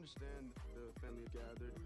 understand the family gathered.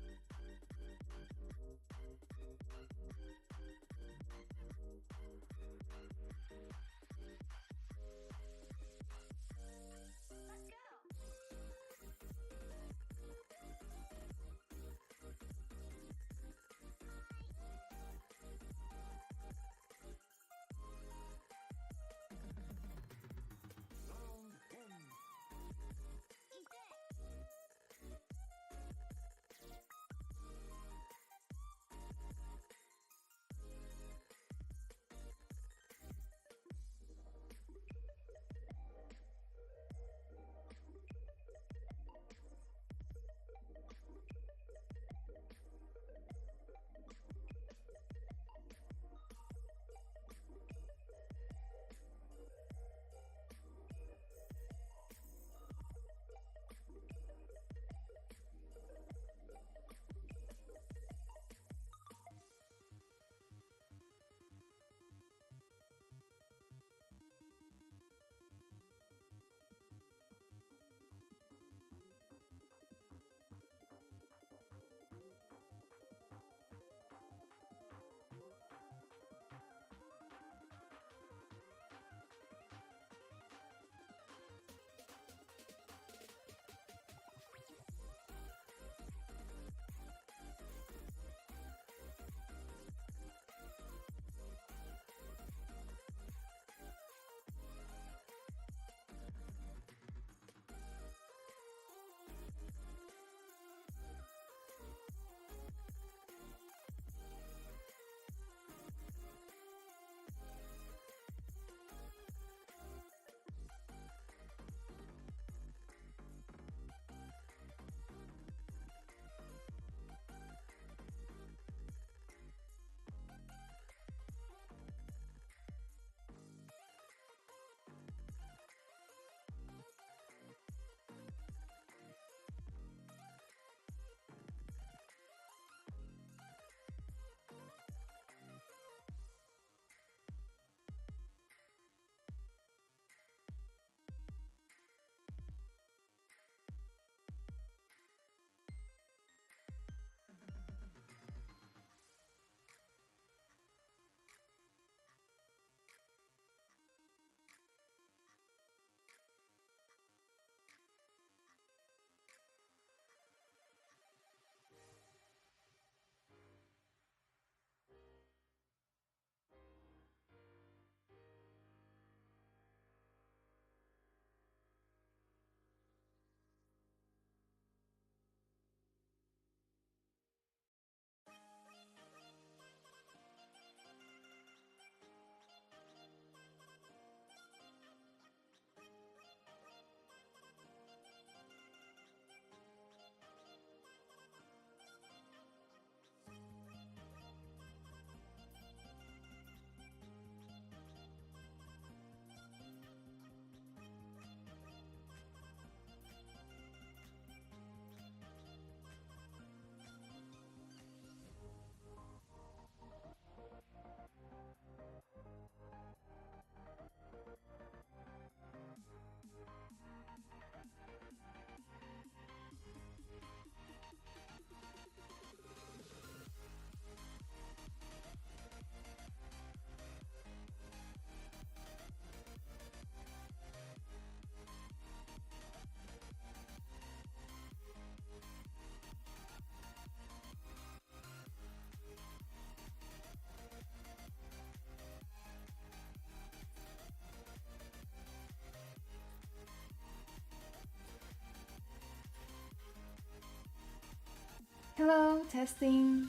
Hello, testing.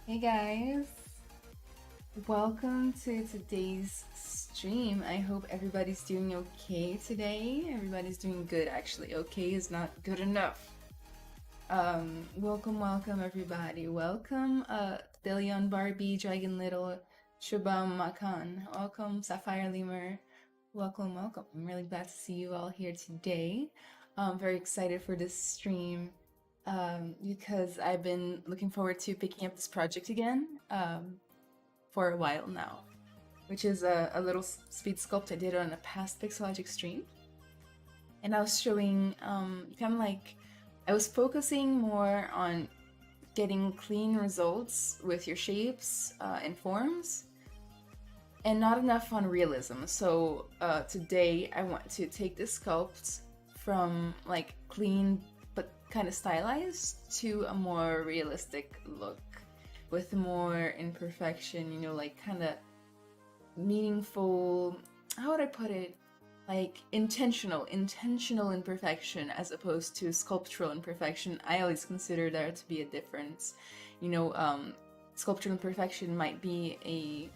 Hey guys, welcome to today's stream. I hope everybody's doing okay today. Everybody's doing good, actually. Okay is not good enough. Welcome everybody. Welcome, Billion Barbie, Dragon Little, Shubham Makan. Welcome, Sapphire Lemur. Welcome. I'm really glad to see you all here today. I'm very excited for this stream. Because I've been looking forward to picking up this project again for a while now, which is a little speed sculpt I did on a past Pixologic stream. and I was showing kind of like I was focusing more on getting clean results with your shapes and forms, and not enough on realism. So today I want to take this sculpt from like clean but kind of stylized to a more realistic look with more imperfection, you know, like kind of meaningful, how would I put it? Like intentional imperfection as opposed to sculptural imperfection. I always consider there to be a difference. You know, sculptural imperfection might be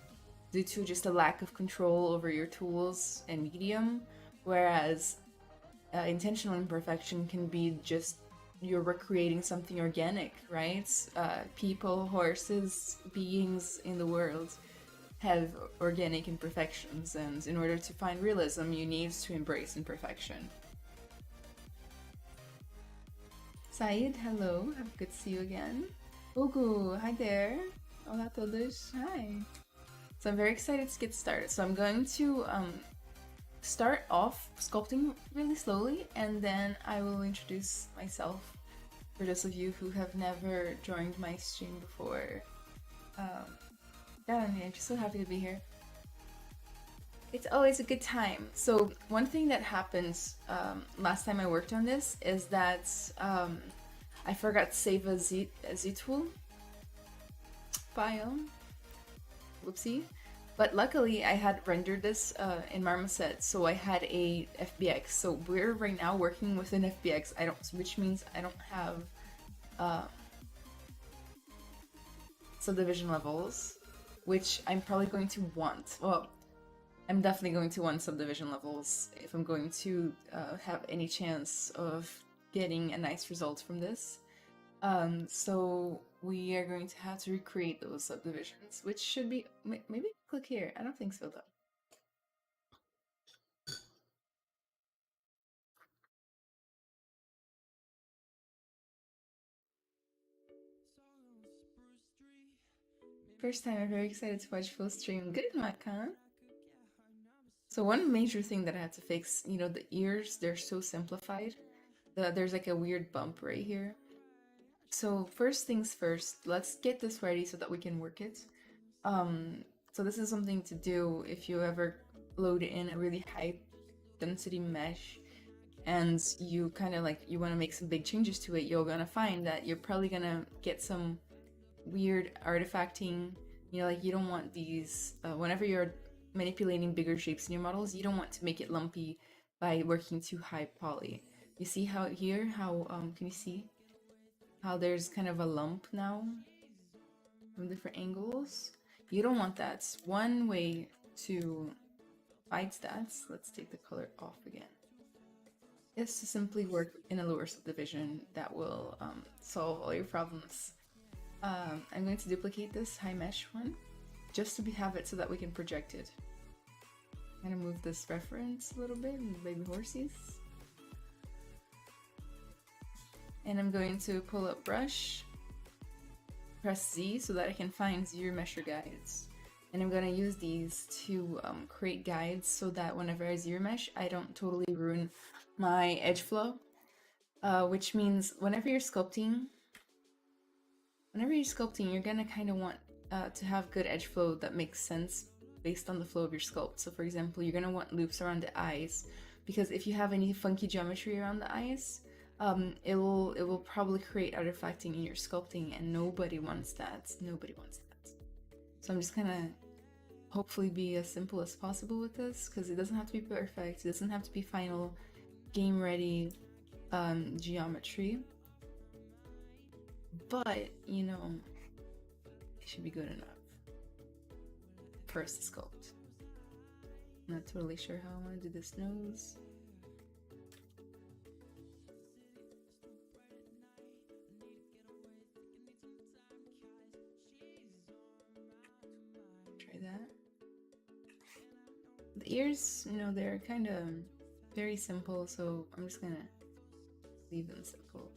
due to just a lack of control over your tools and medium, whereas intentional imperfection can be just you're recreating something organic, right? People, horses, beings in the world have organic imperfections, and in order to find realism, you need to embrace imperfection. Said, hello. Good to see you again. Ugu, hi there. Olá a todos. Hi. So I'm very excited to get started. So I'm going to start off sculpting really slowly, and then I will introduce myself for those of you who have never joined my stream before. I'm just so happy to be here. It's always a good time. So one thing that happened last time I worked on this is that I forgot to save a ZTool file. Whoopsie. But luckily I had rendered this in Marmoset, so I had a FBX. So we're right now working with an FBX, which means I don't have subdivision levels, which I'm probably going to want. Well, I'm definitely going to want subdivision levels if I'm going to have any chance of getting a nice result from this. So we are going to have to recreate those subdivisions, which should be, maybe click here. I don't think so though. First time, I'm very excited to watch full stream. Good, Makan. So one major thing that I had to fix, you know, the ears, they're so simplified. There's like a weird bump right here. So first things first, let's get this ready so that we can work it. So this is something to do if you ever load in a really high density mesh and you kind of like, you want to make some big changes to it, you're gonna find that you're probably gonna get some weird artifacting. You know, like you don't want these, whenever you're manipulating bigger shapes in your models, you don't want to make it lumpy by working too high poly. You see how here, can you see how there's kind of a lump now from different angles? You don't want that. One way to fight that, let's take the color off again, is to simply work in a lower subdivision that will solve all your problems. I'm going to duplicate this high mesh one just to have it so that we can project it. I'm gonna move this reference a little bit, baby horsies. And I'm going to pull up brush, press Z so that I can find ZBrush guides. And I'm gonna use these to create guides so that whenever I ZBrush, I don't totally ruin my edge flow. Which means whenever you're sculpting, you're gonna kind of want to have good edge flow that makes sense based on the flow of your sculpt. So for example, you're gonna want loops around the eyes, because if you have any funky geometry around the eyes, it will probably create artifacting in your sculpting, and nobody wants that. Nobody wants that. So I'm just gonna hopefully be as simple as possible with this, because it doesn't have to be perfect. It doesn't have to be final game ready geometry, but you know, it should be good enough for us to sculpt. I'm not totally sure how I want to do this nose. Try that. The ears, you know, they're kind of very simple, so I'm just gonna leave them simple.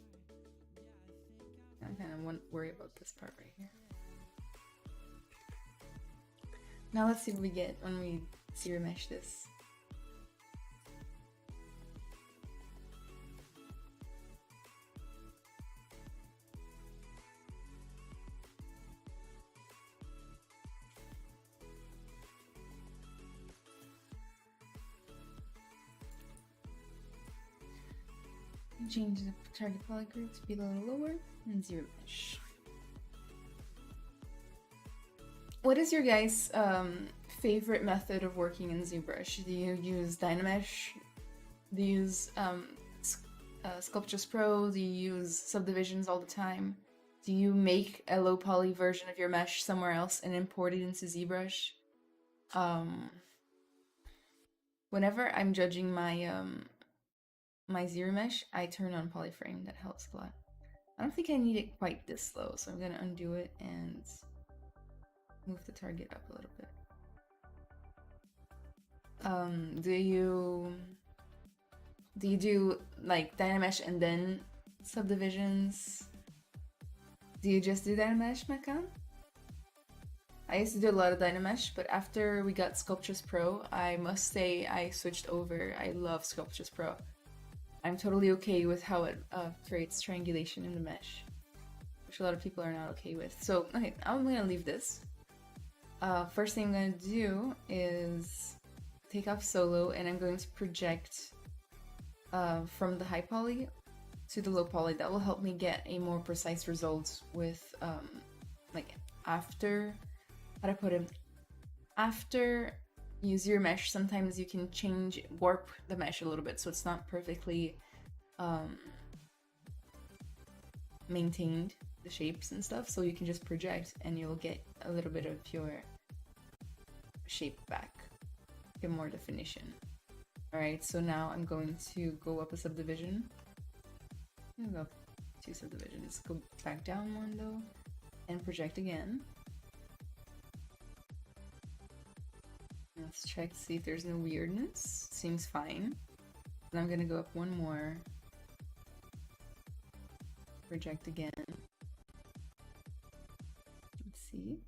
I kind of won't worry about this part right here. Now let's see what we get when we ZBrush this. change the target poly group to be a little lower and ZBrush. What is your guys' favorite method of working in ZBrush? Do you use Dynamesh? Do you use Sculptures Pro? Do you use Subdivisions all the time? Do you make a low poly version of your mesh somewhere else and import it into ZBrush? Whenever I'm judging my my ZBrush, I turn on polyframe. That helps a lot. I don't think I need it quite this low, so I'm gonna undo it and move the target up a little bit. Do you do like Dynamesh and then Subdivisions? Do you just do Dynamesh, Makan? I used to do a lot of Dynamesh, but after we got Sculptures Pro, I must say I switched over. I love Sculptures Pro. I'm totally okay with how it creates triangulation in the mesh, which a lot of people are not okay with. So, okay, I'm gonna leave this. First thing I'm gonna do is take off solo, and I'm going to project from the high poly to the low poly. That will help me get a more precise result with like after, how to put it, after you use your mesh, sometimes you can warp the mesh a little bit so it's not perfectly maintained, the shapes and stuff, so you can just project and you'll get a little bit of your shape back, get more definition. Alright, so now I'm going to go up a subdivision. I'm gonna go up 2 subdivisions, go back down 1 though, and project again. Let's check to see if there's no weirdness. Seems fine. And I'm gonna go up 1 more. Project again. Let's see.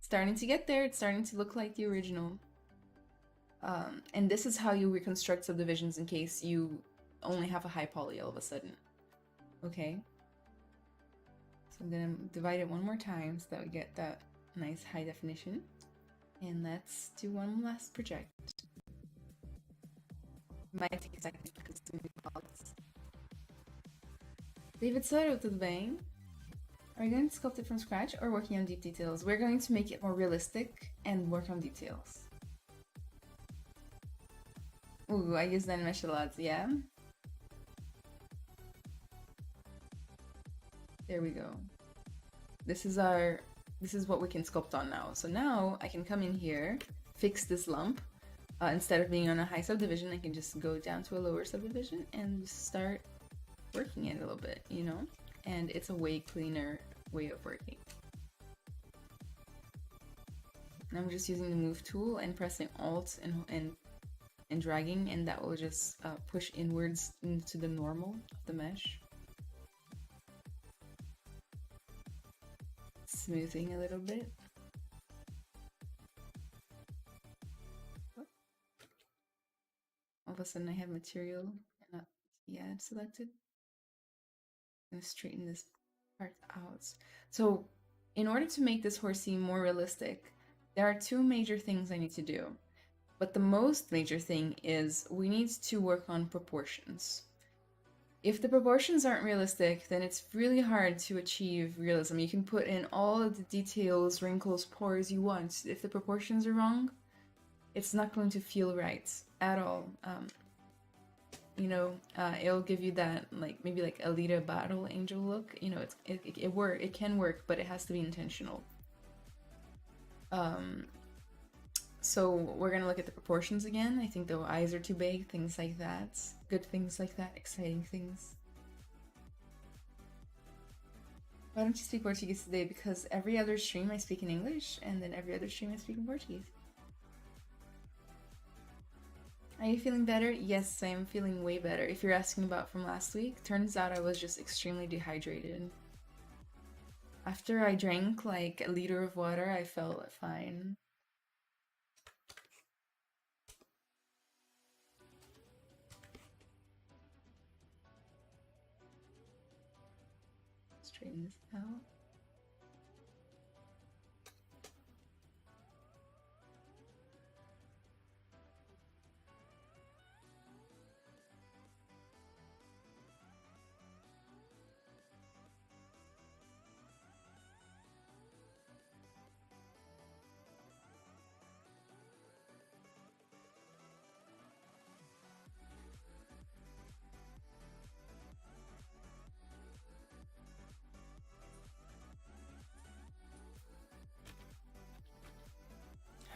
Starting to get there. It's starting to look like the original. And this is how you reconstruct subdivisions in case you only have a high poly all of a sudden. Okay. So I'm gonna divide it 1 more time so that we get that nice high definition. And let's do 1 last project. Might take a second because it's gonna be pods. David Soto, tudo bem? Are you going to sculpt it from scratch or working on deep details? We're going to make it more realistic and work on details. Ooh, I use Dynamesh a lot, yeah? There we go. This is what we can sculpt on now. So now I can come in here, fix this lump. Instead of being on a high subdivision, I can just go down to a lower subdivision and start working it a little bit, you know? And it's a way cleaner way of working. And I'm just using the move tool and pressing Alt and dragging, and that will just push inwards into the normal of the mesh. Smoothing a little bit. All of a sudden I have material and not yet selected. I'm gonna straighten this part out. So in order to make this horse seem more realistic, there are 2 major things I need to do. But the most major thing is we need to work on proportions. If the proportions aren't realistic, then it's really hard to achieve realism. You can put in all of the details, wrinkles, pores you want. If the proportions are wrong, it's not going to feel right at all. You know, it'll give you that maybe like Alita Battle Angel look. You know, it can work, but it has to be intentional. So we're gonna look at the proportions again. I think the eyes are too big, things like that. Good things like that, exciting things. Why don't you speak Portuguese today? Because every other stream I speak in English, and then every other stream I speak in Portuguese. Are you feeling better? Yes, I am feeling way better. If you're asking about from last week, turns out I was just extremely dehydrated. After I drank like a liter of water, I felt fine. Straighten this out.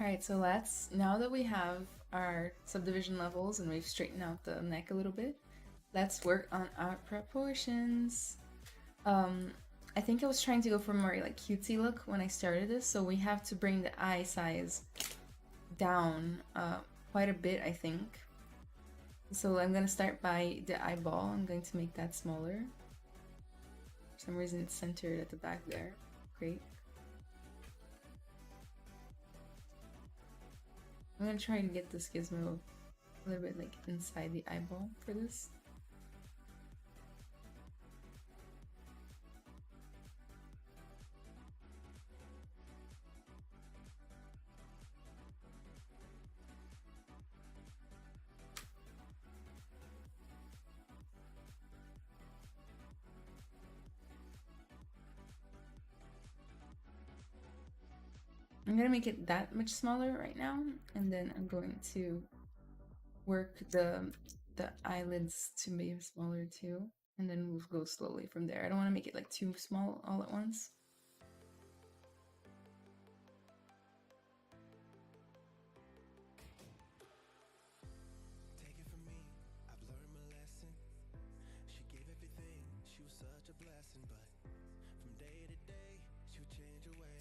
Alright, so now that we have our subdivision levels and we've straightened out the neck a little bit, let's work on our proportions. I think I was trying to go for a more like cutesy look when I started this, so we have to bring the eye size down quite a bit, I think. So I'm gonna start by the eyeball. I'm going to make that smaller. For some reason it's centered at the back there. Great. I'm gonna try to get this gizmo a little bit like inside the eyeball for this. I'm gonna make it that much smaller right now, and then I'm going to work the eyelids to be smaller too, and then we'll go slowly from there. I don't want to make it like too small all at once.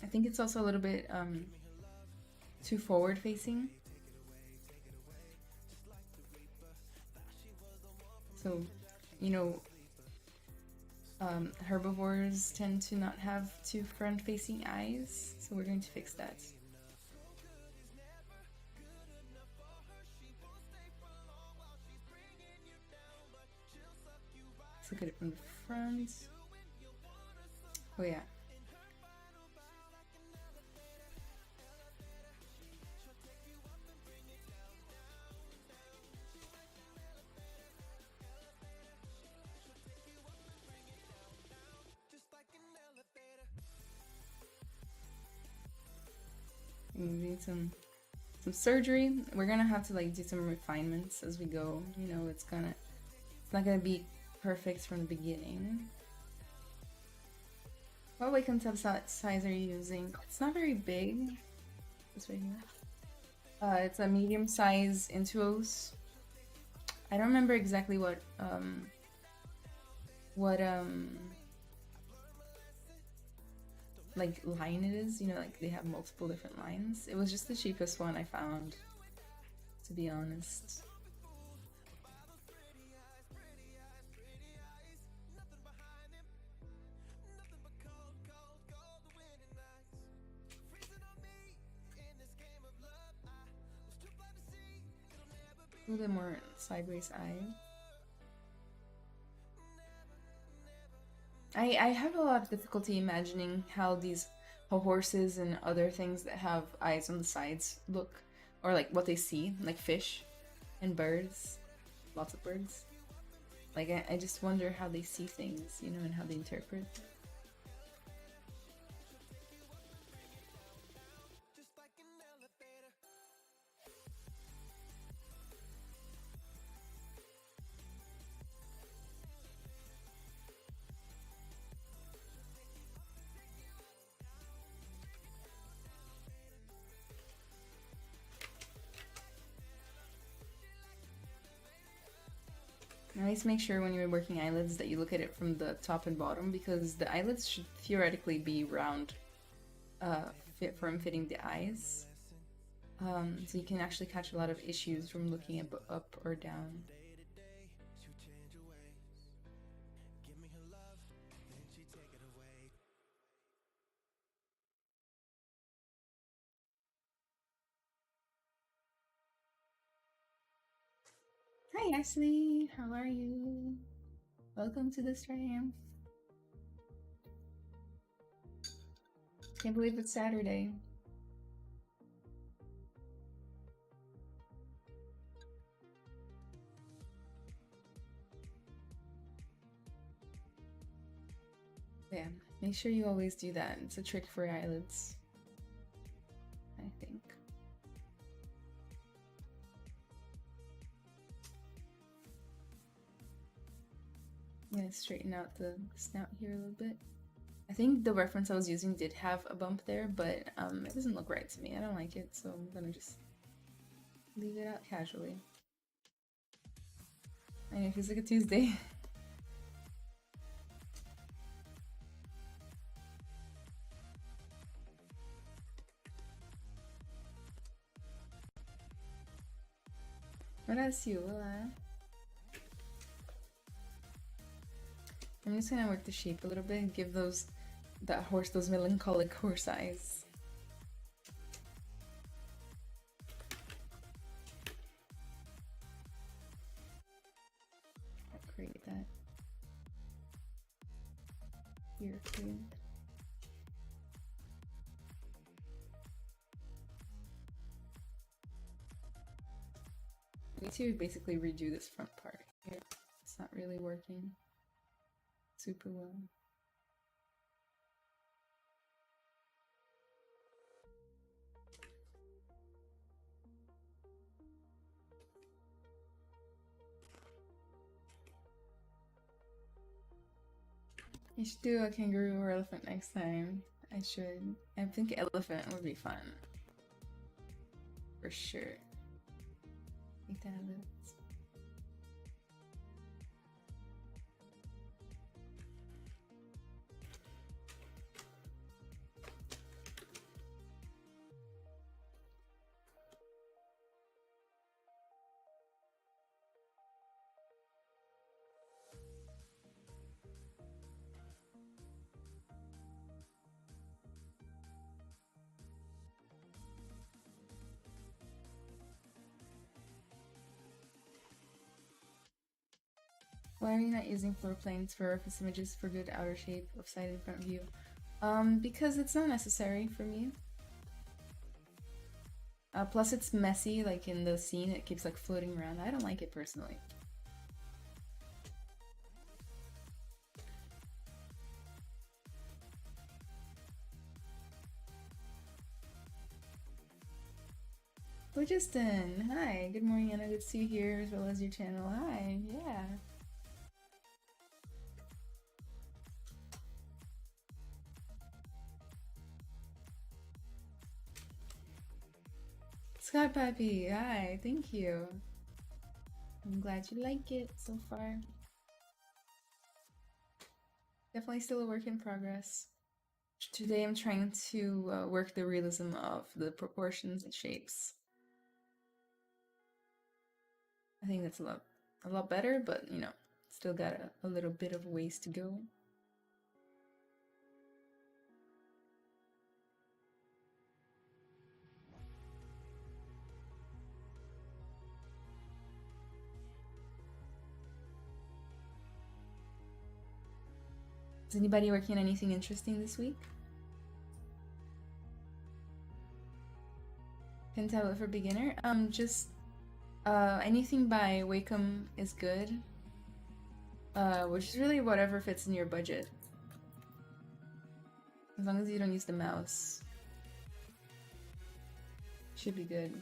I think it's also a little bit too forward facing. So, you know, herbivores tend to not have too front facing eyes, so we're going to fix that. Let's look at it from the front. Oh yeah. We need some surgery. We're gonna have to like do some refinements as we go. You know, it's not gonna be perfect from the beginning. What weight concept size are you using? It's not very big. This right here. It's a medium size Intuos. I don't remember exactly what like line it is, you know, like they have multiple different lines. It was just the cheapest one I found, to be honest. A little bit more sideways eye. I have a lot of difficulty imagining how horses and other things that have eyes on the sides look, or like what they see, like fish and birds, lots of birds. Like I just wonder how they see things, you know, and how they interpret. Always make sure when you're working eyelids that you look at it from the top and bottom, because the eyelids should theoretically be round from fitting the eyes. So you can actually catch a lot of issues from looking at up or down. Hi Ashley, how are you? Welcome to the stream. Can't believe it's Saturday. Yeah, make sure you always do that. It's a trick for eyelids, I think. I'm gonna straighten out the snout here a little bit. I think the reference I was using did have a bump there, but it doesn't look right to me. I don't like it, so I'm gonna just leave it out casually. I know, it feels like a Tuesday. Hola. I'm just gonna work the shape a little bit and give that horse those melancholic horse eyes. I'll create that here too. I need to basically redo this front part here. It's not really working super well. I should do a kangaroo or elephant next time. I should. I think elephant would be fun. For sure. Make that a little. Why are you not using floor planes for reference images for good outer shape of side and front view? Because it's not necessary for me. Plus it's messy, like in the scene, it keeps like floating around. I don't like it personally. Justin, hi, good morning, Anna, good to see you here as well as your channel. Hi, yeah. Scott Pappy, hi, thank you. I'm glad you like it so far. Definitely still a work in progress. Today I'm trying to work the realism of the proportions and shapes. I think that's a lot better, but you know, still got a little bit of ways to go. Is anybody working on anything interesting this week? Pen tablet for beginner? Just anything by Wacom is good. Which is really whatever fits in your budget. As long as you don't use the mouse. Should be good.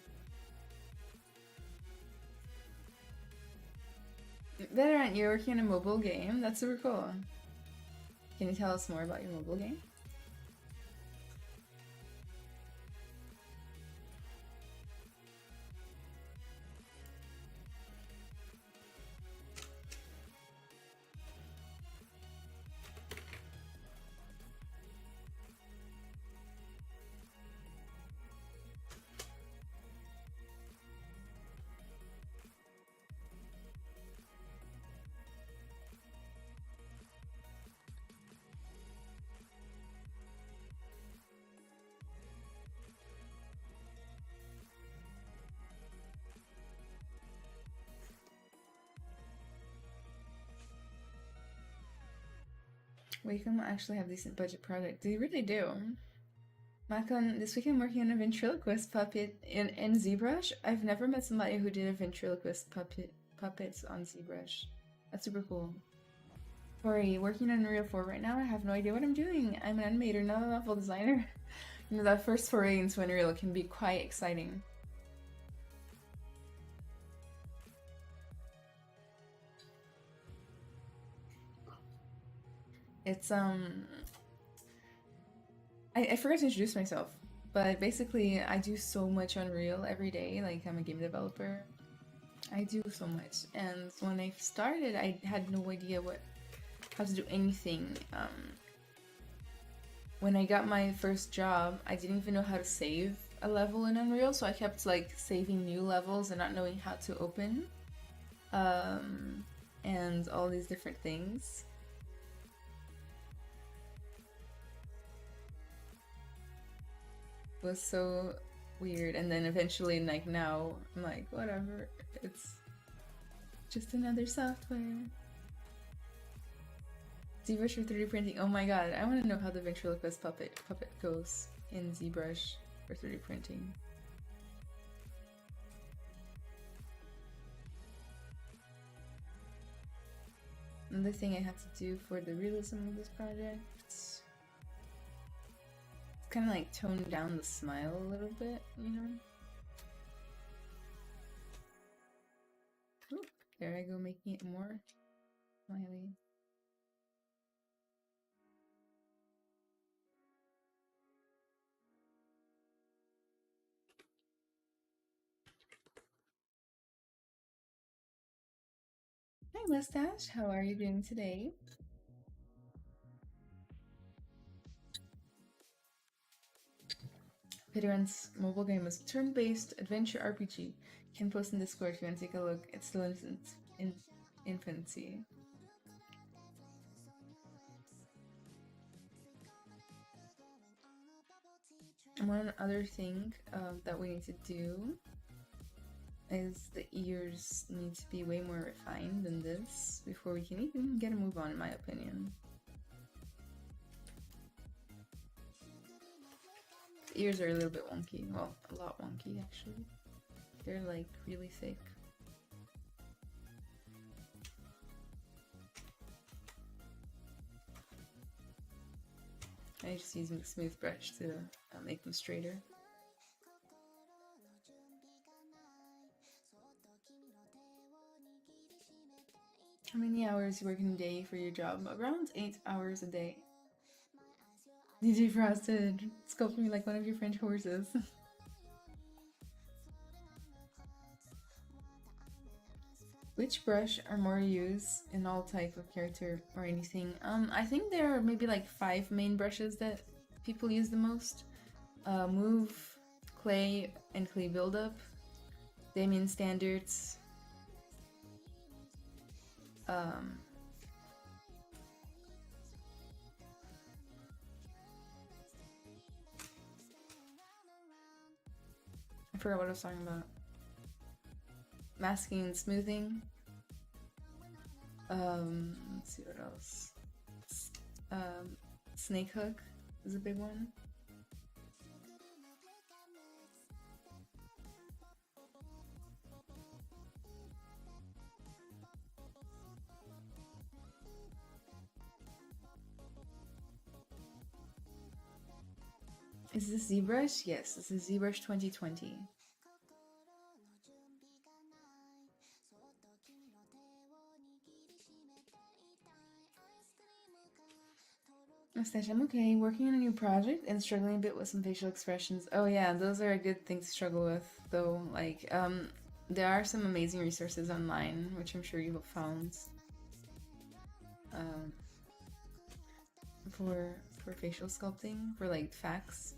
Veteran, you're working on a mobile game? That's super cool. Can you tell us more about your mobile game? Wacom actually have decent budget projects. They really do. Macon, this week I'm working on a ventriloquist puppet in ZBrush. I've never met somebody who did a ventriloquist puppets on ZBrush. That's super cool. Tori, working on Unreal 4 right now. I have no idea what I'm doing. I'm an animator, not a level designer. You know, that first foray into Unreal can be quite exciting. It's I forgot to introduce myself, but basically I do so much Unreal every day. Like, I'm a game developer. I do so much, and when I started, I had no idea how to do anything. When I got my first job, I didn't even know how to save a level in Unreal, so I kept like saving new levels and not knowing how to open, and all these different things. It was so weird, and then eventually, like now, I'm like, whatever, it's just another software. ZBrush for 3D printing. Oh my god, I want to know how the ventriloquist puppet goes in ZBrush for 3D printing. Another thing I have to do for the realism of this project, it's kind of like tone down the smile a little bit, you know? Oop, there I go, making it more smiley. Hi Mustache, how are you doing today? Pereira's mobile game is turn-based adventure RPG. Can post in Discord if you want to take a look. It's still in infancy. And one other thing that we need to do is the ears need to be way more refined than this before we can even get a move on, in my opinion. The ears are a little bit wonky. Well, a lot wonky, actually. They're like really thick. I'm just using the smooth brush to make them straighter. How many hours you work in a day for your job? Around 8 hours a day. DJ Frosted, sculpt me like one of your French horses. Which brush are more used in all type of character or anything? I think there are maybe like 5 main brushes that people use the most. Move, Clay, and Clay Buildup. Damien Standards. I forgot what I was talking about. Masking and smoothing. Let's see what else. Snake hook is a big one. Is this ZBrush? Yes, this is ZBrush 2020. Mustache, I'm okay. Working on a new project and struggling a bit with some facial expressions. Oh yeah, those are a good thing to struggle with, though. Like, there are some amazing resources online, which I'm sure you have found, for facial sculpting, for like facts.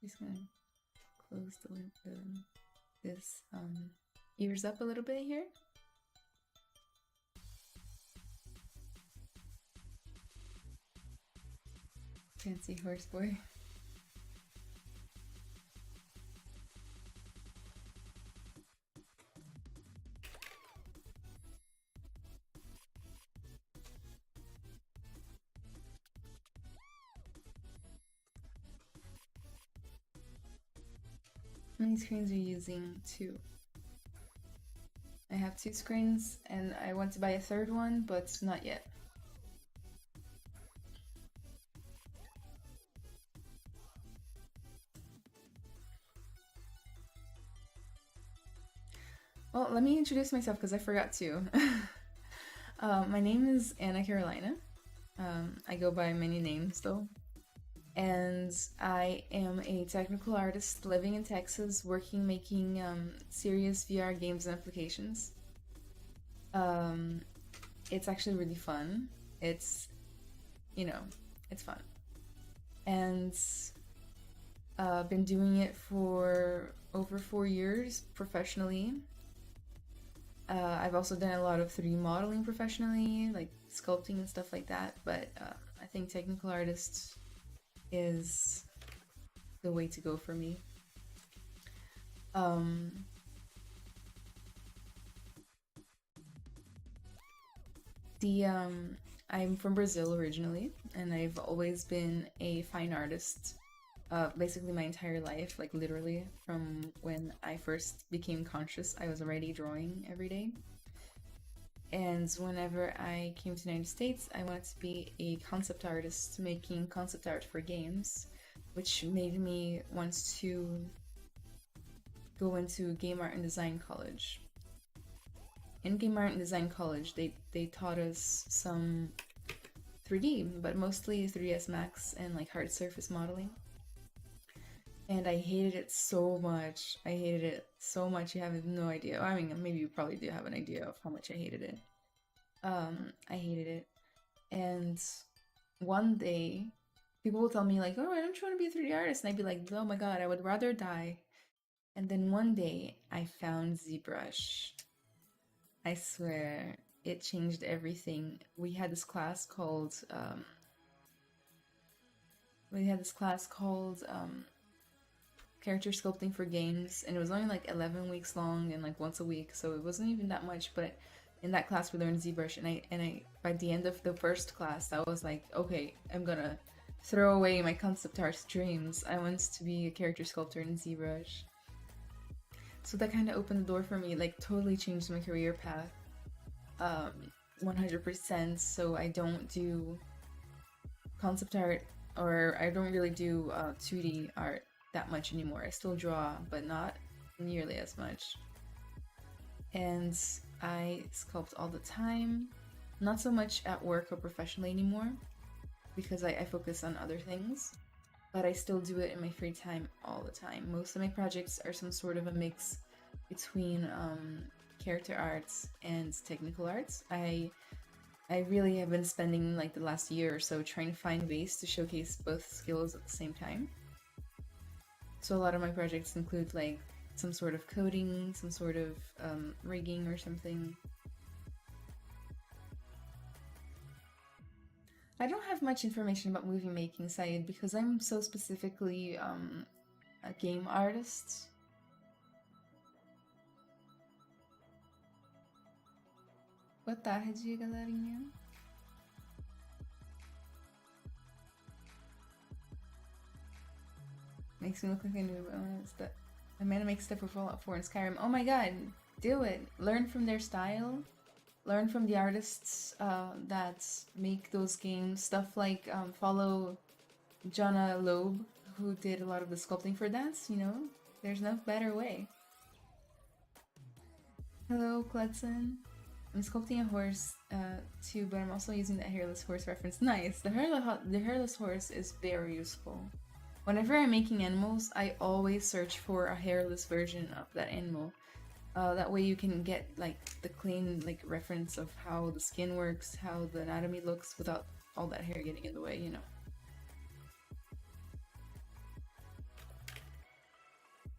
Just gonna close this ears up a little bit here. Fancy horse boy. How many screens are you using? 2. I have 2 screens and I want to buy a third one, but not yet. Well, let me introduce myself because I forgot to. My name is Anna Carolina. I go by many names though. And I am a technical artist living in Texas, making serious VR games and applications. It's actually really fun. It's fun. And I've been doing it for over 4 years professionally. I've also done a lot of 3D modeling professionally, like sculpting and stuff like that, but I think technical artist is the way to go for me. I'm from Brazil originally, and I've always been a fine artist. Basically my entire life, like literally from when I first became conscious, I was already drawing every day. And whenever I came to the United States, I wanted to be a concept artist making concept art for games, which made me want to go into game art and design college. In game art and design college, they taught us some 3D, but mostly 3ds Max and like hard surface modeling. And I hated it so much. I hated it so much, you have no idea. I mean, maybe you probably do have an idea of how much I hated it. I hated it. And one day, people will tell me like, oh, why don't you want to be a 3D artist? And I'd be like, oh my god, I would rather die. And then one day, I found ZBrush. I swear, it changed everything. We had this class called, character sculpting for games, and it was only like 11 weeks long and like once a week, so it wasn't even that much. But in that class we learned ZBrush, and I by the end of the first class I was like, okay, I'm gonna throw away my concept art dreams. I want to be a character sculptor in ZBrush. So that kind of opened the door for me, like totally changed my career path 100%. So I don't do concept art, or I don't really do 2D art that much anymore. I still draw, but not nearly as much. And I sculpt all the time, not so much at work or professionally anymore, because I focus on other things, but I still do it in my free time all the time. Most of my projects are some sort of a mix between character arts and technical arts. I really have been spending like the last year or so trying to find ways to showcase both skills at the same time. So a lot of my projects include like some sort of coding, some sort of rigging or something. I don't have much information about movie making, Syed, because I'm so specifically a game artist. Boa tarde, galerinha. Makes me look like I knew that Amanda makes stuff for Fallout 4 and Skyrim. Oh my god, do it! Learn from their style. Learn from the artists that make those games. Stuff like follow Jonna Loeb, who did a lot of the sculpting for that. You know, there's no better way. Hello, Cludson. I'm sculpting a horse too, but I'm also using that hairless horse reference. Nice. The hairless horse is very useful. Whenever I'm making animals, I always search for a hairless version of that animal. That way you can get like the clean like reference of how the skin works, how the anatomy looks without all that hair getting in the way, you know.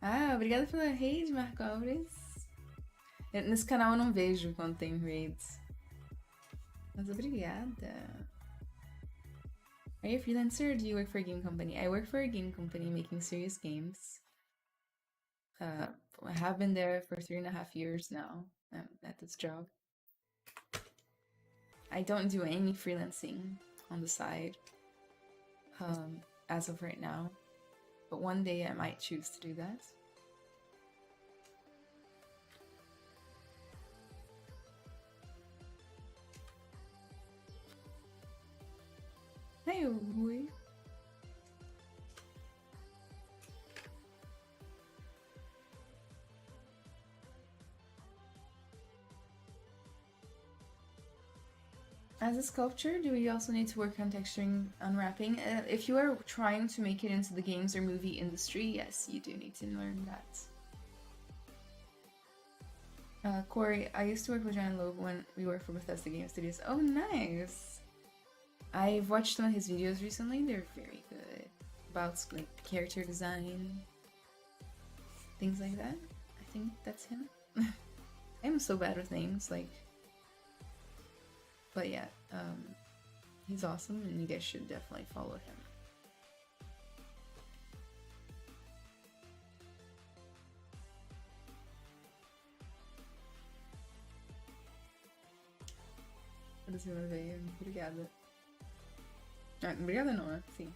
Ah, obrigada pela raid, Marco Alves. Nesse canal eu não vejo quando tem raids. Mas obrigada. Are you a freelancer or do you work for a game company? I work for a game company making serious games. I have been there for 3.5 years now at this job. I don't do any freelancing on the side as of right now, but one day I might choose to do that. Hey, boy. As a sculptor, do we also need to work on texturing, unwrapping? If you are trying to make it into the games or movie industry, yes, you do need to learn that. Corey, I used to work with John Loeb when we worked for Bethesda Game Studios. Oh, nice! I've watched some of his videos recently. They're very good. About like character design, things like that. I think that's him. I'm so bad with names, like... But yeah, he's awesome, and you guys should definitely follow him. Adeus, veio. Obrigada. Ah, obrigada não, né? Sim.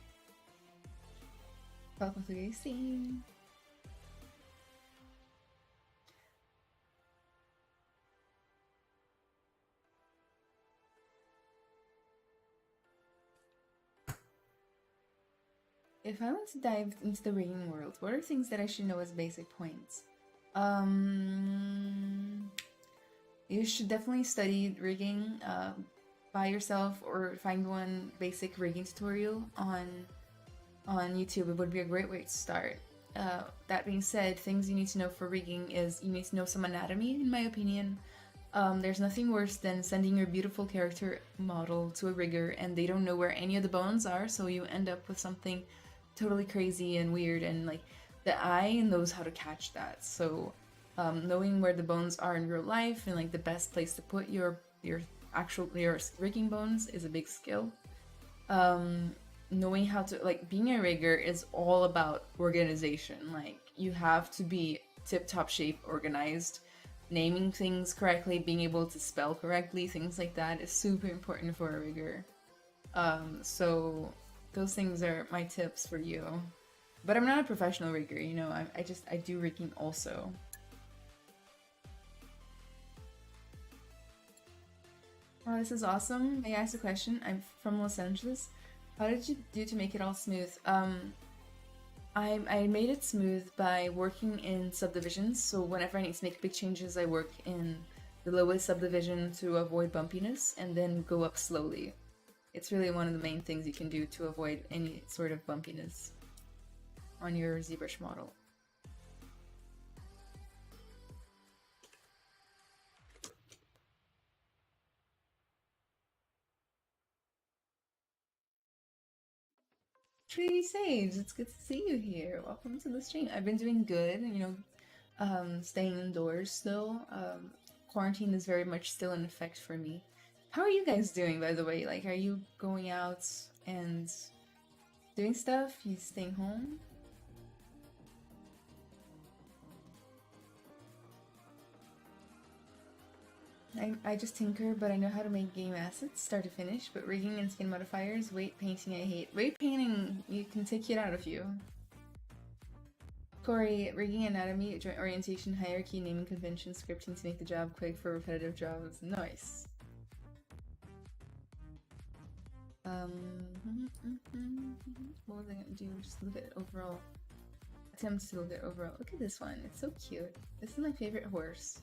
Fala português? Sim. If I want to dive into the rigging world, what are things that I should know as basic points? You should definitely study rigging by yourself or find one basic rigging tutorial on YouTube. It would be a great way to start. That being said, things you need to know for rigging is you need to know some anatomy, in my opinion. There's nothing worse than sending your beautiful character model to a rigger and they don't know where any of the bones are, so you end up with something totally crazy and weird, and like the eye knows how to catch that. So knowing where the bones are in real life and like the best place to put your rigging bones is a big skill. Knowing how to, like, being a rigger is all about organization. Like, you have to be tip-top shape organized. Naming things correctly, being able to spell correctly, things like that is super important for a rigger. So those things are my tips for you. But I'm not a professional rigger, you know, I do rigging also. Oh, this is awesome. May I ask a question? I'm from Los Angeles. How did you do to make it all smooth? I made it smooth by working in subdivisions, so whenever I need to make big changes, I work in the lowest subdivision to avoid bumpiness, and then go up slowly. It's really one of the main things you can do to avoid any sort of bumpiness on your ZBrush model. Pretty Sage, it's good to see you here. Welcome to the stream. I've been doing good, you know, staying indoors still. Quarantine is very much still in effect for me. How are you guys doing, by the way? Like, are you going out and doing stuff? You staying home? I just tinker, but I know how to make game assets, start to finish, but rigging and skin modifiers, weight painting I hate. Weight painting, you can take it out of you. Corey, rigging anatomy, joint orientation, hierarchy, naming convention, scripting to make the job quick for repetitive jobs. Nice. What was I gonna do? Just look at it overall. Attempt to look at overall. Look at this one, it's so cute. This is my favorite horse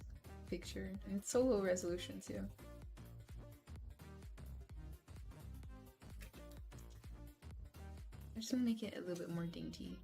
picture, and it's so low resolution too. I just want to make it a little bit more dainty.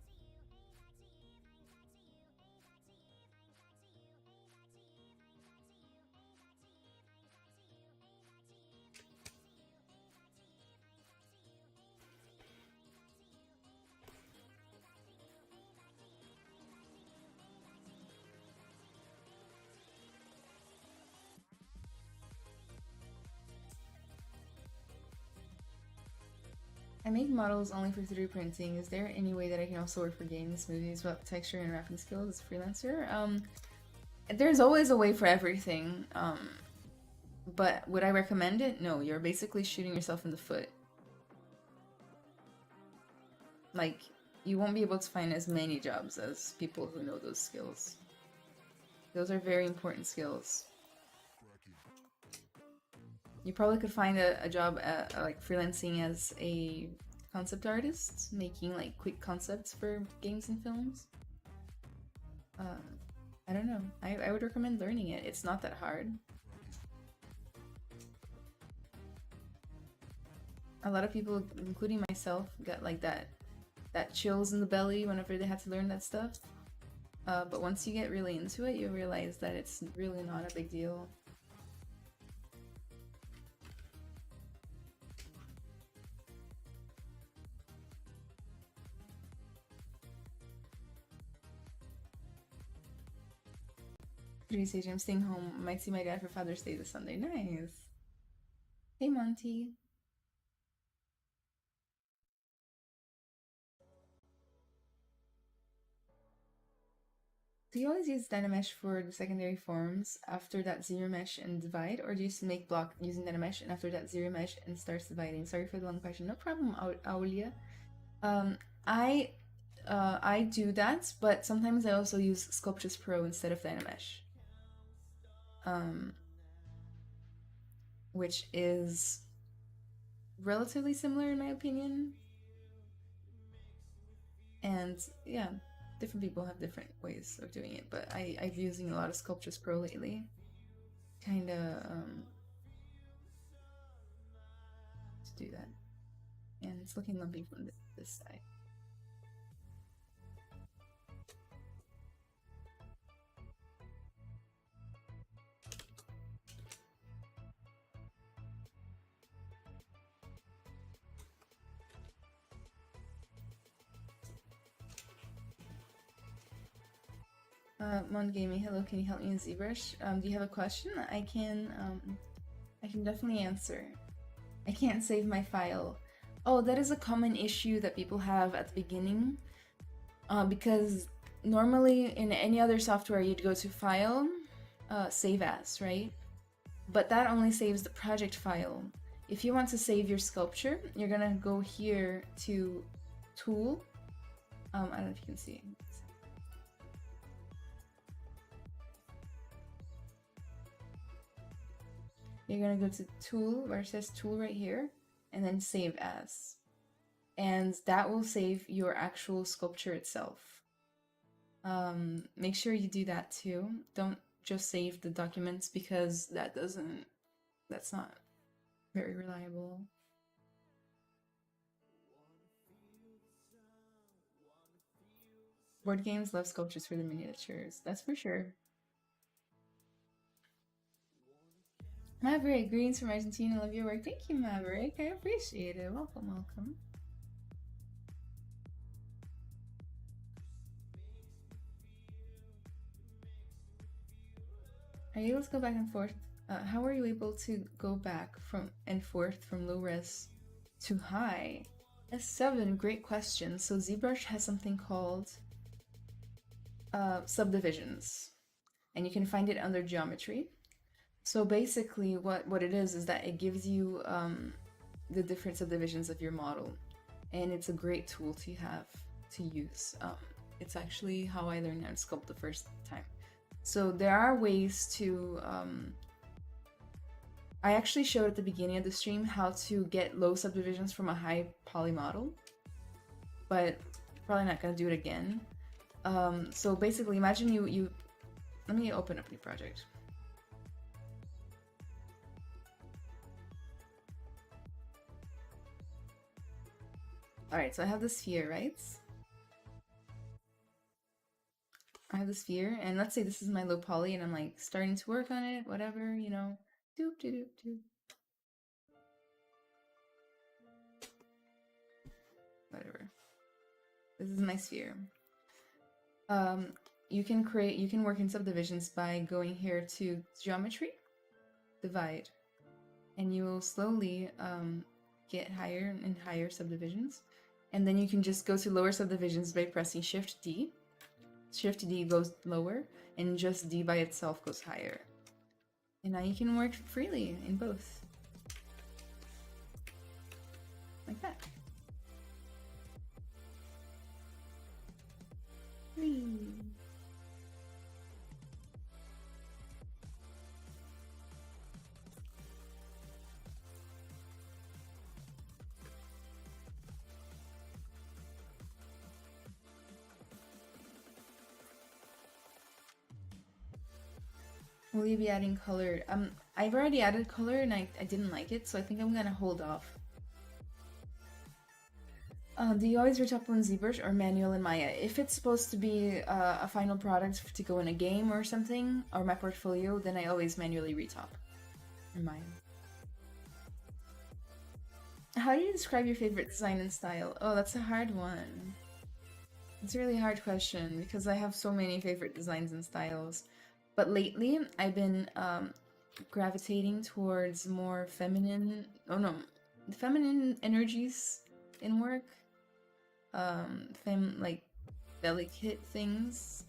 I make models only for 3D printing. Is there any way that I can also work for games, movies, without texture and wrapping skills as a freelancer? There's always a way for everything. But would I recommend it? No, you're basically shooting yourself in the foot. Like, you won't be able to find as many jobs as people who know those skills. Those are very important skills. you probably could find a job like freelancing as a concept artist, making like quick concepts for games and films. I don't know. I would recommend learning it. It's not that hard. A lot of people, including myself, got like that chills in the belly whenever they had to learn that stuff. But once you get really into it, you realize that it's really not a big deal. Sage, I'm staying home. I might see my dad for Father's Day this Sunday. Nice. Hey, Monty. Do you always use Dynamesh for the secondary forms after that ZBrush and divide, or do you just make block using Dynamesh and after that ZBrush and starts dividing? Sorry for the long question. No problem, Aulia. I do that, but sometimes I also use Sculptus Pro instead of Dynamesh. Which is relatively similar in my opinion. And yeah, different people have different ways of doing it, but I've been using a lot of Sculptus Pro lately. Kinda to do that. And it's looking lumpy from this side. Mon Gaming, hello, can you help me in ZBrush? Do you have a question? I can definitely answer. I can't save my file. Oh, that is a common issue that people have at the beginning. Because normally in any other software you'd go to File, Save As, right? But that only saves the project file. If you want to save your sculpture, you're gonna go here to Tool. I don't know if you can see. You're gonna go to Tool, where it says Tool right here, and then Save As. And that will save your actual sculpture itself. Make sure you do that too. Don't just save the documents, because that's not very reliable. Board games love sculptures for the miniatures, that's for sure. Maverick, greetings from Argentina. Love your work. Thank you, Maverick. I appreciate it. Welcome, welcome. Are you able to go back and forth? How are you able to go back and forth from low res to high? S7, great question. So ZBrush has something called Subdivisions, and you can find it under Geometry. So basically what it is that it gives you the different subdivisions of your model, and it's a great tool to have to use. It's actually how I learned how to sculpt the first time. So there are ways to I actually showed at the beginning of the stream how to get low subdivisions from a high poly model, but probably not gonna do it again. So basically imagine you let me open up a new project. Alright, so I have the sphere, right? I have the sphere, and let's say this is my low poly, and I'm like starting to work on it, whatever, you know. Doop doop doop doop. Whatever. This is my sphere. You can work in subdivisions by going here to Geometry, Divide, and you will slowly get higher and higher subdivisions. And then you can just go to lower subdivisions by pressing Shift D. Shift D goes lower, and just D by itself goes higher. And now you can work freely in both. Like that. Whee. Will you be adding color? I've already added color and I didn't like it, so I think I'm gonna hold off. Do you always retouch on ZBrush or manual in Maya? If it's supposed to be a final product to go in a game or something, or my portfolio, then I always manually retop in Maya. How do you describe your favorite design and style? Oh, that's a hard one. It's a really hard question because I have so many favorite designs and styles. But lately, I've been gravitating towards more feminine, feminine energies in work. Like delicate things.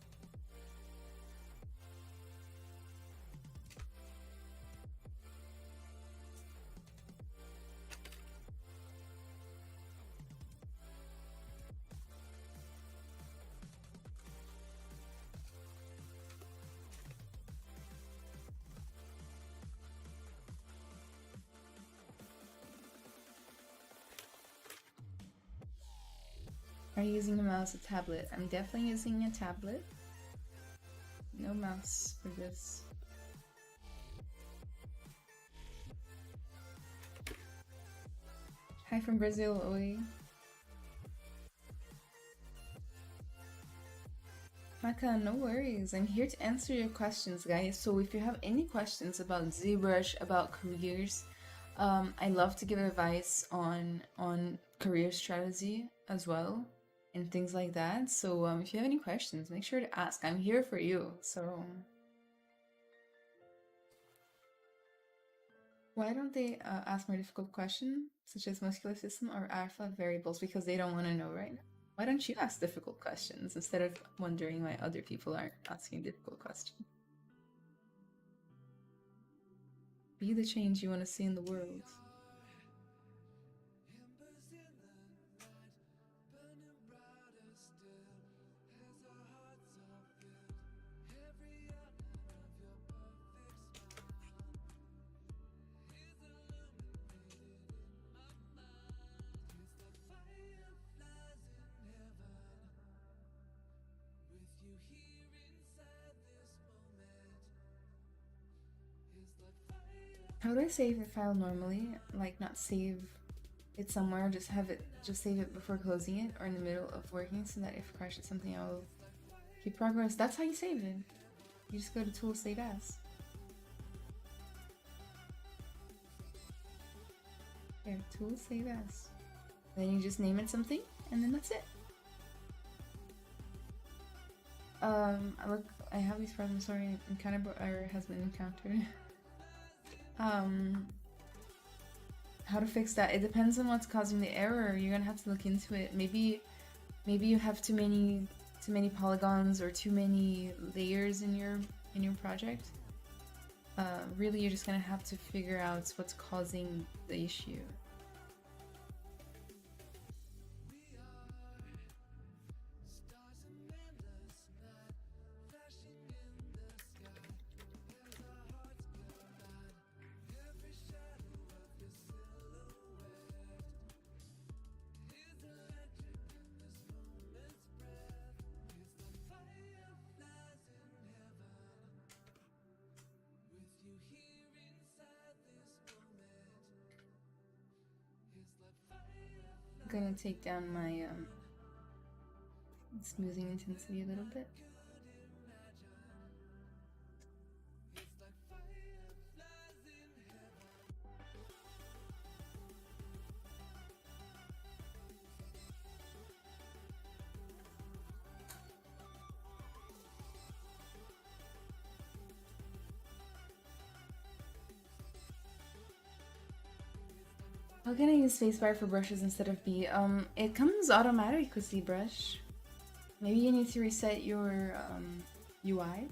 Are you using a mouse or tablet? I'm definitely using a tablet. No mouse for this. Hi from Brazil, oi. Maka, no worries. I'm here to answer your questions, guys. So if you have any questions about ZBrush, about careers, I love to give advice on career strategy as well and things like that. So if you have any questions, make sure to ask. I'm here for you. So why don't they ask more difficult questions such as muscular system or alpha variables because they don't want to know right now? Why don't you ask difficult questions instead of wondering why other people aren't asking difficult questions? Be the change you want to see in the world. How do I save a file normally? Like not save it somewhere, just save it before closing it or in the middle of working so that if it crashes something I'll keep progress. That's how you save it. You just go to Tools, Save As. Here, Tools, Save As. Then you just name it something and then that's it. Look, I have these problems, sorry, encounter error has been encountered. How to fix that? It depends on what's causing the error. You're gonna have to look into it. Maybe you have too many polygons or too many layers in your project. Really, you're just gonna have to figure out what's causing the issue. I'm gonna take down my smoothing intensity a little bit. How can I use spacebar for brushes instead of B? It comes automatic with ZBrush. Maybe you need to reset your UI.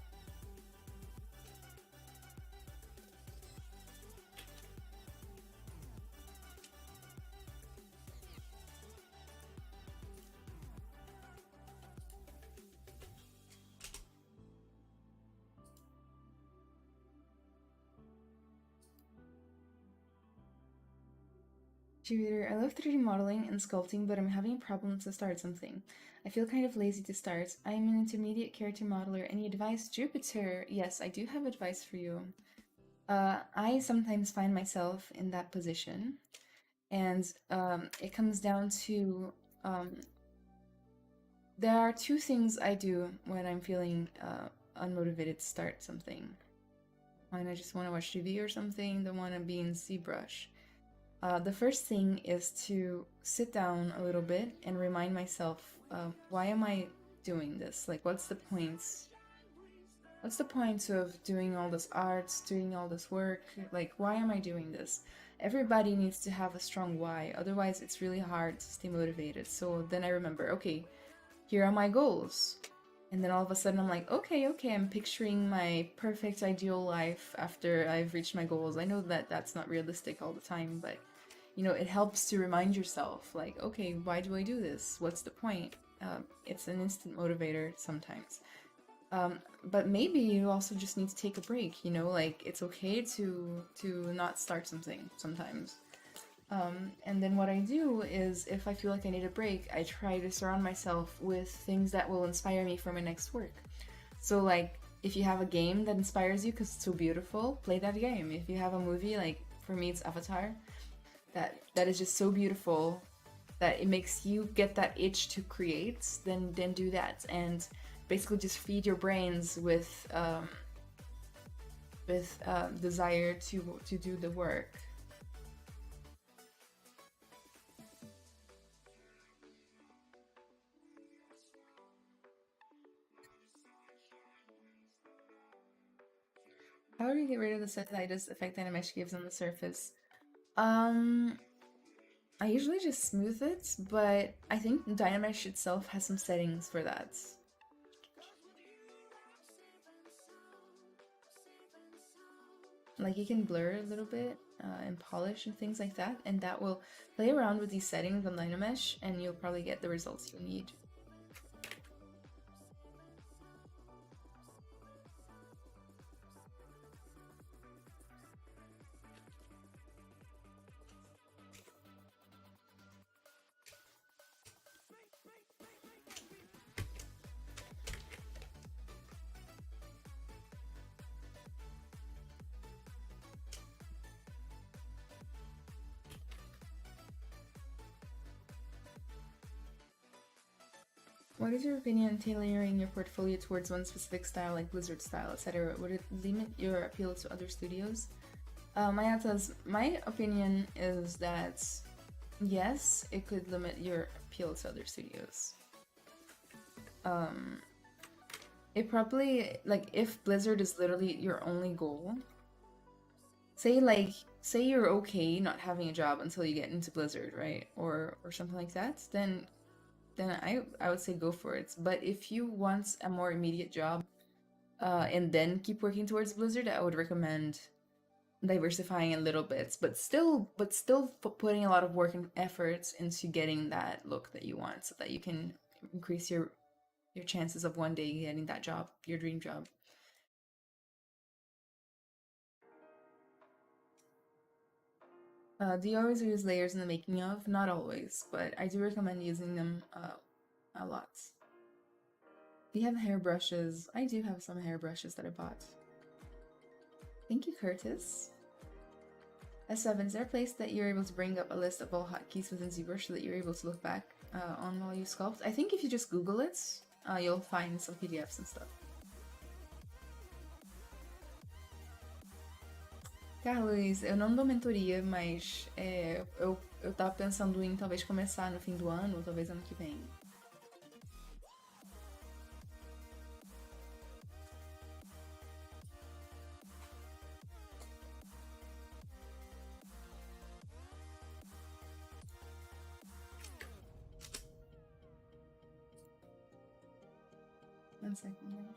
Jupiter, I love 3D modeling and sculpting, but I'm having a problem to start something. I feel kind of lazy to start. I'm an intermediate character modeler. Any advice, Jupiter? Yes, I do have advice for you. I sometimes find myself in that position, and it comes down to there are two things I do when I'm feeling unmotivated to start something. When I just want to watch TV or something, don't want to be in ZBrush. The first thing is to sit down a little bit and remind myself, why am I doing this? Like, what's the point? What's the point of doing all this art, doing all this work? Like, why am I doing this? Everybody needs to have a strong why, otherwise it's really hard to stay motivated. So then I remember, okay, here are my goals. And then all of a sudden I'm like, okay, I'm picturing my perfect ideal life after I've reached my goals. I know that that's not realistic all the time, but you know, it helps to remind yourself, like, okay, why do I do this? What's the point? It's an instant motivator sometimes. But maybe you also just need to take a break, you know, like it's okay to not start something sometimes. And then what I do is, if I feel like I need a break, I try to surround myself with things that will inspire me for my next work. So like, if you have a game that inspires you because it's so beautiful, play that game. If you have a movie, like for me it's Avatar, that is just so beautiful that it makes you get that itch to create, then do that, and basically just feed your brains with desire to do the work. How do you get rid of the cystitis effect that mesh gives on the surface? I usually just smooth it, but I think Dynamesh itself has some settings for that. Like you can blur a little bit and polish and things like that, and that will play around with these settings on Dynamesh and you'll probably get the results you need. What is your opinion on tailoring your portfolio towards one specific style, like Blizzard style, etc.? Would it limit your appeal to other studios? My opinion is that yes, it could limit your appeal to other studios. It probably, like, if Blizzard is literally your only goal, say you're okay not having a job until you get into Blizzard, right? Or something like that, then I would say go for it. But if you want a more immediate job, and then keep working towards Blizzard, I would recommend diversifying a little bit, but still putting a lot of work and efforts into getting that look that you want, so that you can increase your chances of one day getting that job, your dream job. Do you always use layers in the making of? Not always, but I do recommend using them a lot. Do you have hairbrushes? I do have some hairbrushes that I bought. Thank you, Curtis. S7, is there a place that you're able to bring up a list of all hotkeys within ZBrush so that you're able to look back on while you sculpt? I think if you just Google it, you'll find some PDFs and stuff. Carlos, eu não dou mentoria, mas eu tava pensando em talvez começar no fim do ano, ou talvez ano que vem. One second, guys.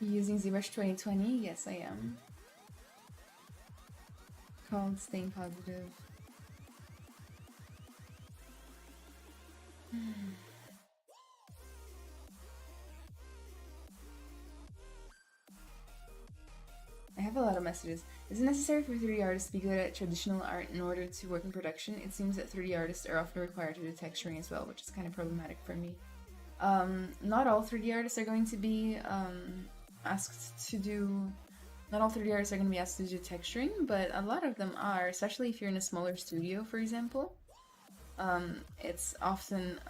Using ZBrush 2020? Yes, I am. Called Staying Positive. messages. Is it necessary for 3D artists to be good at traditional art in order to work in production? It seems that 3D artists are often required to do texturing as well, which is kind of problematic for me. Not all 3D artists are going to be asked to do. Not all 3D artists are going to be asked to do texturing, but a lot of them are, especially if you're in a smaller studio, for example. It's often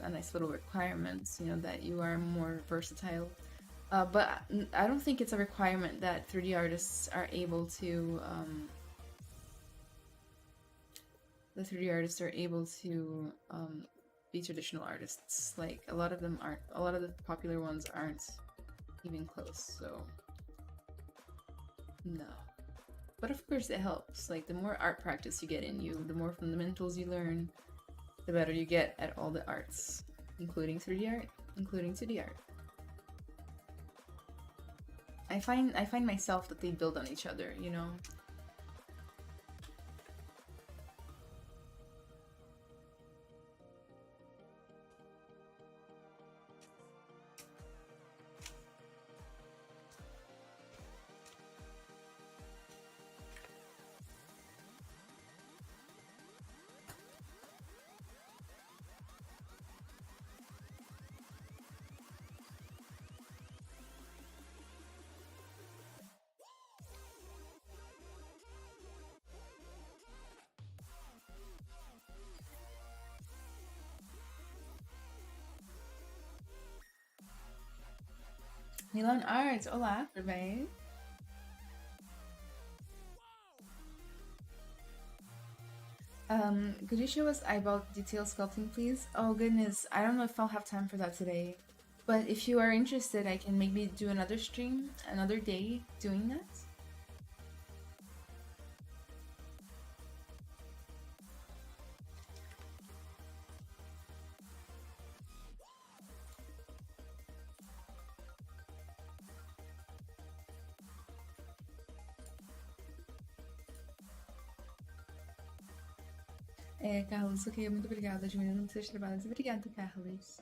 a nice little requirement, you know, that you are more versatile. But I don't think it's a requirement that 3D artists are able to. The 3D artists are able to be traditional artists. Like a lot of them aren't. A lot of the popular ones aren't even close. So no. But of course it helps. Like the more art practice you get in you, the more fundamentals you learn, the better you get at all the arts, including 3D art, including 2D art. I find myself that they build on each other, you know. Milan Arts, olá, tudo bem? Could you show us eyeball detail sculpting, please? Oh goodness, I don't know if I'll have time for that today. But if you are interested, I can maybe do another stream, another day doing that. Carlos, ok, muito obrigada, admirando muito seus trabalhos. Obrigada, Carlos.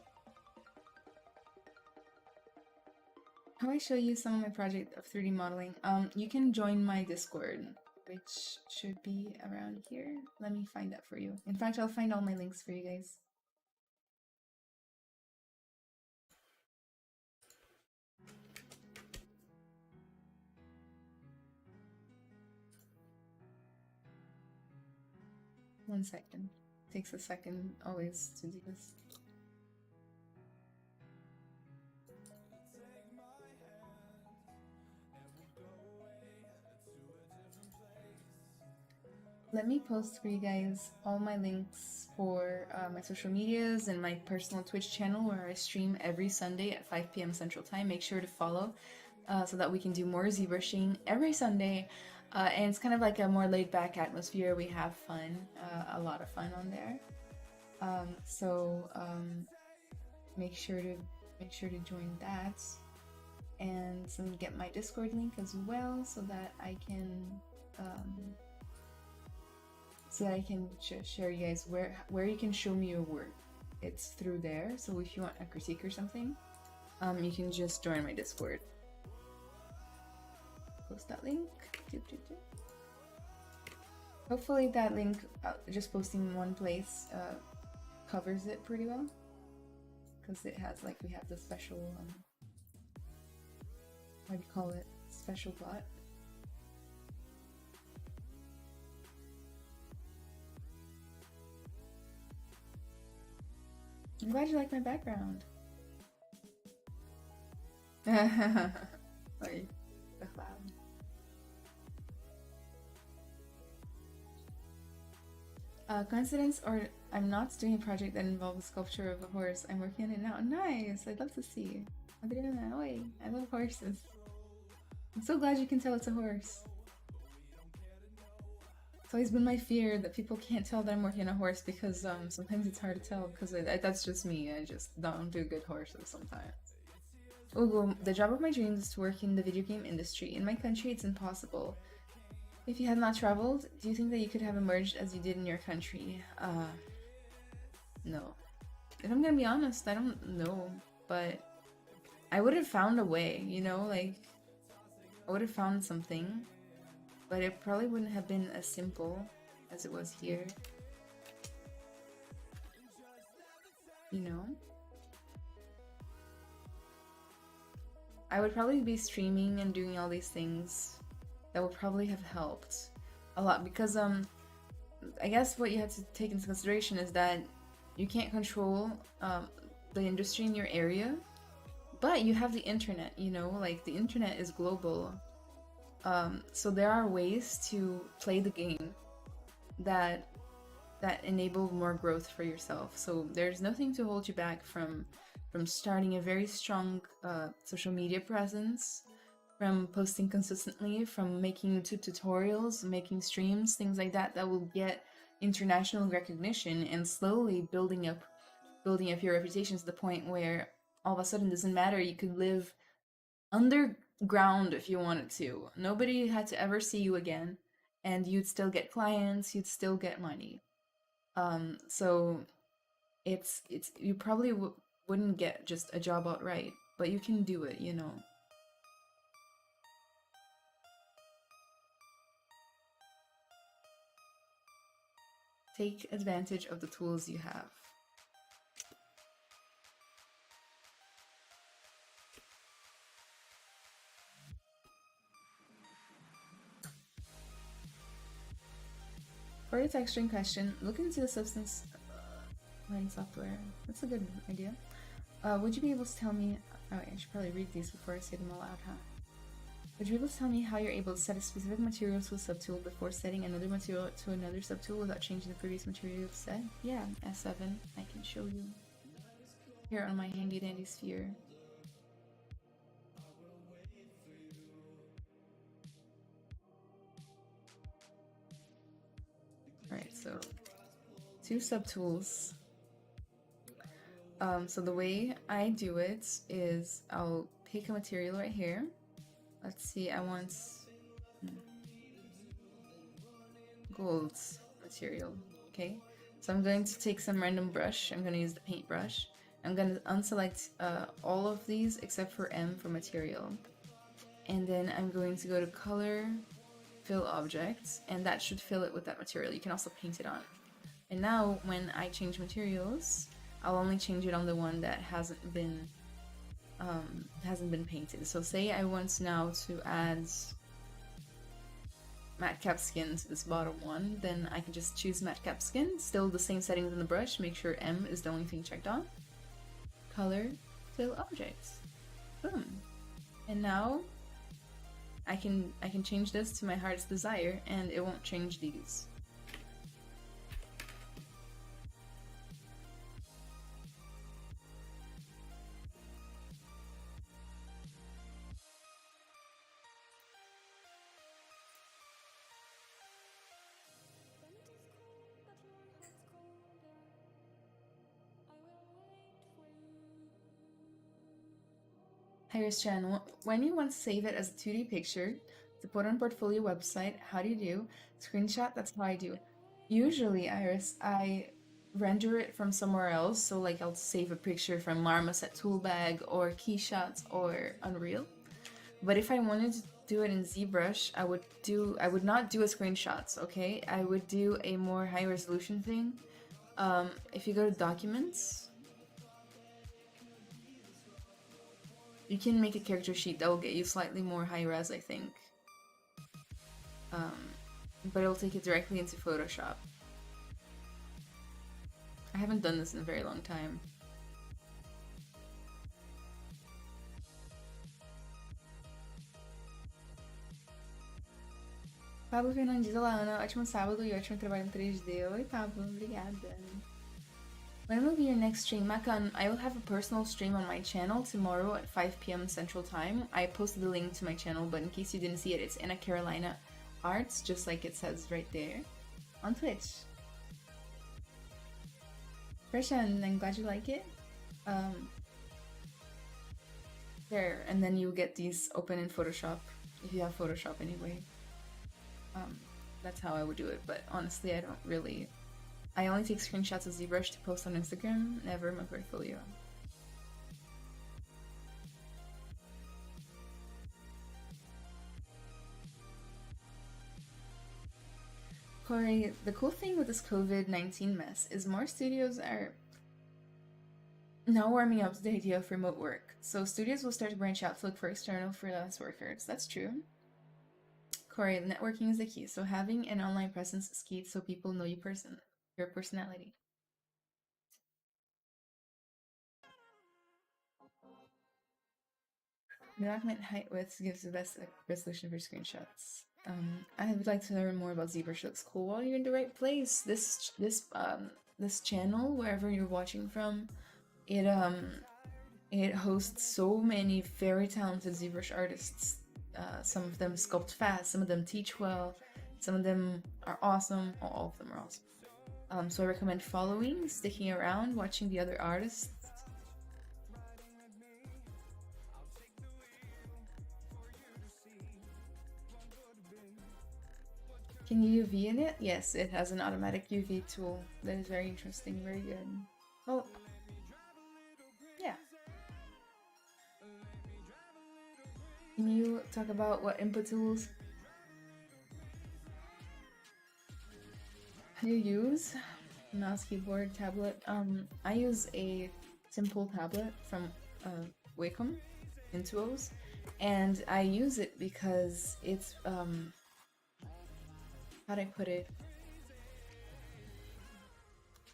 How I show you some of my project of 3D modeling? You can join my Discord, which should be around here. Let me find that for you. In fact, I'll find all my links for you guys. One second. Takes a second always to do this. Let me post for you guys all my links for my social medias and my personal Twitch channel where I stream every Sunday at 5 p.m. Central Time. Make sure to follow so that we can do more ZBrushing every Sunday. And it's kind of like a more laid-back atmosphere. We have fun, a lot of fun on there. So make sure to join that, and get my Discord link as well, so that I can share you guys where you can show me your work. It's through there. So if you want a critique or something, you can just join my Discord. Post that link. Hopefully that link, just posting in one place, covers it pretty well, because it has, like, we have the special what do you call it, special bot. I'm glad you like my background. Oi, the cloud. Coincidence, or I'm not doing a project that involves sculpture of a horse. I'm working on it now. Nice! I'd love to see. Adriana, oi, I love horses. I'm so glad you can tell it's a horse. It's always been my fear that people can't tell that I'm working on a horse, because sometimes it's hard to tell, because that's just me. I just don't do good horses sometimes. Ugo, the job of my dreams is to work in the video game industry. In my country, it's impossible. If you had not traveled, do you think that you could have emerged as you did in your country? No. If I'm gonna be honest, I don't know, but I would have found a way, you know, like, I would have found something but it probably wouldn't have been as simple as it was here. You know? I would probably be streaming and doing all these things. That would probably have helped a lot, because I guess what you have to take into consideration is that you can't control the industry in your area, but you have the internet, you know, like the internet is global. So there are ways to play the game that enable more growth for yourself. So there's nothing to hold you back from starting a very strong social media presence, from posting consistently, from making YouTube tutorials, making streams, things like that will get international recognition, and slowly building up your reputation to the point where all of a sudden it doesn't matter, you could live underground if you wanted to. Nobody had to ever see you again, and you'd still get clients, you'd still get money. So it's you probably wouldn't get just a job outright, but you can do it, you know. Take advantage of the tools you have. For the texturing question, look into the substance line software. That's a good idea. Would you be able to tell me... Oh, I should probably read these before I say them aloud, huh? Would you be able to tell me how you're able to set a specific material to a subtool before setting another material to another subtool without changing the previous material set? Yeah, S7. I can show you. Here on my handy dandy sphere. Alright, so 2 subtools. So the way I do it is I'll pick a material right here. Let's see, I want gold material. Okay, so I'm going to take some random brush. I'm going to use the paintbrush. I'm going to unselect all of these except for M for material. And then I'm going to go to color, fill objects, and that should fill it with that material. You can also paint it on. And now when I change materials, I'll only change it on the one that hasn't been painted. So say I want now to add matte cap skin to this bottom one, then I can just choose matte cap skin, still the same settings in the brush, make sure M is the only thing checked on. Color, fill objects. Boom. And now I can change this to my heart's desire and it won't change these. Iris-chan, when you want to save it as a 2D picture to put on portfolio website, how do you do? Screenshot, that's how I do. Usually, Iris, I render it from somewhere else, so like I'll save a picture from Marmoset Toolbag or Keyshots or Unreal. But if I wanted to do it in ZBrush, I would not do a screenshots, okay? I would do a more high resolution thing. If you go to Documents, you can make a character sheet that will get you slightly more high res, I think. But it'll take it directly into Photoshop. I haven't done this in a very long time. Pablo Fernandes, olá Ana, ótimo sábado e ótimo trabalho em 3D. Oi Pablo, obrigada. When will be your next stream? Makan, I will have a personal stream on my channel tomorrow at 5 p.m. Central Time. I posted the link to my channel, but in case you didn't see it, it's Anna Carolina Arts, just like it says right there, on Twitch. Krishan, I'm glad you like it. There, and then you get these open in Photoshop, if you have Photoshop anyway. That's how I would do it, but honestly, I only take screenshots of ZBrush to post on Instagram, never my portfolio. Corey, the cool thing with this COVID-19 mess is more studios are now warming up to the idea of remote work. So studios will start to branch out to look for external freelance workers. That's true. Corey, networking is the key. So having an online presence is key so people know your personality. The document height width gives the best resolution for screenshots. I would like to learn more about ZBrush. Looks cool. Well, you're in the right place. This channel, wherever you're watching from, it hosts so many very talented ZBrush artists. Some of them sculpt fast, some of them teach well, some of them are awesome. All of them are awesome. So I recommend following, sticking around, watching the other artists. Can you UV in it? Yes, it has an automatic UV tool. That is very interesting, very good. Well, yeah. Can you talk about what input tools you use? Mouse, keyboard, tablet. I use a simple tablet from Wacom Intuos, and I use it because it's how'd I put it?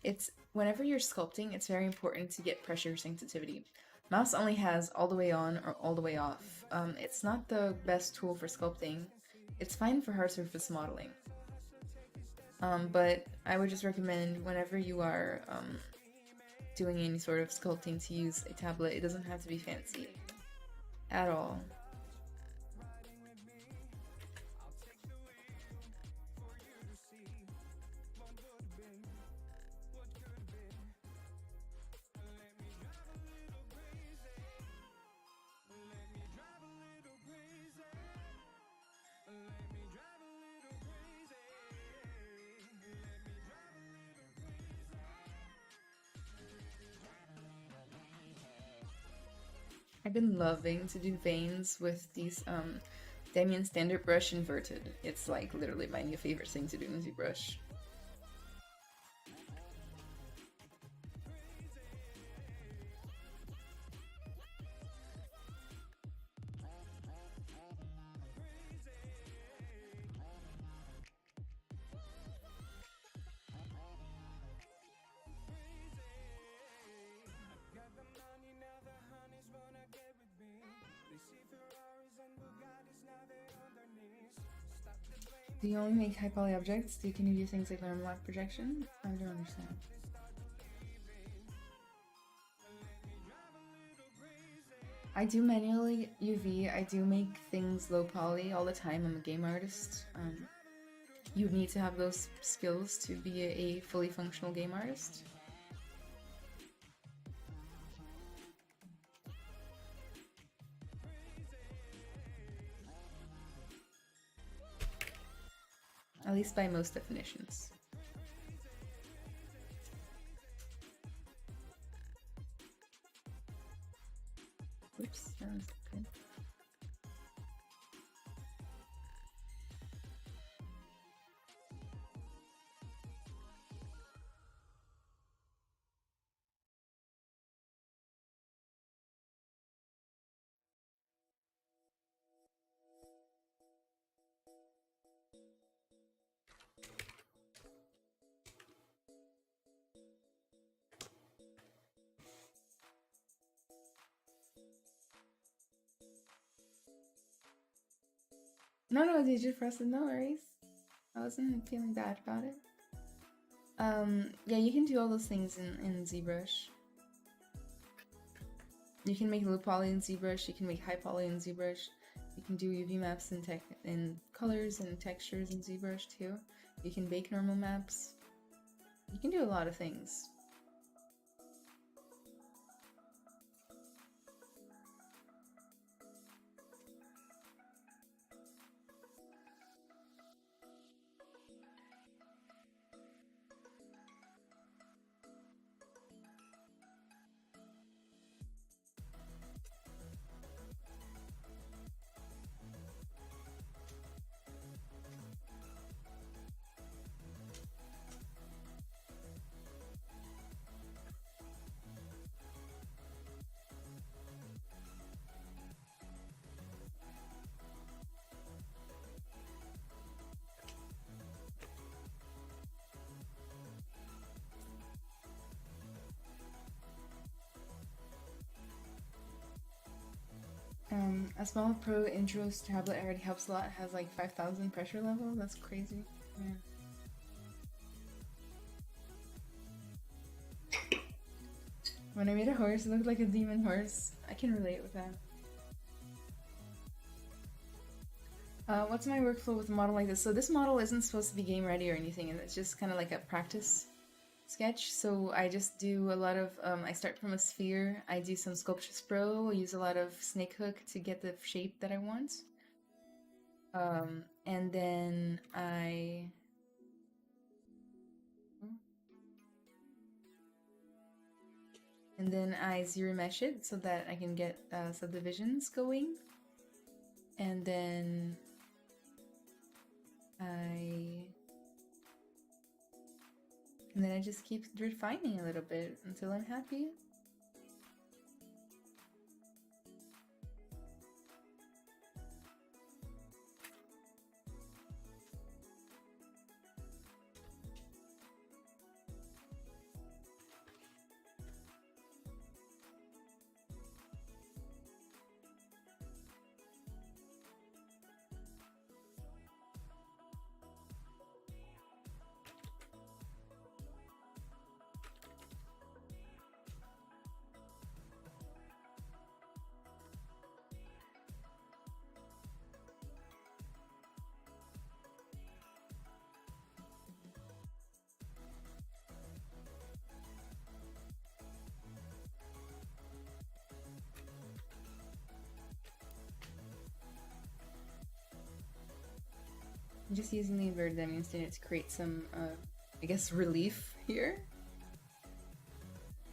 It's whenever you're sculpting, it's very important to get pressure sensitivity. Mouse only has all the way on or all the way off. It's not the best tool for sculpting. It's fine for hard surface modeling. But I would just recommend whenever you are doing any sort of sculpting to use a tablet. It doesn't have to be fancy at all. I've been loving to do veins with these Damien Standard Brush inverted. It's like literally my new favorite thing to do in ZBrush. Do you only make high poly objects? Can you do things like normal light projection? I don't understand. I do manually UV. I do make things low poly all the time. I'm a game artist. You need to have those skills to be a fully functional game artist. At least by most definitions. Oops, that was good. No, did you press it? No worries. I wasn't feeling bad about it. Yeah, you can do all those things in ZBrush. You can make low poly in ZBrush, you can make high poly in ZBrush, you can do UV maps in colors and textures in ZBrush too. You can bake normal maps. You can do a lot of things. A small pro intros tablet already helps a lot. It has like 5,000 pressure level. That's crazy. Yeah. When I made a horse, it looked like a demon horse. I can relate with that. What's my workflow with a model like this? So this model isn't supposed to be game ready or anything, and it's just kind of like a practice sketch. So I just do a lot of, I start from a sphere, I do some Sculptures Pro, I use a lot of snake hook to get the shape that I want. And then I zero mesh it so that I can get subdivisions going. And then I just keep refining a little bit until I'm happy. I'm just using the inverted dimension to create some, I guess, relief here.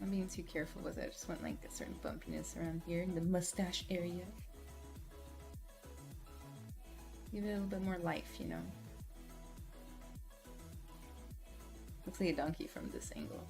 I'm being too careful with it. I just want like a certain bumpiness around here in the mustache area. Give it a little bit more life, you know. Looks like a donkey from this angle.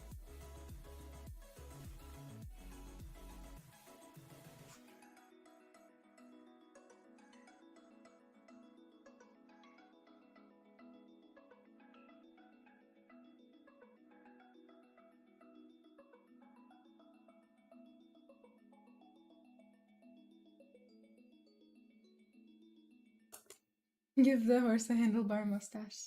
Give the horse a handlebar mustache.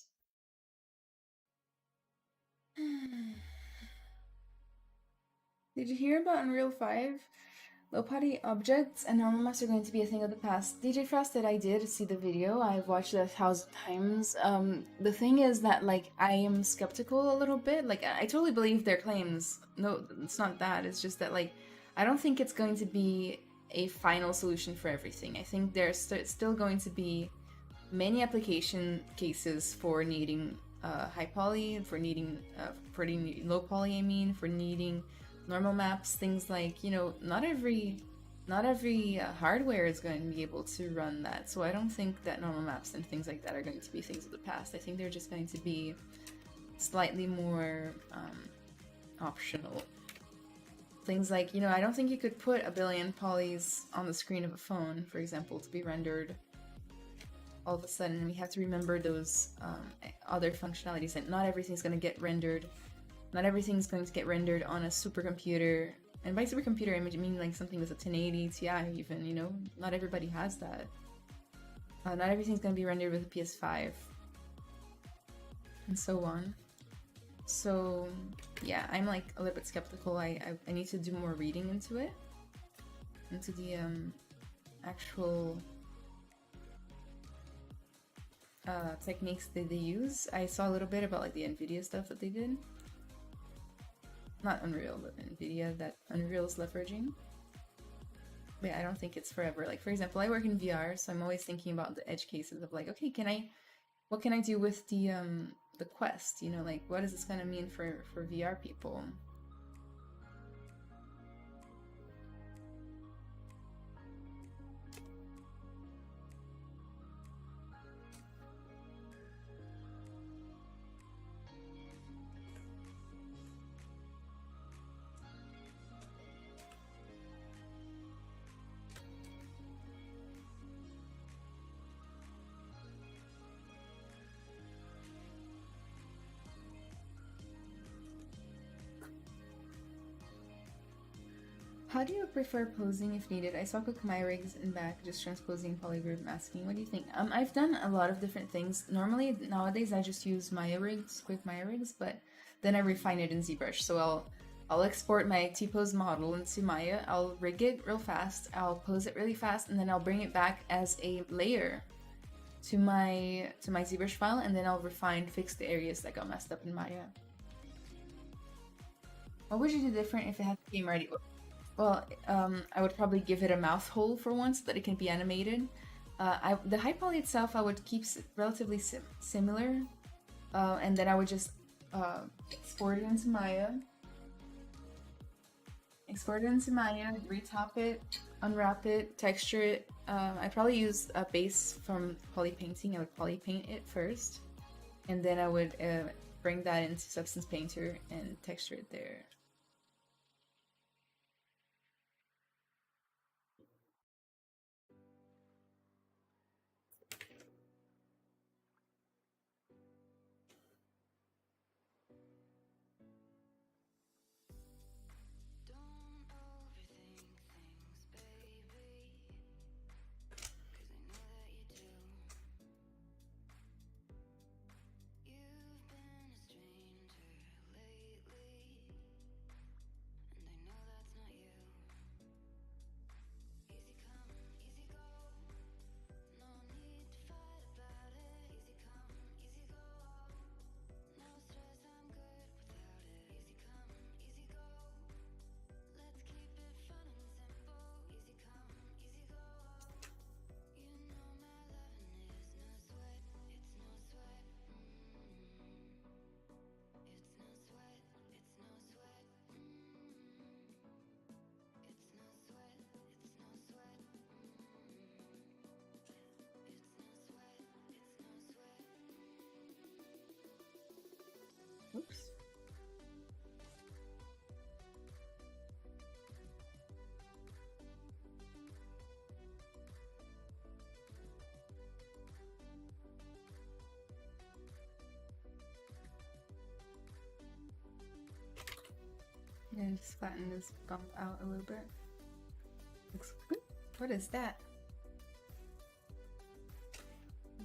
Did you hear about Unreal 5? Low poly objects and normal maps are going to be a thing of the past. DJ Frosted, I did see the video. I've watched it 1,000 times. The thing is that, like, I am skeptical a little bit. Like, I totally believe their claims. No, it's not that. It's just that, like, I don't think it's going to be a final solution for everything. I think there's still going to be many application cases for needing high poly, for needing low poly, I mean, for needing normal maps, things like, you know, not every hardware is going to be able to run that. So I don't think that normal maps and things like that are going to be things of the past. I think they're just going to be slightly more optional. Things like, you know, I don't think you could put a billion polys on the screen of a phone, for example, to be rendered all of a sudden. We have to remember those other functionalities, that not everything's going to get rendered. Not everything's going to get rendered on a supercomputer. And by supercomputer, I mean like something with a 1080 Ti even, you know? Not everybody has that. Not everything's going to be rendered with a PS5. And so on. So, yeah, I'm like a little bit skeptical. I need to do more reading into it. Into the actual techniques that they use. I saw a little bit about like the NVIDIA stuff that they did. Not Unreal, but NVIDIA, that Unreal is leveraging. But yeah, I don't think it's forever. Like, for example, I work in VR, so I'm always thinking about the edge cases of like, okay, what can I do with the Quest? You know, like, what is this gonna mean for VR people? How do you prefer posing if needed? I saw quick my rigs and back, just transposing polygroup masking. What do you think? I've done a lot of different things. Normally, nowadays, I just use Maya rigs, quick Maya rigs, but then I refine it in ZBrush. So I'll export my T-pose model into Maya, I'll rig it real fast, I'll pose it really fast, and then I'll bring it back as a layer to my ZBrush file, and then I'll refine, fix the areas that got messed up in Maya. What would you do different if it had the game ready? Well, I would probably give it a mouth hole for once so that it can be animated. The high poly itself I would keep relatively similar, and then I would just export it into Maya. Retop it, unwrap it, texture it. I probably use a base from poly painting. I would poly paint it first, and then I would bring that into Substance Painter and texture it there. Oops. Yeah, just flatten this bump out a little bit. Looks good. What is that?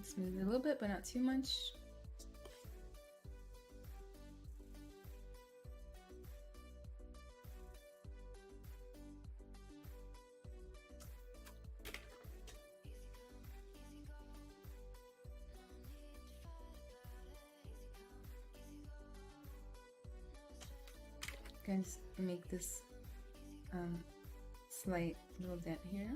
Smooth it a little bit, but not too much. Guys, make this slight little dent here.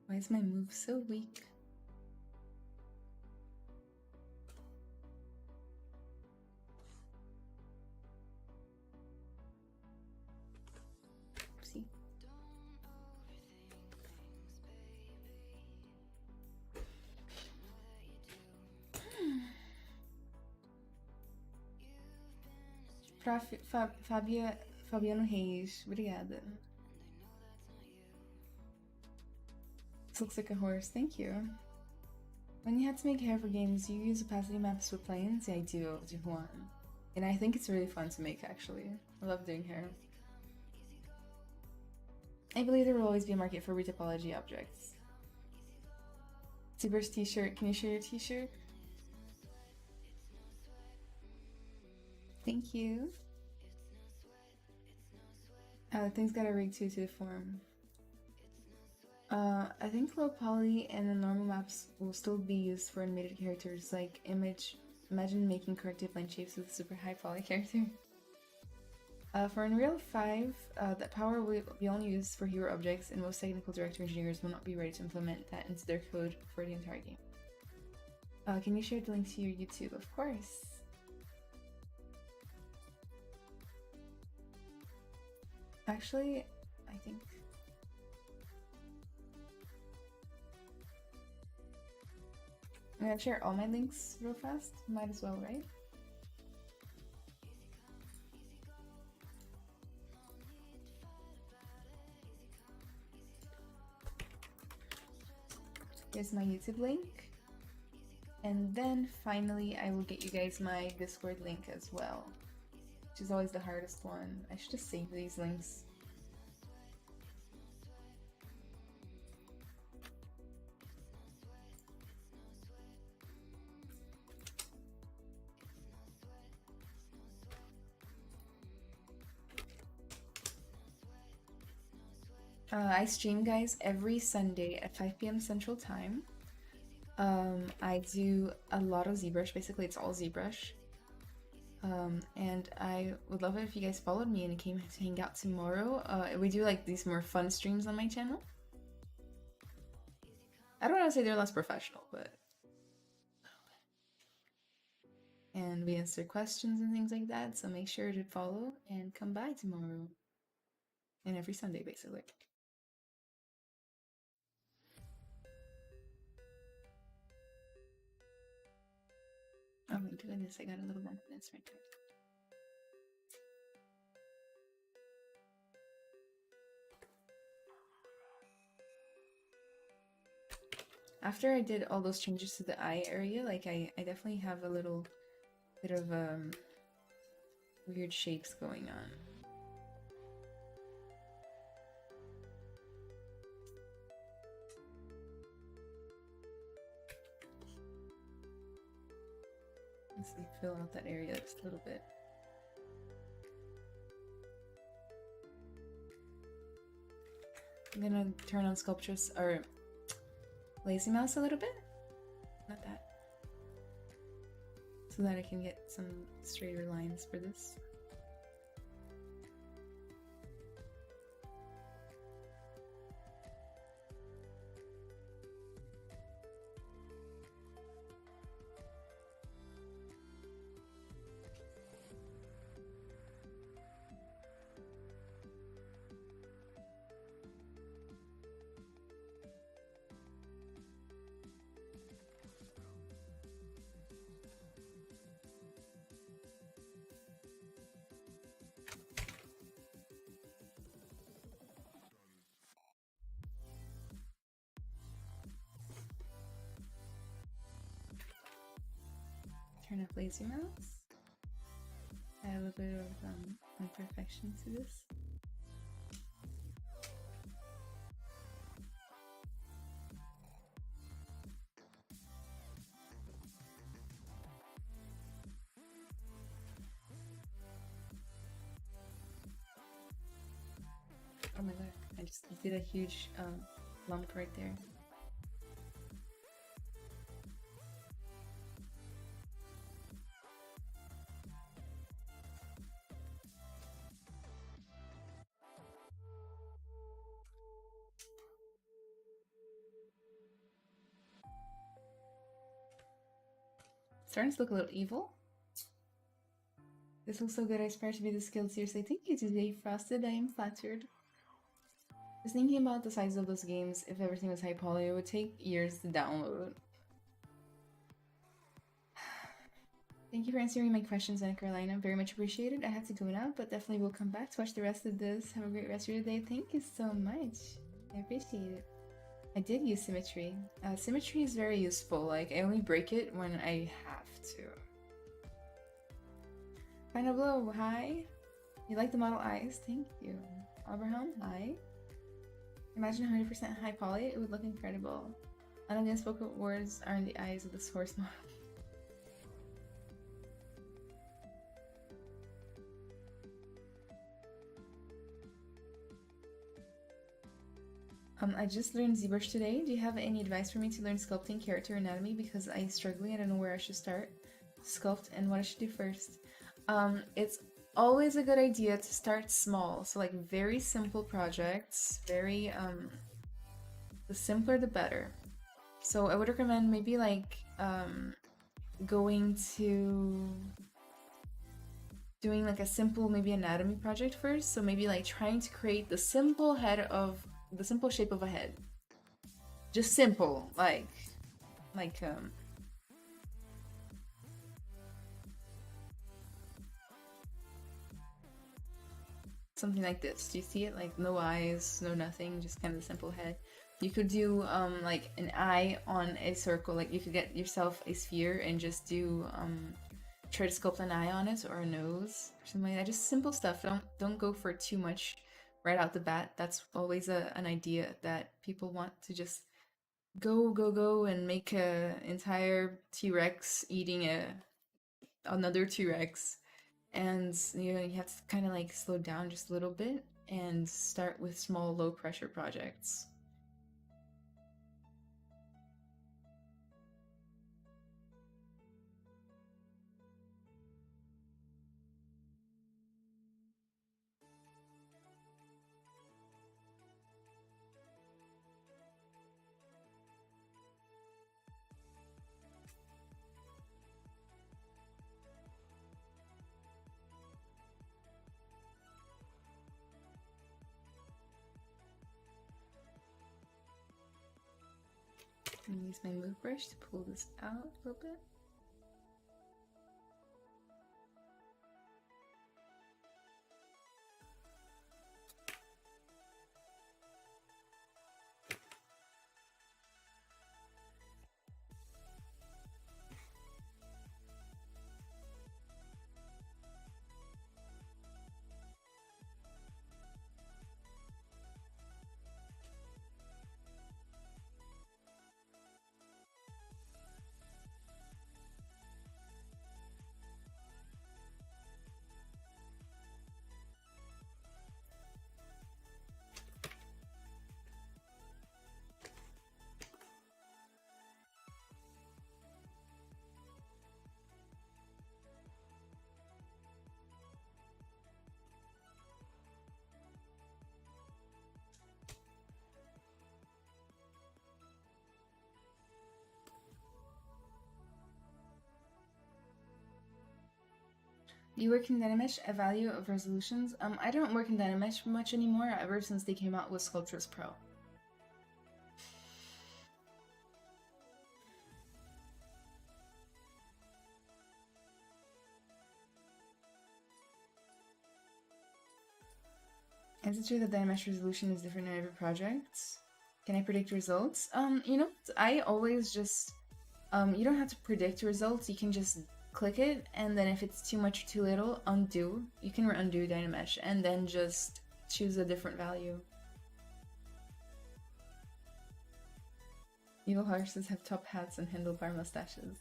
Why is my move so weak? Oopsie. Fabiano Reis, obrigada. This looks like a horse, thank you. When you had to make hair for games, you use opacity maps with planes? Yeah, I do one. And I think it's really fun to make, actually. I love doing hair. I believe there will always be a market for retopology objects. ZBrush t-shirt, can you share your t-shirt? Thank you. Things got a rig too to the form. I think low poly and the normal maps will still be used for animated characters like image. Imagine making corrective line shapes with a super high poly character. For Unreal 5, that power will be only used for hero objects, and most technical director engineers will not be ready to implement that into their code for the entire game. Can you share the link to your YouTube? Of course. Actually, I think... I'm gonna share all my links real fast. Might as well, right? Here's my YouTube link. And then finally, I will get you guys my Discord link as well, which is always the hardest one. I should just save these links. I stream, guys, every Sunday at 5 p.m. Central Time. I do a lot of ZBrush. Basically, it's all ZBrush. And I would love it if you guys followed me and came to hang out tomorrow. We do like these more fun streams on my channel. I don't want to say they're less professional, but... And we answer questions and things like that, so make sure to follow and come by tomorrow. And every Sunday, basically. Oh my goodness, I got a little bump in this right there. After I did all those changes to the eye area, like I definitely have a little bit of weird shapes going on. Let's see, fill out that area just a little bit. I'm gonna turn on sculptress or lazy mouse a little bit. Not that. So that I can get some straighter lines for this. Turn up lazy mouse. Add a little bit of imperfection to this. Oh my god, I just did a huge lump right there. Starting to look a little evil. This looks so good, I aspire to be this skilled. Seriously, thank you today, Frosted. I am flattered. Just thinking about the size of those games, if everything was high poly, it would take years to download. Thank you for answering my questions, Anna Carolina. Very much appreciated. I have to go now, but definitely will come back to watch the rest of this. Have a great rest of your day. Thank you so much. I appreciate it. I did use symmetry. Symmetry is very useful. Like, I only break it when I have to. Final Blow, hi. You like the model eyes? Thank you. Abraham, hi. Imagine 100% high poly. It would look incredible. Unspoken words are in the eyes of the source model. I just learned ZBrush today. Do you have any advice for me to learn sculpting character anatomy? Because I'm struggling. I don't know where I should start. Sculpt and what I should do first. It's always a good idea to start small. So like very simple projects. Very, the simpler the better. So I would recommend maybe like going to doing like a simple maybe anatomy project first. So maybe like trying to create the simple shape of a head. Just simple, like something like this. Do you see it? Like no eyes, no nothing, just kind of a simple head. You could do like an eye on a circle. Like you could get yourself a sphere and just do try to sculpt an eye on it or a nose or something like that. Just simple stuff. Don't go for too much right out the bat. That's always an idea that people want to just go and make a entire T-Rex eating another T-Rex. And you know, you have to kind of like slow down just a little bit and start with small low pressure projects. I'm gonna use my move brush to pull this out a little bit. Do you work in Dynamesh? A value of resolutions? I don't work in Dynamesh much anymore ever since they came out with Sculptris Pro. Is it true that Dynamesh resolution is different in every project? Can I predict results? You know, I always just, you don't have to predict results, you can just click it, and then if it's too much or too little, undo. You can undo Dynamesh, and then just choose a different value. Evil horses have top hats and handlebar mustaches.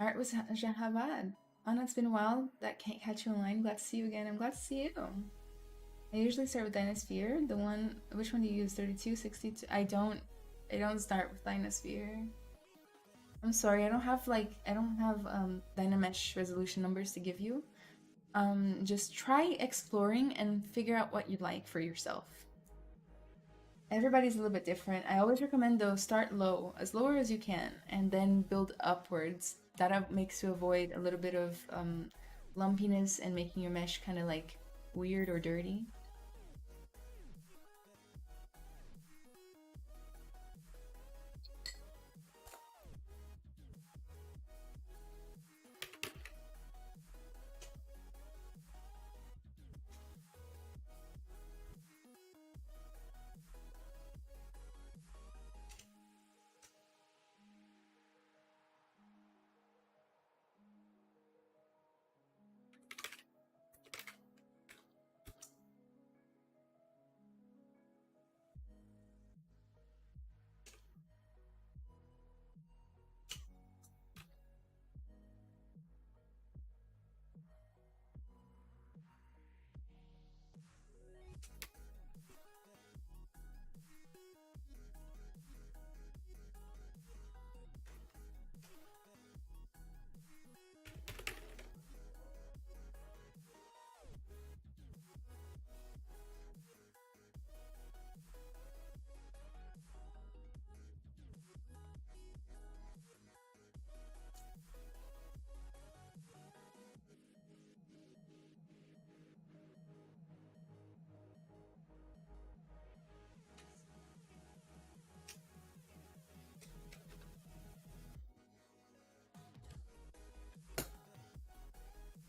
Art was Jahabad. Anna, it's been a while. That can't catch you online. Glad to see you again. I'm glad to see you. I usually start with Dynasphere. The one, which one do you use? 32, 62? I don't start with Dynasphere. I'm sorry, I don't have Dynamesh resolution numbers to give you. Just try exploring and figure out what you like for yourself. Everybody's a little bit different. I always recommend though, start low, as lower as you can, and then build upwards. That makes you avoid a little bit of lumpiness and making your mesh kind of like weird or dirty.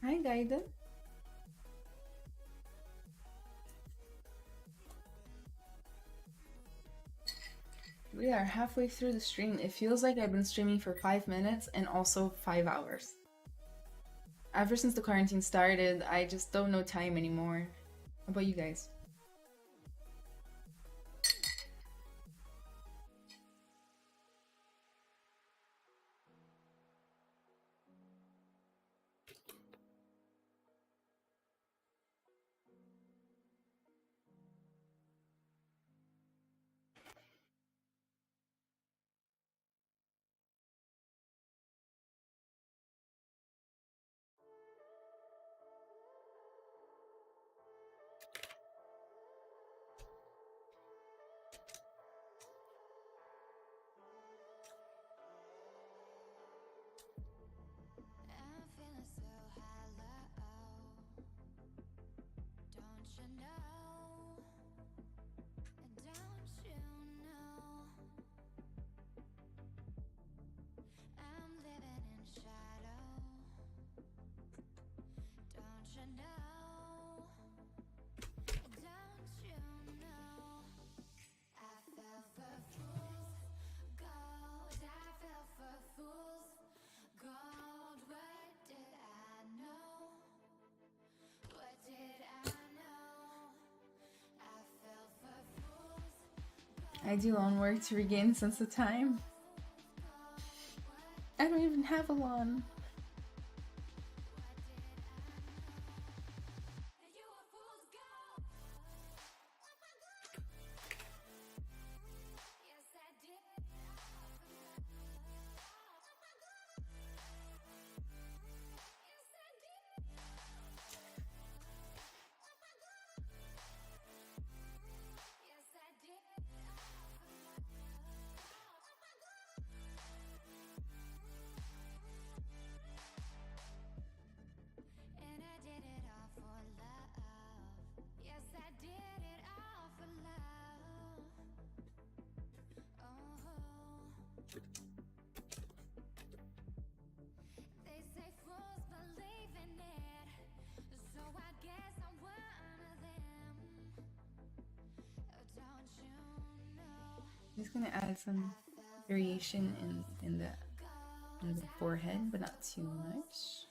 Hi, Gaida. We are halfway through the stream. It feels like I've been streaming for 5 minutes and also 5 hours. Ever since the quarantine started, I just don't know time anymore. How about you guys? I do lawn work to regain a sense of time. I don't even have a lawn. I'm just gonna add some variation in the forehead, but not too much.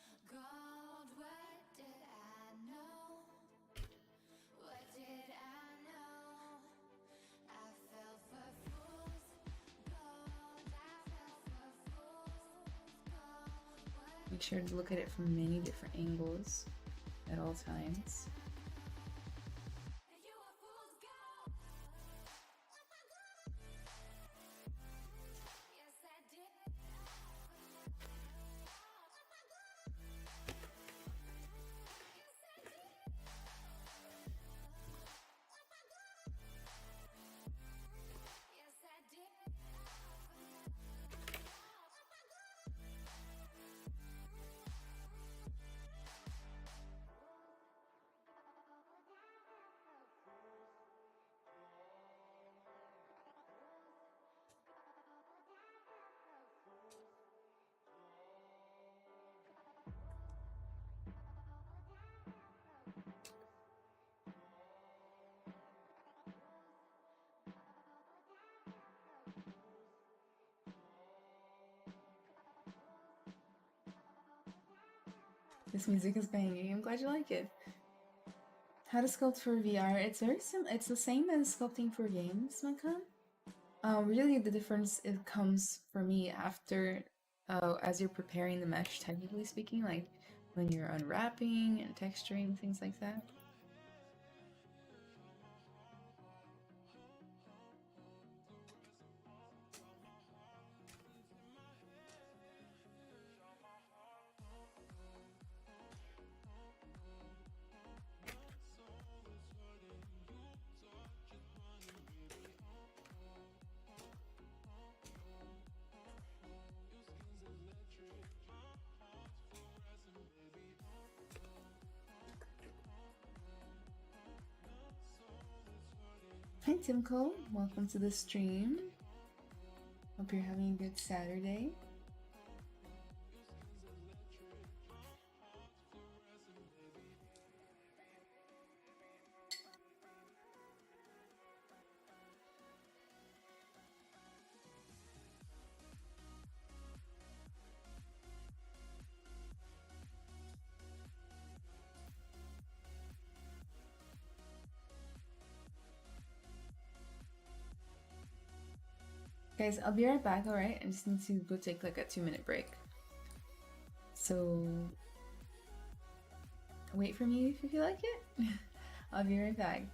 Make sure to look at it from many different angles at all times. This music is banging. I'm glad you like it. How to sculpt for VR? It's very it's the same as sculpting for games, Makan. Really, the difference it comes for me after, as you're preparing the mesh. Technically speaking, like when you're unwrapping and texturing things like that. Hi Timko, welcome to the stream. Hope you're having a good Saturday. Guys, I'll be right back, alright? I just need to go take like a 2-minute break. So wait for me if you feel like it. I'll be right back.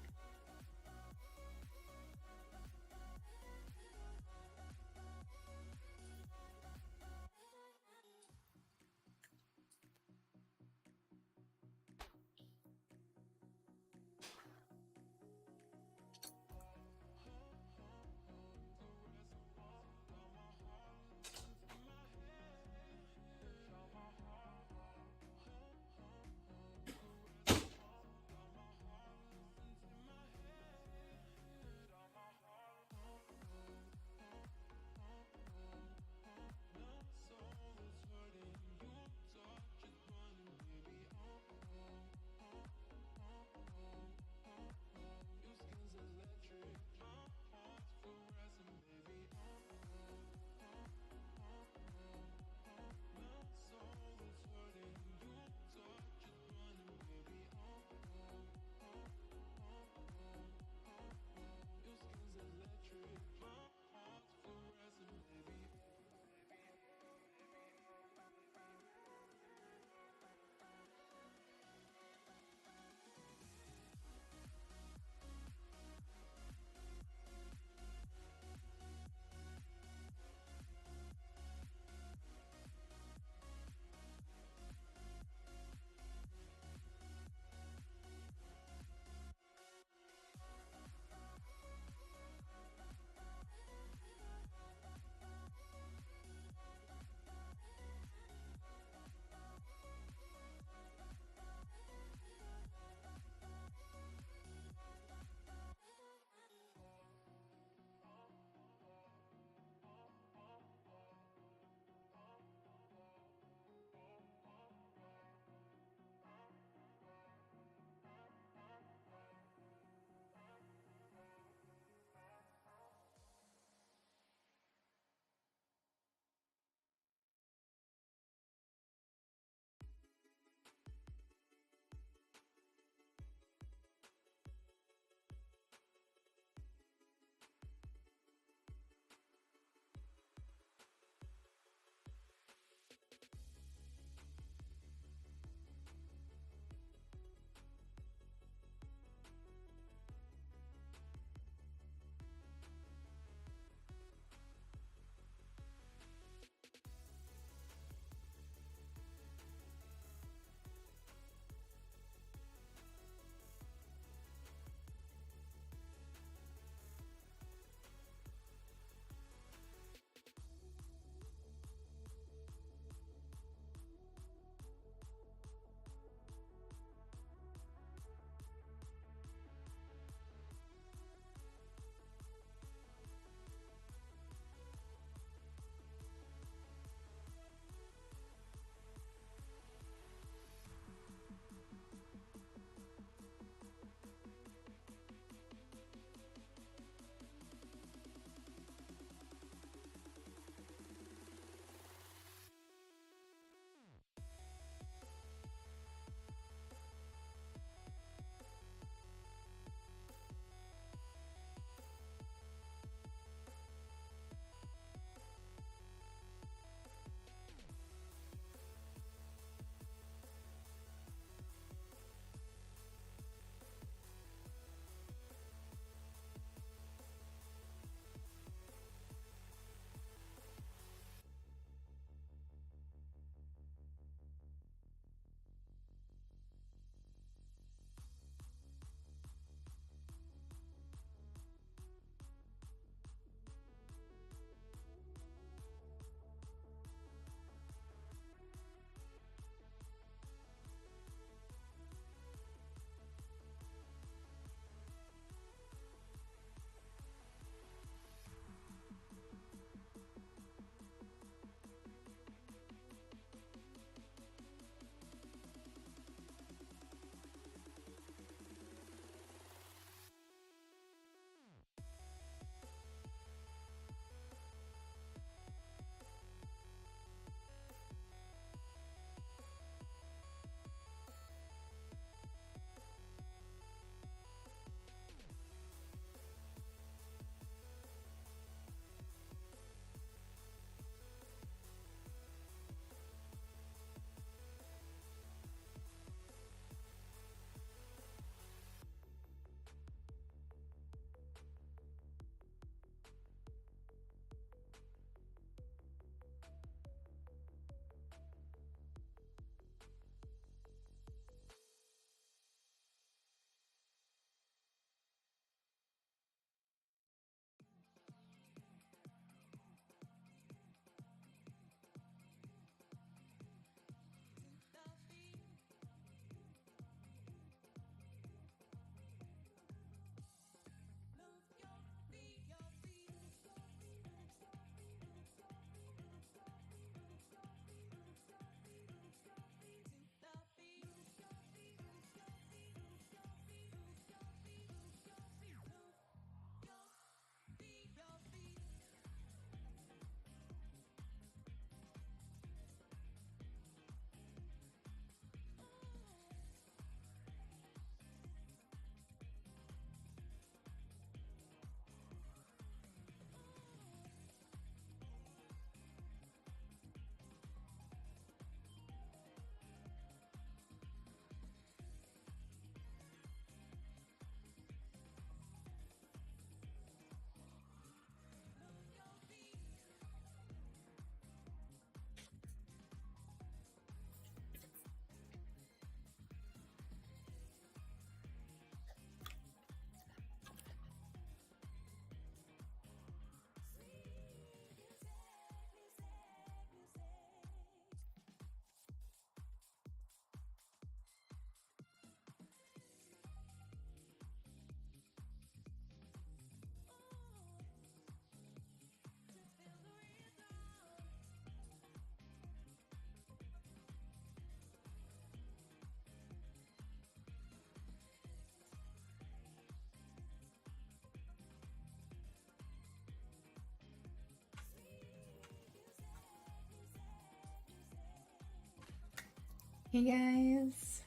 Hey guys,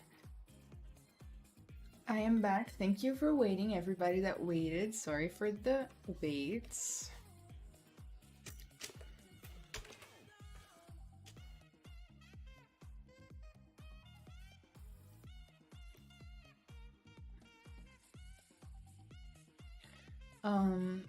I am back. Thank you for waiting, everybody that waited. Sorry for the waits. Um,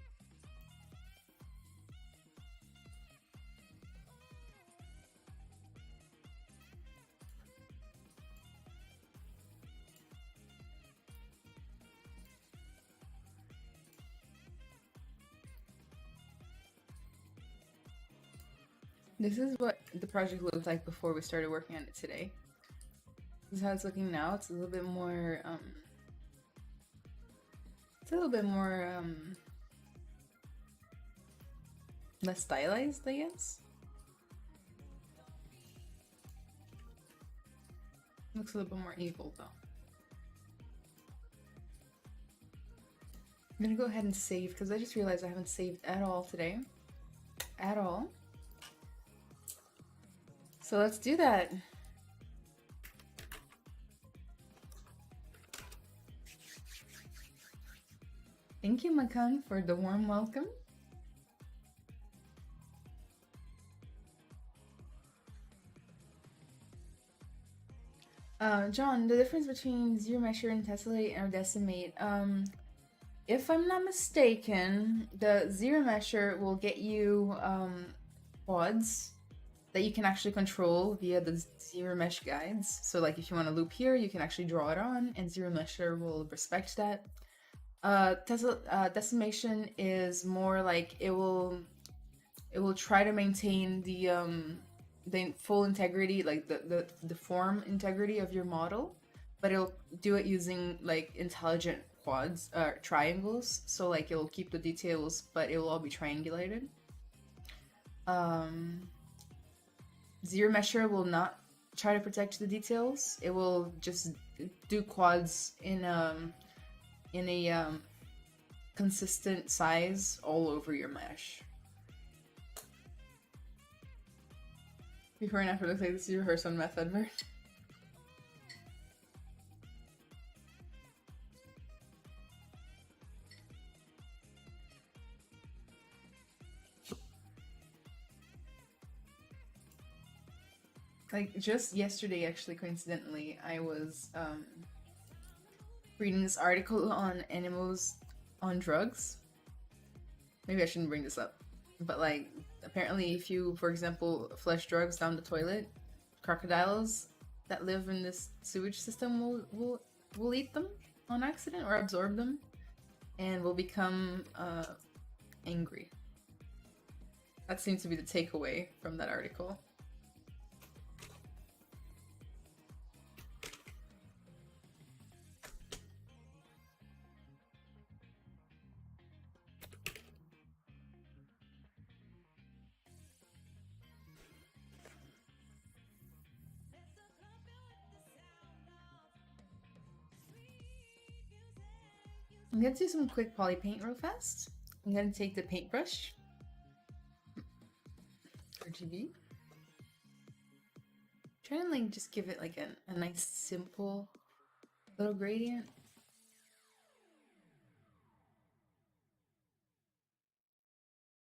this is what the project looked like before we started working on it today. This is how it's looking now. It's a little bit more, less stylized, I guess. Looks a little bit more evil though. I'm gonna go ahead and save because I just realized I haven't saved at all today. At all. So let's do that. Thank you, Makan, for the warm welcome. John, the difference between ZBrush and tessellate or decimate. If I'm not mistaken, the ZBrush will get you quads that you can actually control via the ZBrush guides. So like if you want to loop here, you can actually draw it on, and ZBrush will respect that. Decimation is more like it will try to maintain the full integrity, like the form integrity of your model, but it'll do it using like intelligent quads triangles, so like it'll keep the details but it will all be triangulated. ZBrush will not try to protect the details. It will just do quads in a consistent size all over your mesh. Before and after looks like this is your rehearsal method, Vert. Like just yesterday, actually, coincidentally, I was reading this article on animals on drugs. Maybe I shouldn't bring this up, but like apparently if you, for example, flush drugs down the toilet, crocodiles that live in this sewage system will eat them on accident or absorb them and will become angry. That seems to be the takeaway from that article. I'm gonna do some quick poly paint real fast. I'm gonna take the paintbrush, RGB. Try and like just give it like a nice simple little gradient.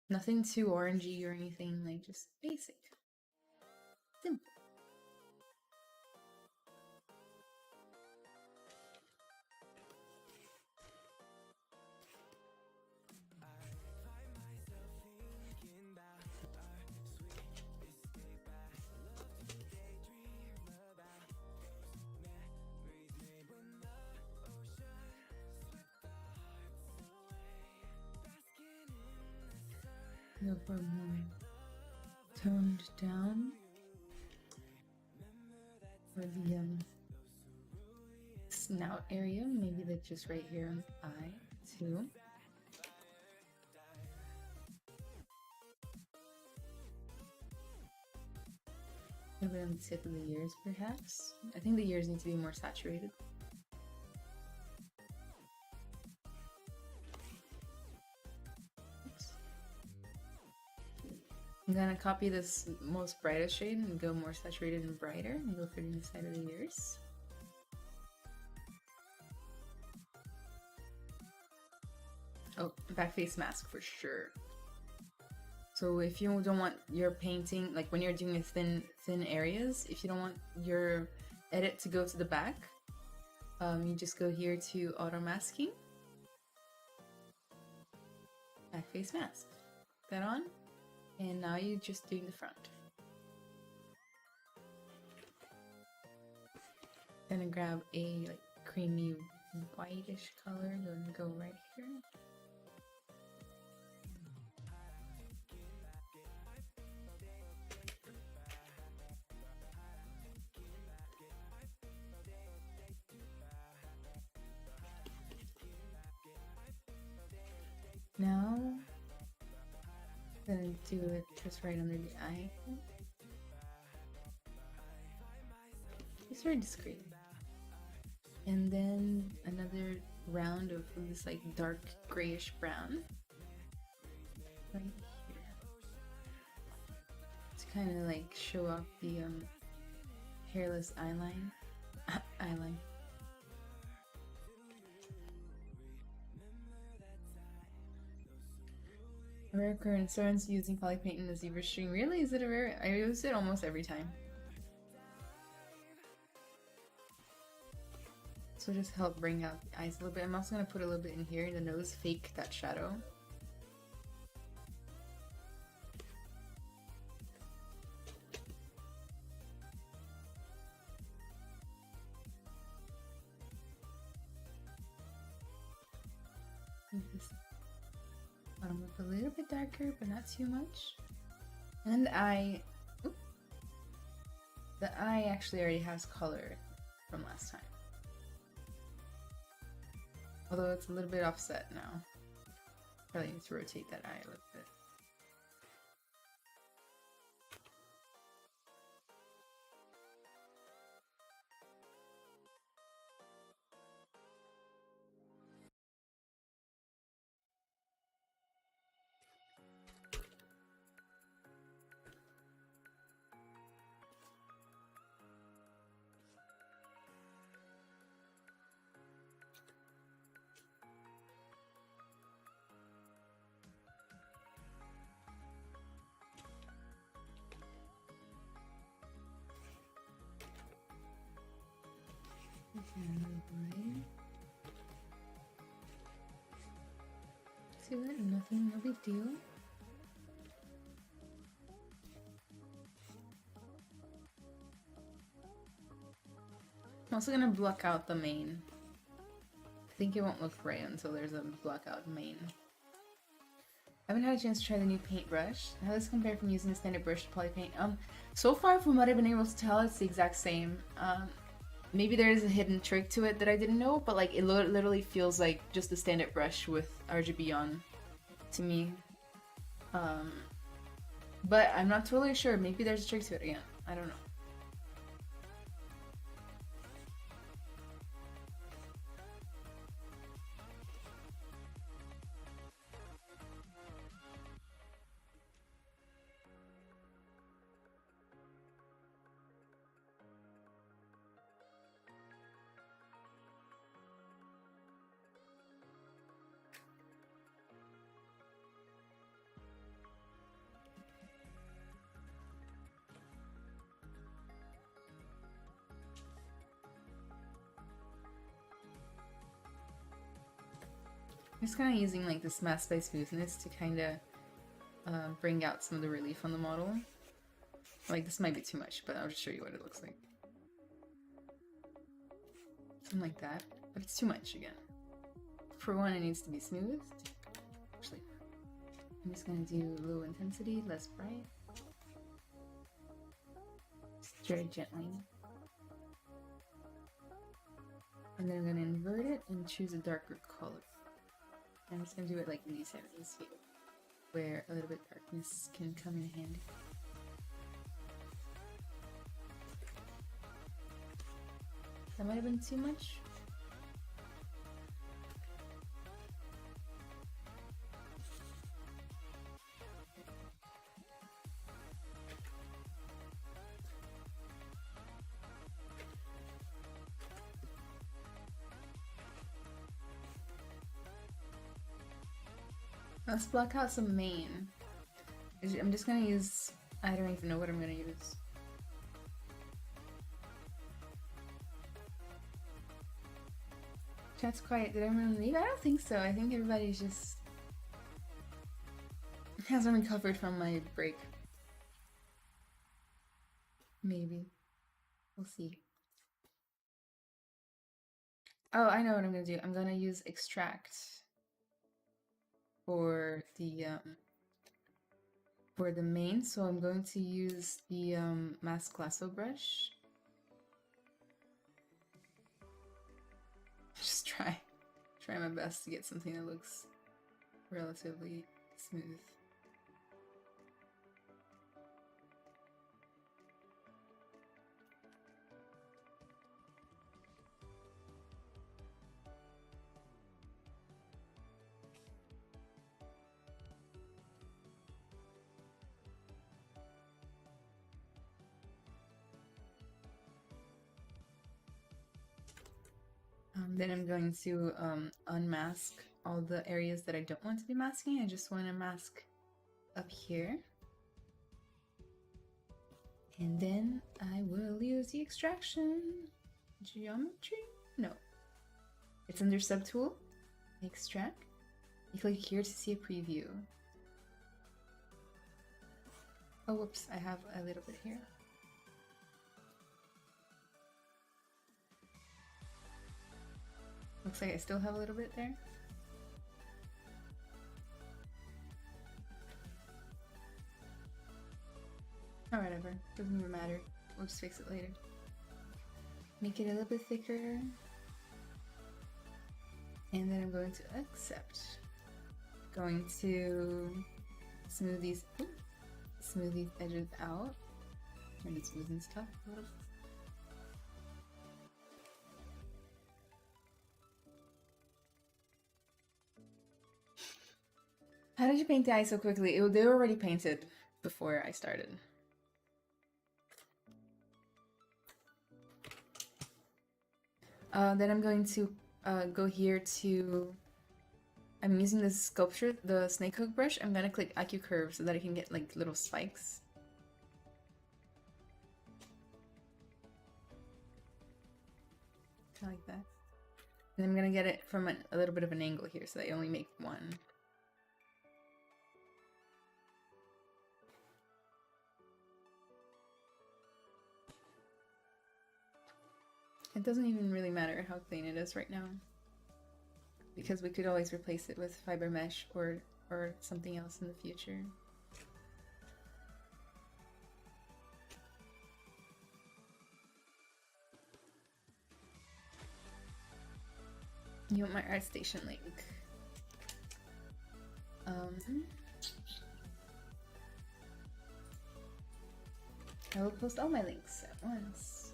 Nothing too orangey or anything, like just basic. Simple. Go for more toned down for the snout area, maybe that's just right here on the eye too. Maybe on the tip of the ears, perhaps. I think the ears need to be more saturated. I'm gonna copy this most brightest shade and go more saturated and brighter and go for the inside of the ears. Oh, back face mask for sure. So if you don't want your painting, like when you're doing thin areas, if you don't want your edit to go to the back, you just go here to auto masking, back face mask, that on, and now you're just doing the front. Gonna grab a like creamy whitish color, gonna go right here. Now, I'm gonna do it just right under the eye. It's very discreet. And then another round of this like dark grayish brown right here to kind of like show off the hairless eyeline. Eyeline. A rare occurrence using poly paint in the ZBrush string. Really? Is it a rare? I use it almost every time. So just help bring out the eyes a little bit. I'm also going to put a little bit in here in the nose, fake that shadow. Bottom up a little bit darker, but not too much. And the eye actually already has color from last time. Although it's a little bit offset now. Probably need to rotate that eye a little bit. See that? Nothing, no big deal. I'm also gonna block out the mane. I think it won't look right until there's a block out mane. I haven't had a chance to try the new paintbrush. How does this compare from using the standard brush to poly paint? So far from what I've been able to tell, it's the exact same. Maybe there is a hidden trick to it that I didn't know, but like it literally feels like just a standard brush with RGB on to me. But I'm not totally sure. Maybe there's a trick to it again. I don't know. I'm just kind of using like this mask by smoothness to kind of bring out some of the relief on the model. Like this might be too much, but I'll just show you what it looks like. Something like that, but it's too much again. For one, it needs to be smooth. Actually, I'm just gonna do low intensity, less bright. Just very gently. And then I'm gonna invert it and choose a darker color. I'm just gonna do it like in these areas here, where a little bit of darkness can come in handy. That might have been too much. Let's block out some main. I'm just gonna use... I don't even know what I'm gonna use. Chat's quiet. Did everyone leave? I don't think so. I think everybody's just... hasn't recovered from my break. Maybe. We'll see. Oh, I know what I'm gonna do. I'm gonna use extract for the main. So I'm going to use the mask lasso brush. Just try my best to get something that looks relatively smooth. Then I'm going to unmask all the areas that I don't want to be masking. I just want to mask up here. And then I will use the extraction. Geometry? No. It's under subtool. Extract. You click here to see a preview. Oh, whoops. I have a little bit here. Looks like I still have a little bit there. Oh, whatever. Doesn't even matter. We'll just fix it later. Make it a little bit thicker. And then I'm going to accept. Going to smooth these edges out. Turn it smooth and stuff a little. How did you paint the eyes so quickly? They were already painted before I started. Then I'm going to go here to... I'm using this sculpture, the snake hook brush. I'm gonna click IQ curve so that I can get like little spikes. Like that. And I'm gonna get it from a little bit of an angle here so that I only make one. It doesn't even really matter how clean it is right now, because we could always replace it with fiber mesh or something else in the future. You want my ArtStation link? I will post all my links at once.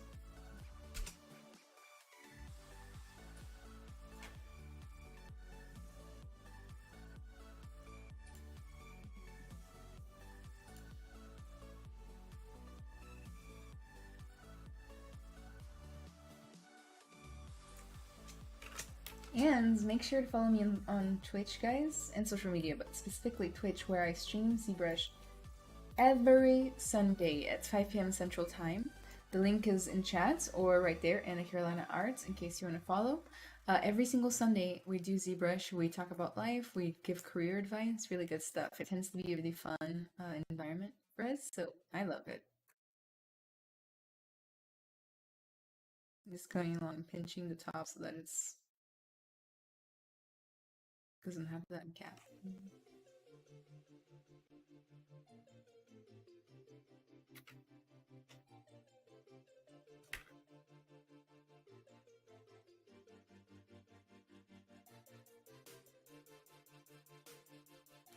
And make sure to follow me on Twitch, guys, and social media, but specifically Twitch, where I stream ZBrush every Sunday at 5 p.m. Central Time. The link is in chat or right there, Anna Carolina Arts, in case you want to follow. Every single Sunday, we do ZBrush. We talk about life. We give career advice. Really good stuff. It tends to be a really fun environment for us, so I love it. Just going along, pinching the top so that it's doesn't have that gap.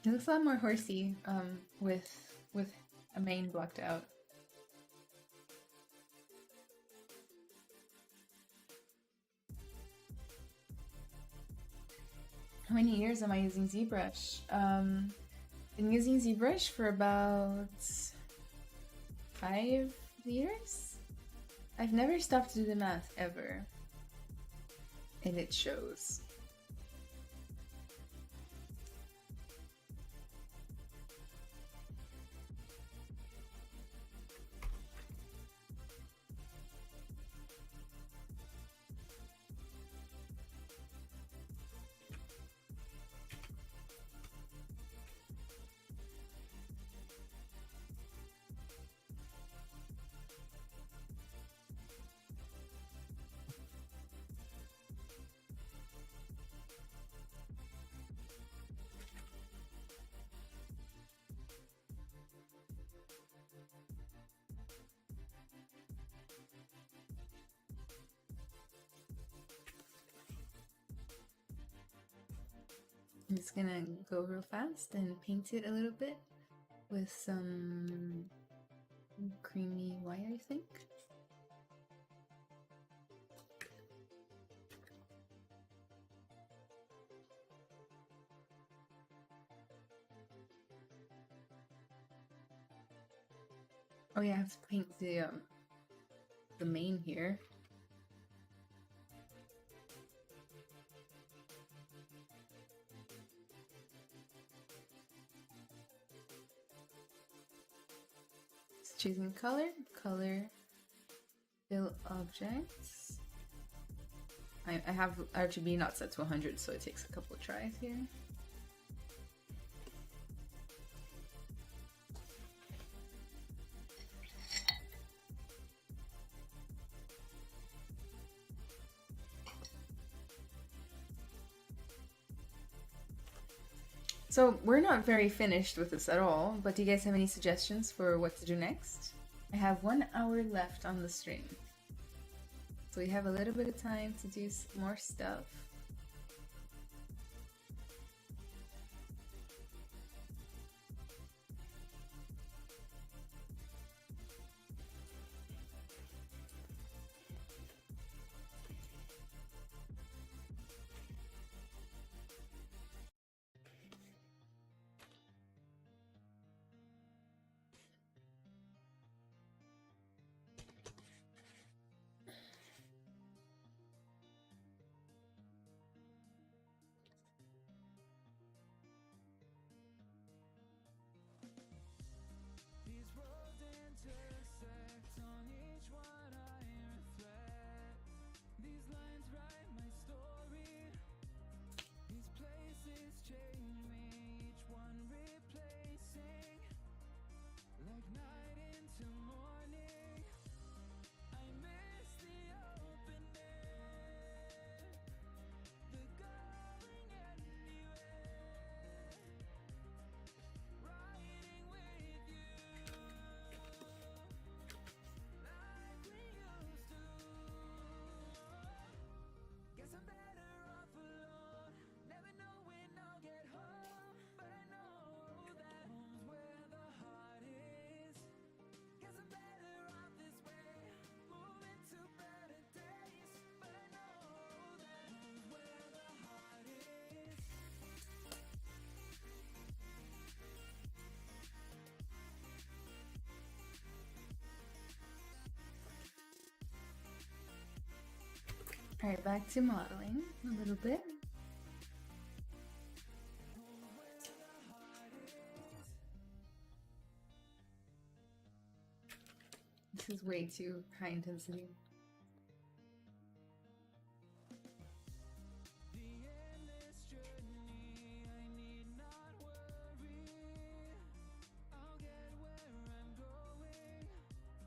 It looks a lot more horsey with a main blocked out. How many years am I using ZBrush? Been using ZBrush for about 5 years? I've never stopped to do the math ever. And it shows. I'm just gonna go real fast and paint it a little bit with some creamy white, I think. Oh yeah, I have to paint the mane here. Just choosing color, fill objects. I have RGB not set to 100, so it takes a couple of tries here. So we're not very finished with this at all, but do you guys have any suggestions for what to do next? I have 1 hour left on the stream. So we have a little bit of time to do more stuff. Alright, back to modeling a little bit. This is way too high intensity.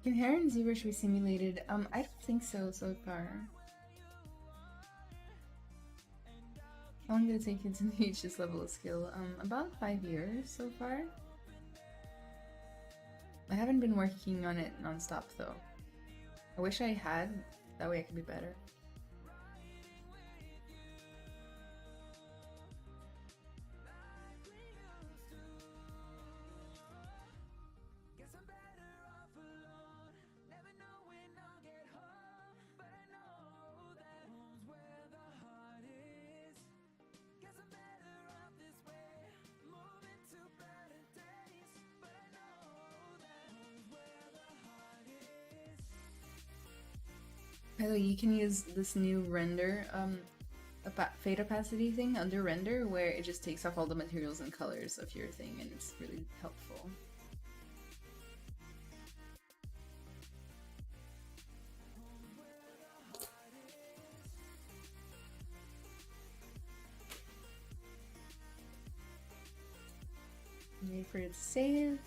Can hair and ZBrush be simulated? I don't think so far. How long did it take you to reach this level of skill? About 5 years so far. I haven't been working on it non-stop though. I wish I had, that way I could be better. By the way, you can use this new render, fade opacity thing under render, where it just takes off all the materials and colors of your thing, and it's really helpful. Wait for it to save.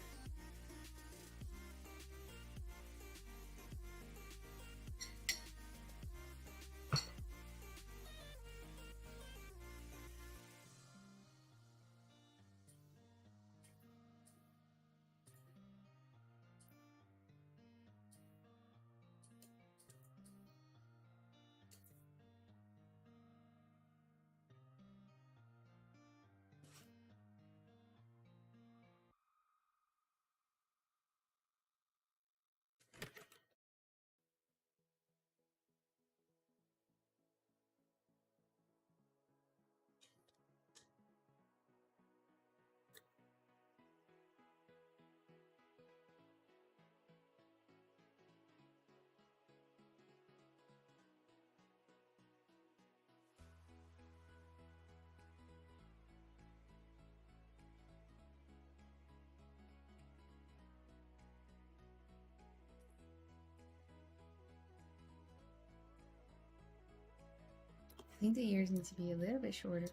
think the ears need to be a little bit shorter.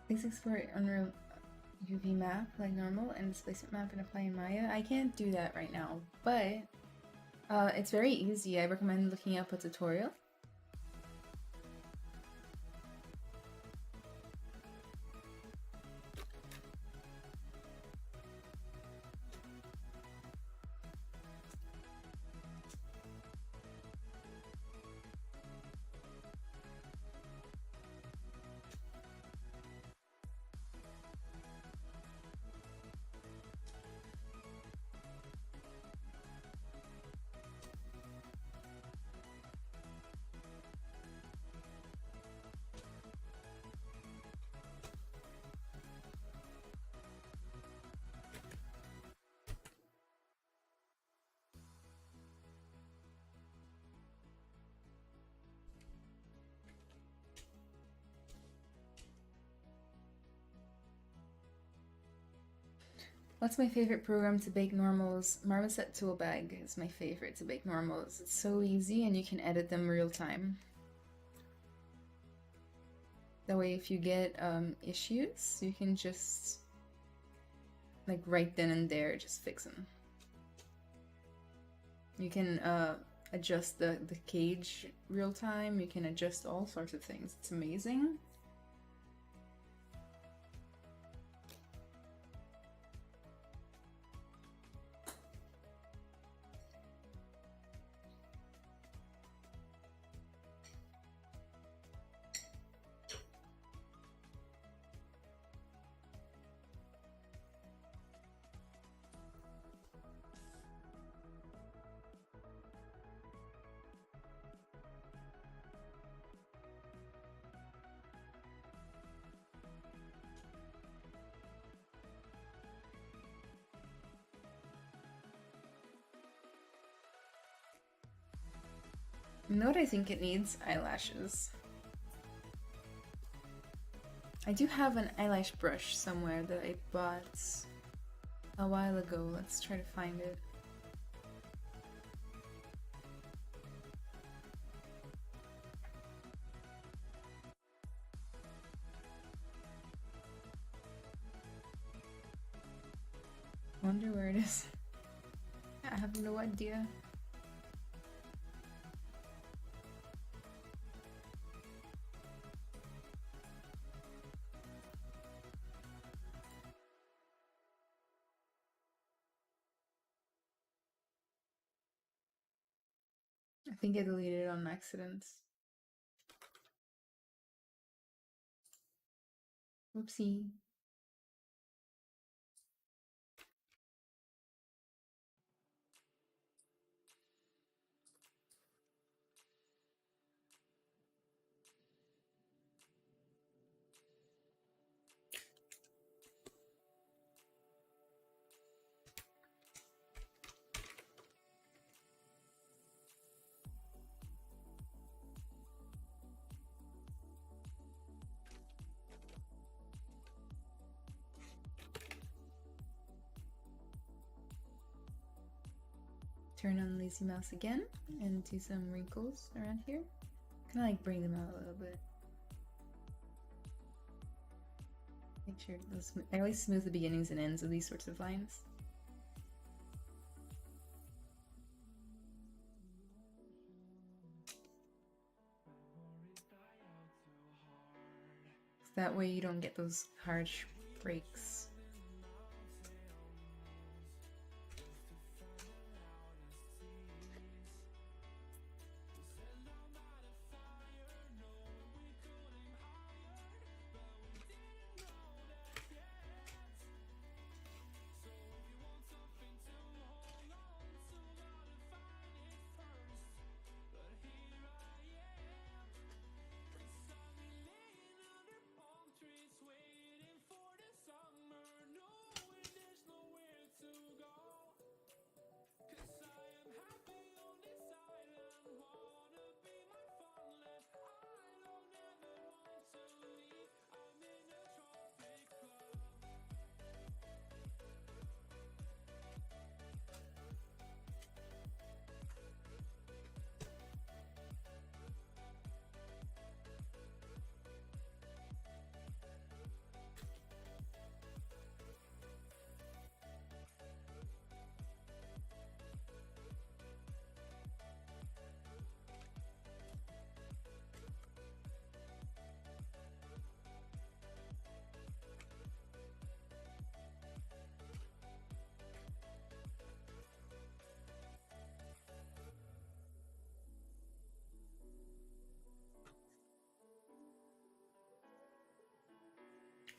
Please export Unreal UV map like normal and displacement map and apply in Maya. I can't do that right now, but it's very easy. I recommend looking up a tutorial. What's my favorite program to bake normals? Marmoset Toolbag is my favorite to bake normals. It's so easy and you can edit them real time. That way if you get issues, you can just like right then and there just fix them. You can adjust the cage real time, you can adjust all sorts of things. It's amazing. You know what I think it needs? Eyelashes. I do have an eyelash brush somewhere that I bought a while ago. Let's try to find it. Wonder where it is. I have no idea. I think I deleted it on accident. Oopsie. Turn on Lazy Mouse again and do some wrinkles around here. Kind of like bring them out a little bit. Make sure those, I always smooth the beginnings and ends of these sorts of lines. That way you don't get those harsh breaks.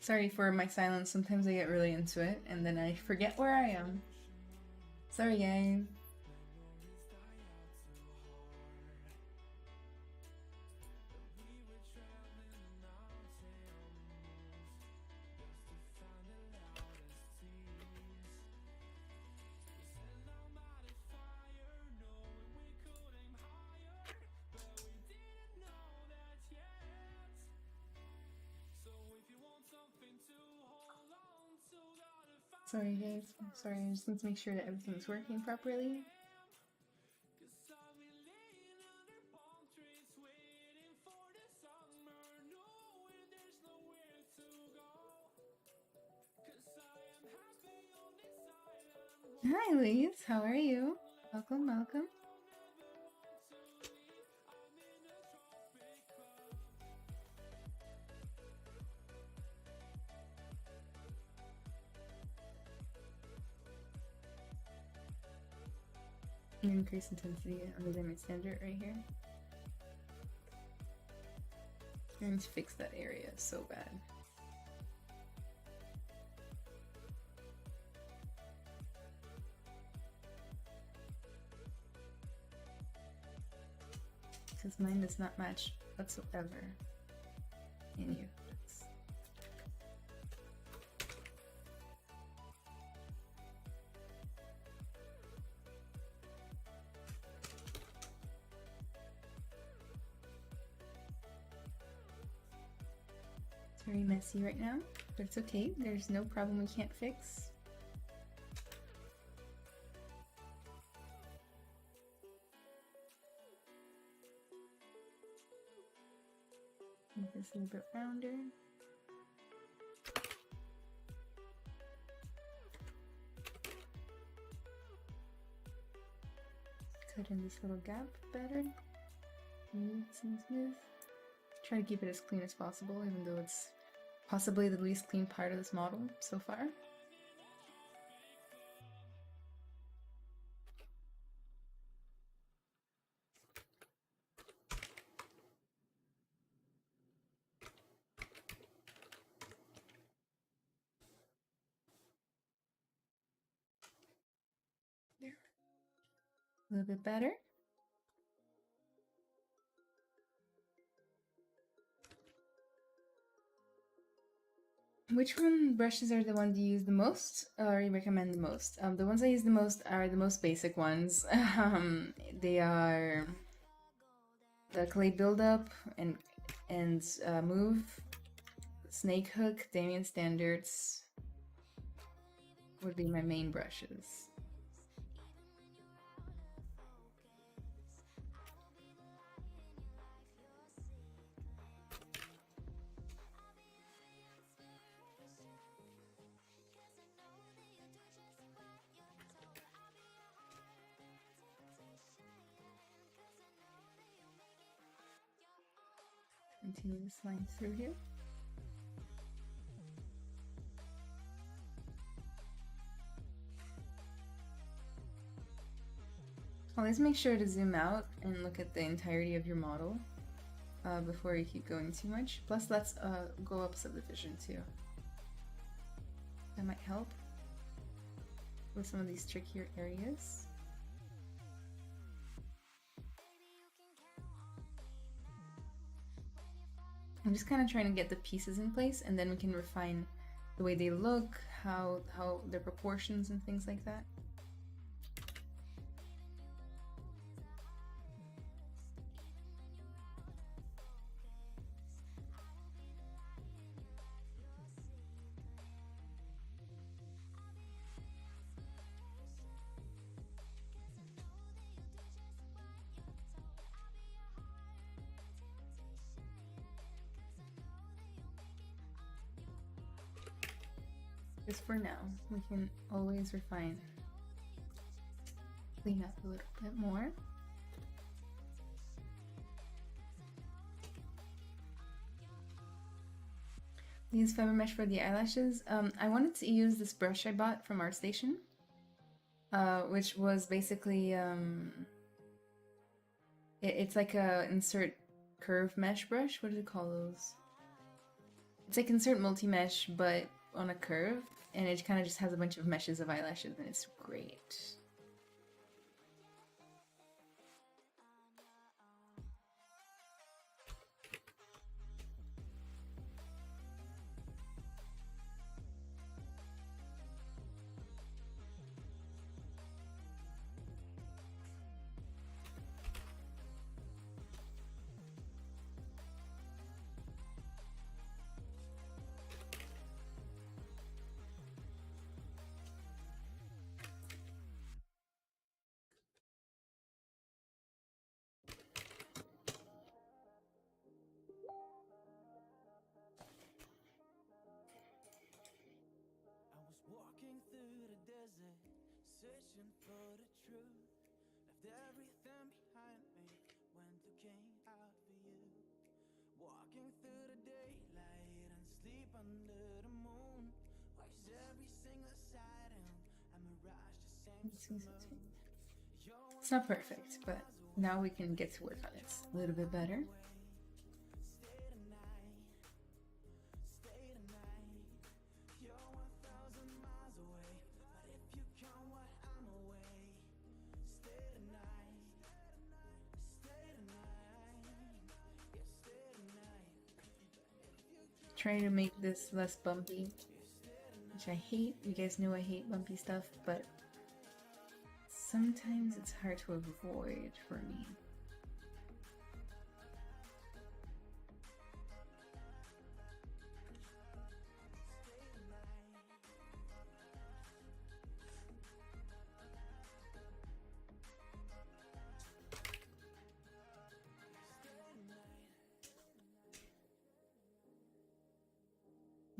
Sorry for my silence. Sometimes I get really into it and then I forget where I am. Sorry, guys. Sorry guys, I'm sorry, I just need to make sure that everything's working properly. Hi Liz, how are you? Welcome, welcome. Increase intensity on the limit standard right here. I need to fix that area so bad. Because mine does not match whatsoever any of this. It's very messy right now, but it's okay. There's no problem we can't fix. Make this a little bit rounder. Cut in this little gap better. Smooth. Try to keep it as clean as possible, even though it's possibly the least clean part of this model so far. There. A little bit better. Which one brushes are the ones you use the most or you recommend the most? The ones I use the most are the most basic ones. They are the clay buildup and move, snake hook, Damien standards would be my main brushes. Continue this line through here. Always make sure to zoom out and look at the entirety of your model before you keep going too much. Plus, let's go up subdivision too. That might help with some of these trickier areas. I'm just kind of trying to get the pieces in place, and then we can refine the way they look, how their proportions and things like that. Just for now, we can always refine, clean up a little bit more. Use fiber mesh for the eyelashes. I wanted to use this brush I bought from ArtStation, which was basically it's like a insert curve mesh brush. What do you call those? It's like insert multi-mesh, but on a curve, and it kind of just has a bunch of meshes of eyelashes, and it's great. Walking through the desert, searching for the truth. Left everything behind me, went to came out for you. Walking through the daylight and sleep under the moon. Watch every single sighting, a mirage the same as the moon. It's not perfect, but now we can get to work on it a little bit better. Trying to make this less bumpy, which I hate. You guys know I hate bumpy stuff, but sometimes it's hard to avoid for me.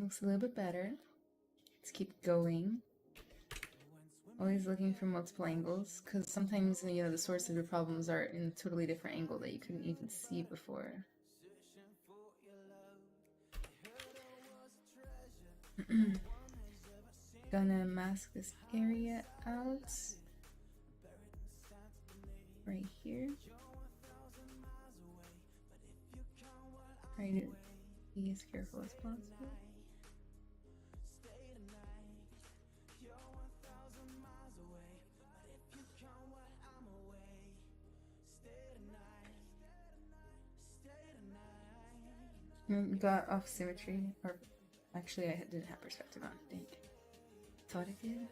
Looks a little bit better. Let's keep going. Always looking for multiple angles, because sometimes, you know, the source of your problems are in a totally different angle that you couldn't even see before. Gonna mask this area out right here. Try to be as careful as possible. Got off symmetry, or actually I didn't have perspective on it. Dang. Thought I did.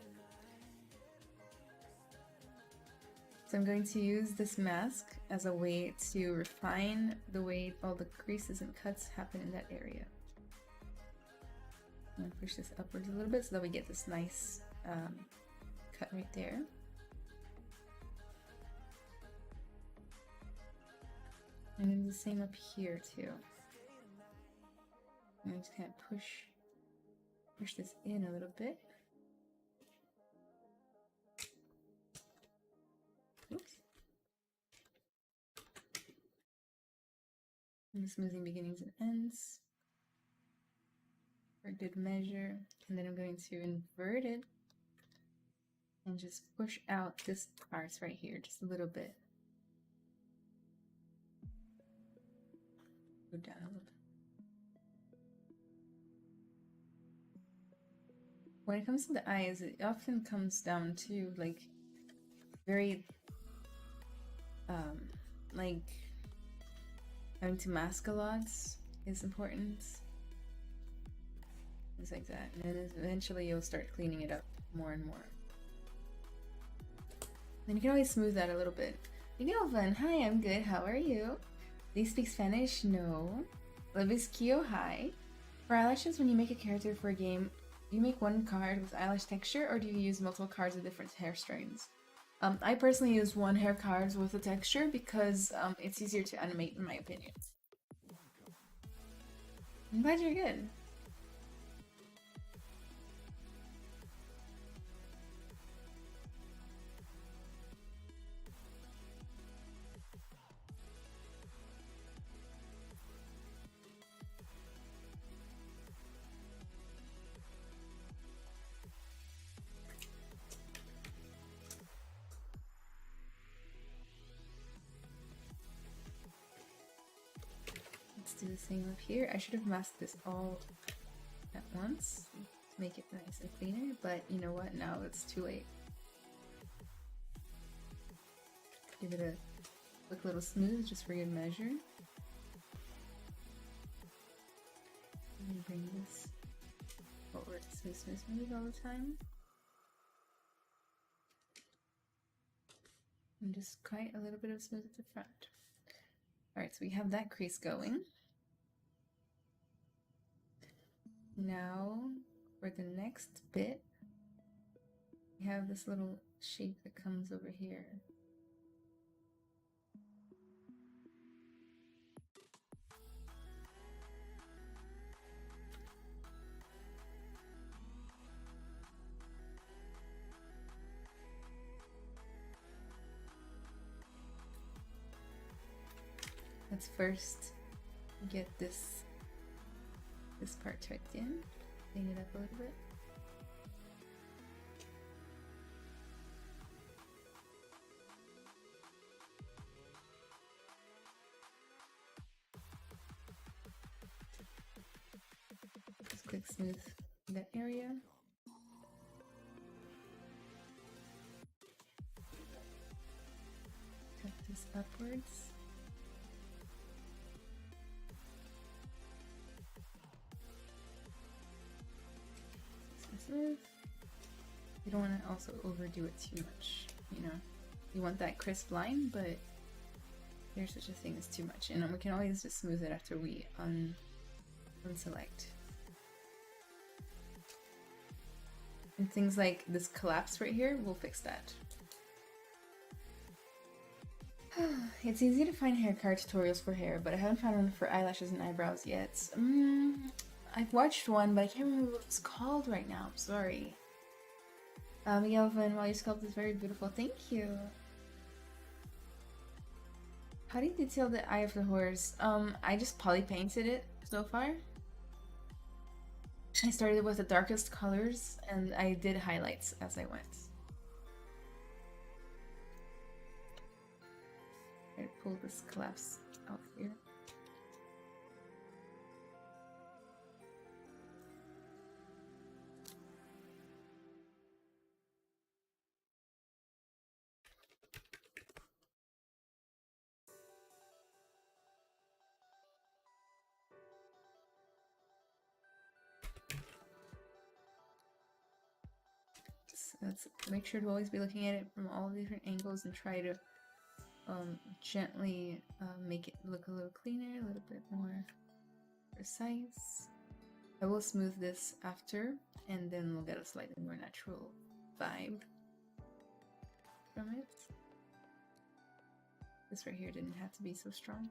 So I'm going to use this mask as a way to refine the way all the creases and cuts happen in that area. I'm going to push this upwards a little bit so that we get this nice cut right there. And then the same up here too. I'm just kind of push this in a little bit. Oops. I'm smoothing beginnings and ends for good measure. And then I'm going to invert it and just push out this part right here just a little bit. Go down a little bit. When it comes to the eyes, it often comes down to like very like having to mask a lot is important. Things like that. And then eventually you'll start cleaning it up more and more. Then you can always smooth that a little bit. Miguelvan, hi, I'm good. How are you? Do you speak Spanish? No. Leviskio, hi. For eyelashes, when you make a character for a game, do you make one card with eyelash texture, or do you use multiple cards with different hair strains? I personally use one hair cards with a texture because it's easier to animate, in my opinion. I'm glad you're good. Let's do the same up here. I should have masked this all at once to make it nice and cleaner, but you know what? Now it's too late. Give it a quick little smooth just for good measure. And bring this forward. Smooth, smooth, smooth all the time. And just quite a little bit of smooth at the front. Alright, so we have that crease going. Now, for the next bit, we have this little shape that comes over here. Let's first get this part tucked in, clean it up a little bit. Just quick smooth that area. Tuck this upwards. Smooth. You don't want to also overdo it too much, you know. You want that crisp line, but there's such a thing as too much. And we can always just smooth it after we unselect. And things like this collapse right here, we'll fix that. It's easy to find hair color tutorials for hair, but I haven't found one for eyelashes and eyebrows yet. I've watched one, but I can't remember what it's called right now. I'm sorry. Yelvin, while you sculpt is very beautiful. Thank you. How do you detail the eye of the horse? I just poly painted it so far. I started with the darkest colors, and I did highlights as I went. I pull this collapse out here. Let's make sure to always be looking at it from all different angles and try to gently make it look a little cleaner, a little bit more precise. I will smooth this after, and then we'll get a slightly more natural vibe from it. This right here didn't have to be so strong.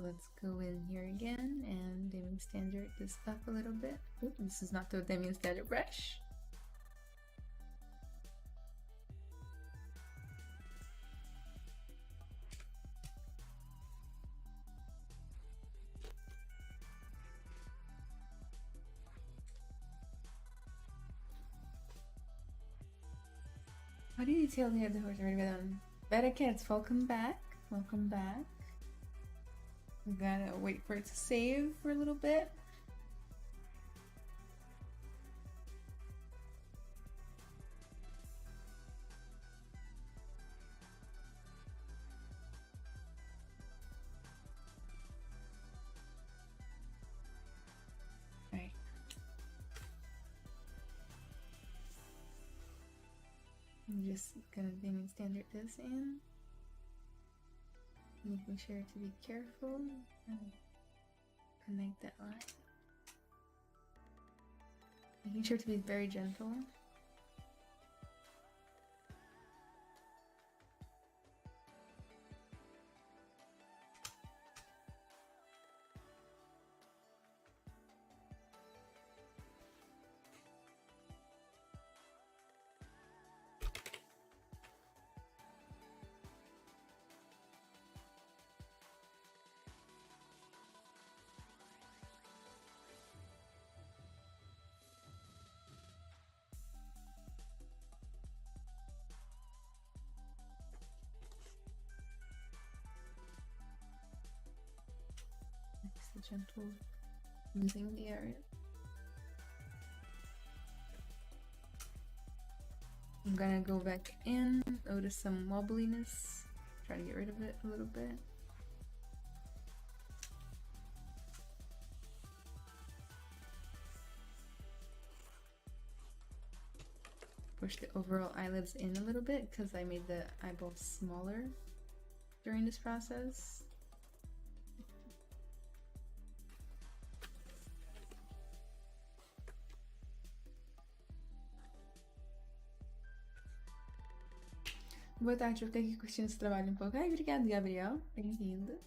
Let's go in here again and Demian Standard this up a little bit. Ooh, this is not the Demian Standard brush. How do you detail the head of the horse? Better cats, welcome back. Welcome back. We gotta wait for it to save for a little bit. All right. I'm just gonna Demian Standard this in. Making sure to be careful and connect that line. Making sure to be very gentle. gentle smoothing the area. I'm gonna go back in, notice some wobbliness, try to get rid of it a little bit. Push the overall eyelids in a little bit because I made the eyeballs smaller during this process. Boa tarde, eu fiquei aqui curtindo esse trabalho um pouco. Ai, obrigada, Gabriel. Bem-vindo.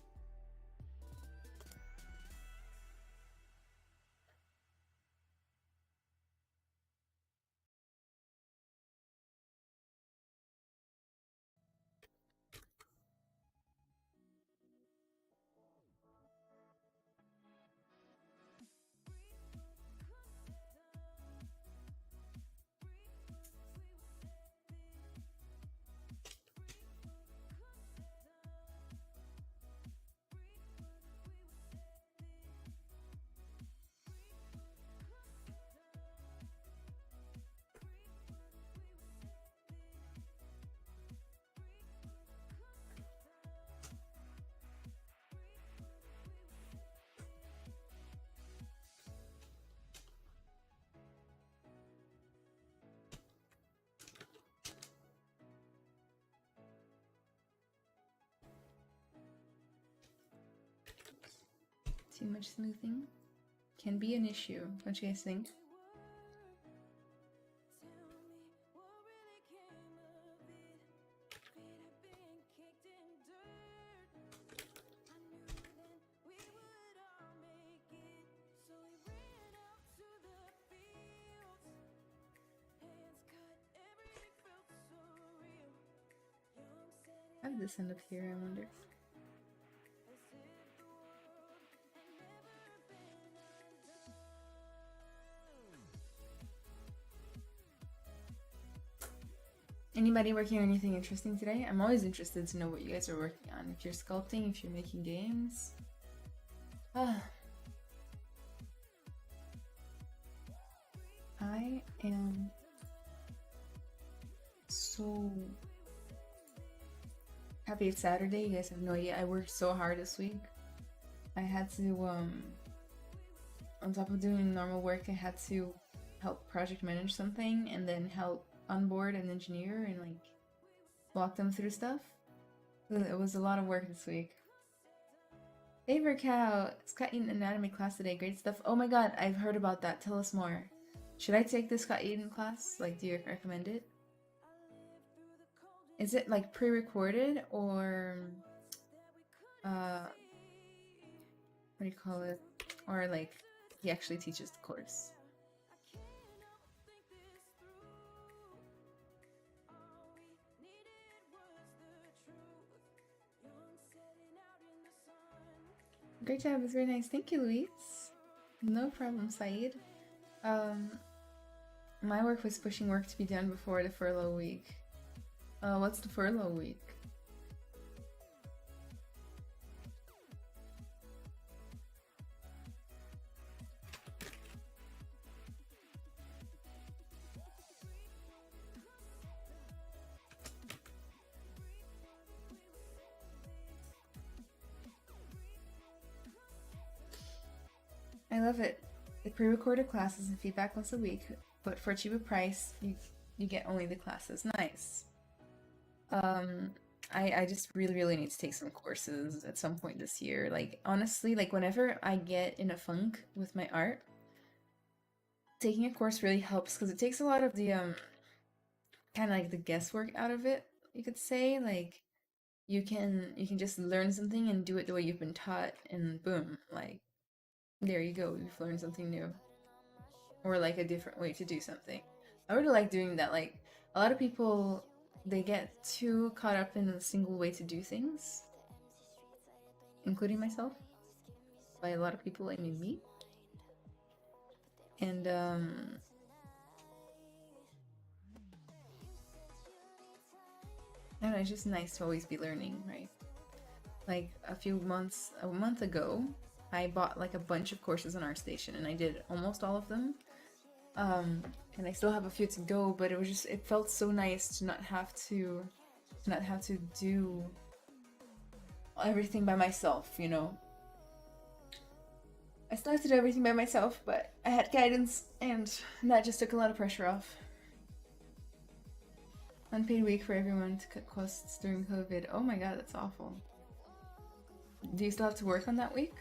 Too much smoothing can be an issue, don't you guys think? How did this end up here, I wonder? Anybody working on anything interesting today? I'm always interested to know what you guys are working on. If you're sculpting, if you're making games. I am so happy it's Saturday. You guys have no idea. I worked so hard this week. I had to, on top of doing normal work, I had to help project manage something and then help onboard an engineer and like walk them through stuff. It was a lot of work this week. Favor Cow, Scott Eaton anatomy class today. Great stuff. Oh my god, I've heard about that. Tell us more. Should I take the Scott Eaton class? Like, do you recommend it? Is it like pre-recorded or what do you call it? Or like he actually teaches the course? Great job, it's very nice. Thank you, Luis. No problem, Saeed. My work was pushing work to be done before the furlough week. What's the furlough week? I love it. The pre-recorded classes and feedback once a week, but for a cheaper price, you get only the classes. Nice. I just really need to take some courses at some point this year. Like, honestly, like whenever I get in a funk with my art, taking a course really helps because it takes a lot of the kind of like the guesswork out of it, you could say. Like you can just learn something and do it the way you've been taught, and boom, like there you go, you've learned something new. Or like a different way to do something. I really like doing that. Like a lot of people, they get too caught up in a single way to do things, including myself. By a lot of people, I mean me. And I don't know, it's just nice to always be learning, right? Like a month ago, I bought like a bunch of courses on ArtStation and I did almost all of them. And I still have a few to go, but it felt so nice to not have to do everything by myself, you know. I still have to do everything by myself, but I had guidance and that just took a lot of pressure off. Unpaid week for everyone to cut costs during COVID. Oh my god, that's awful. Do you still have to work on that week?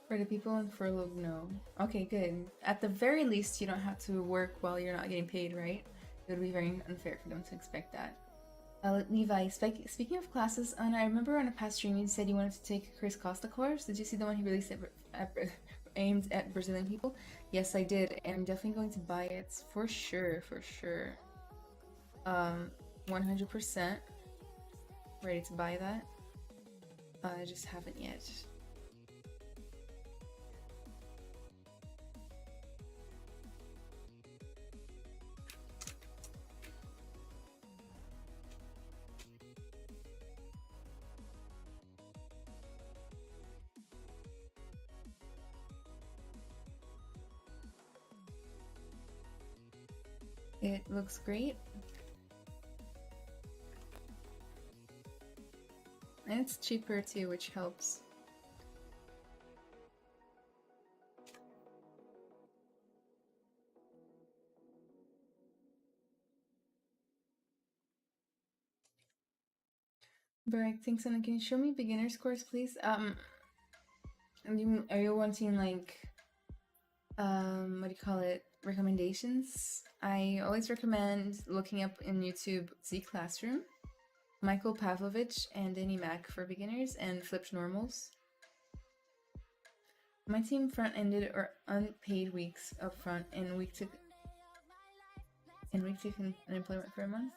For the people on furlough, no. Okay, good. At the very least, you don't have to work while you're not getting paid, right? It would be very unfair for them to expect that. Levi, speaking of classes, and I remember on a past stream you said you wanted to take Chris Costa course. Did you see the one he released aimed at Brazilian people? Yes, I did, and I'm definitely going to buy it for sure, 100% ready to buy that. I just haven't yet. It looks great. And it's cheaper too, which helps. Barrack thinks, and can you show me beginner's course, please? Are you wanting like, what do you call it? Recommendations? I always recommend looking up in YouTube Z Classroom, Michael Pavlovich, and Danny Mac for beginners, and Flipped Normals. My team front-ended or unpaid weeks up front, and week took unemployment for a month.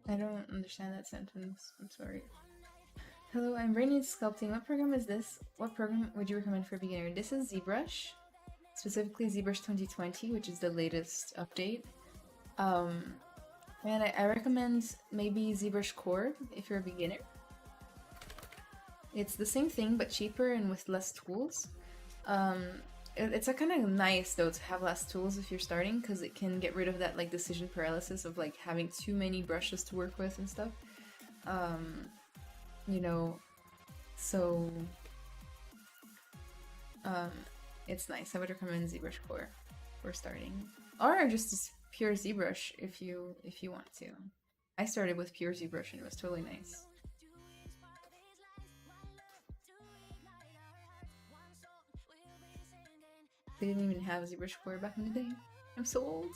I don't understand that sentence. I'm sorry. Hello, I'm brand new to sculpting. What program is this? What program would you recommend for a beginner? This is ZBrush, specifically ZBrush 2020, which is the latest update. And I recommend maybe ZBrush Core if you're a beginner. It's the same thing but cheaper and with less tools. It's a kind of nice though to have less tools if you're starting, because it can get rid of that like decision paralysis of like having too many brushes to work with and stuff. You know, so it's nice. I would recommend ZBrush Core for starting, or just pure ZBrush if you want to. I started with pure ZBrush and it was totally nice. They didn't even have ZBrush Core back in the day. I'm so old.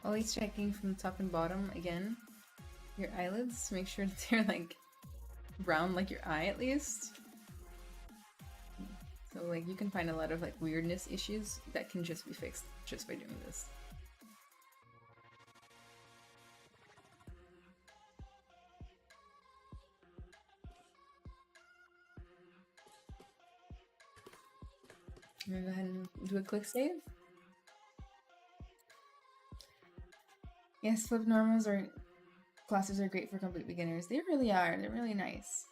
Always checking from top and bottom again. Your eyelids, make sure that they're like brown like your eye at least. So like you can find a lot of like weirdness issues that can just be fixed just by doing this. I'm gonna go ahead and do a quick save. Yes, flip normals or classes are great for complete beginners. They really are. They're really nice.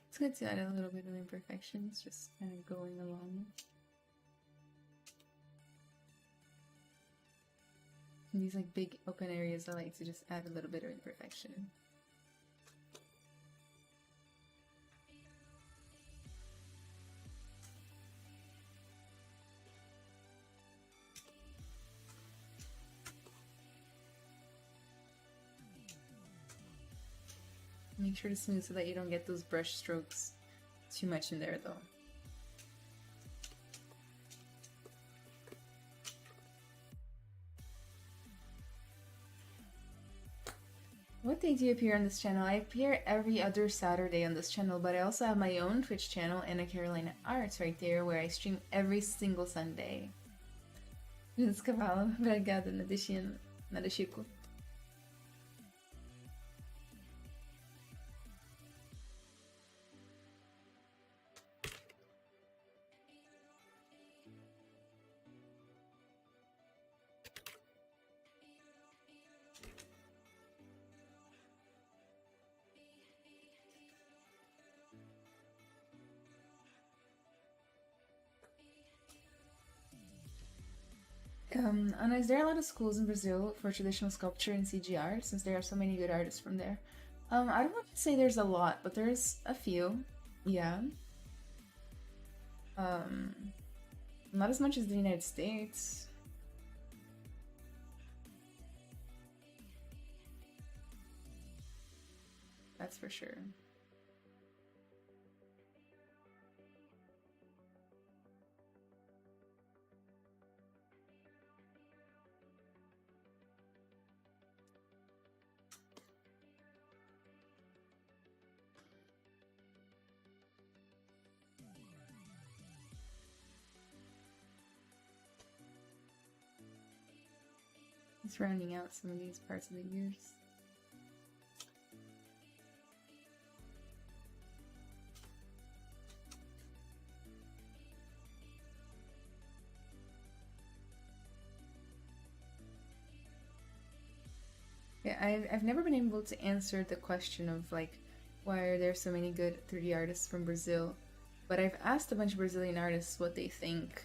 It's good to add a little bit of imperfections, just kind of going along. In these like big open areas, I like to just add a little bit of imperfection. Make sure to smooth so that you don't get those brush strokes too much in there though. What day do you appear on this channel? I appear every other Saturday on this channel, but I also have my own Twitch channel, Anna Carolina Arts, right there, where I stream every single Sunday. Esse cavalo, obrigada, nada Chico. Anna, is there a lot of schools in Brazil for traditional sculpture and CGR, since there are so many good artists from there? I don't want to say there's a lot, but there's a few. Yeah. Not as much as the United States. That's for sure. Just rounding out some of these parts of the ears. Yeah, I've never been able to answer the question of like, why are there so many good 3D artists from Brazil? But I've asked a bunch of Brazilian artists what they think.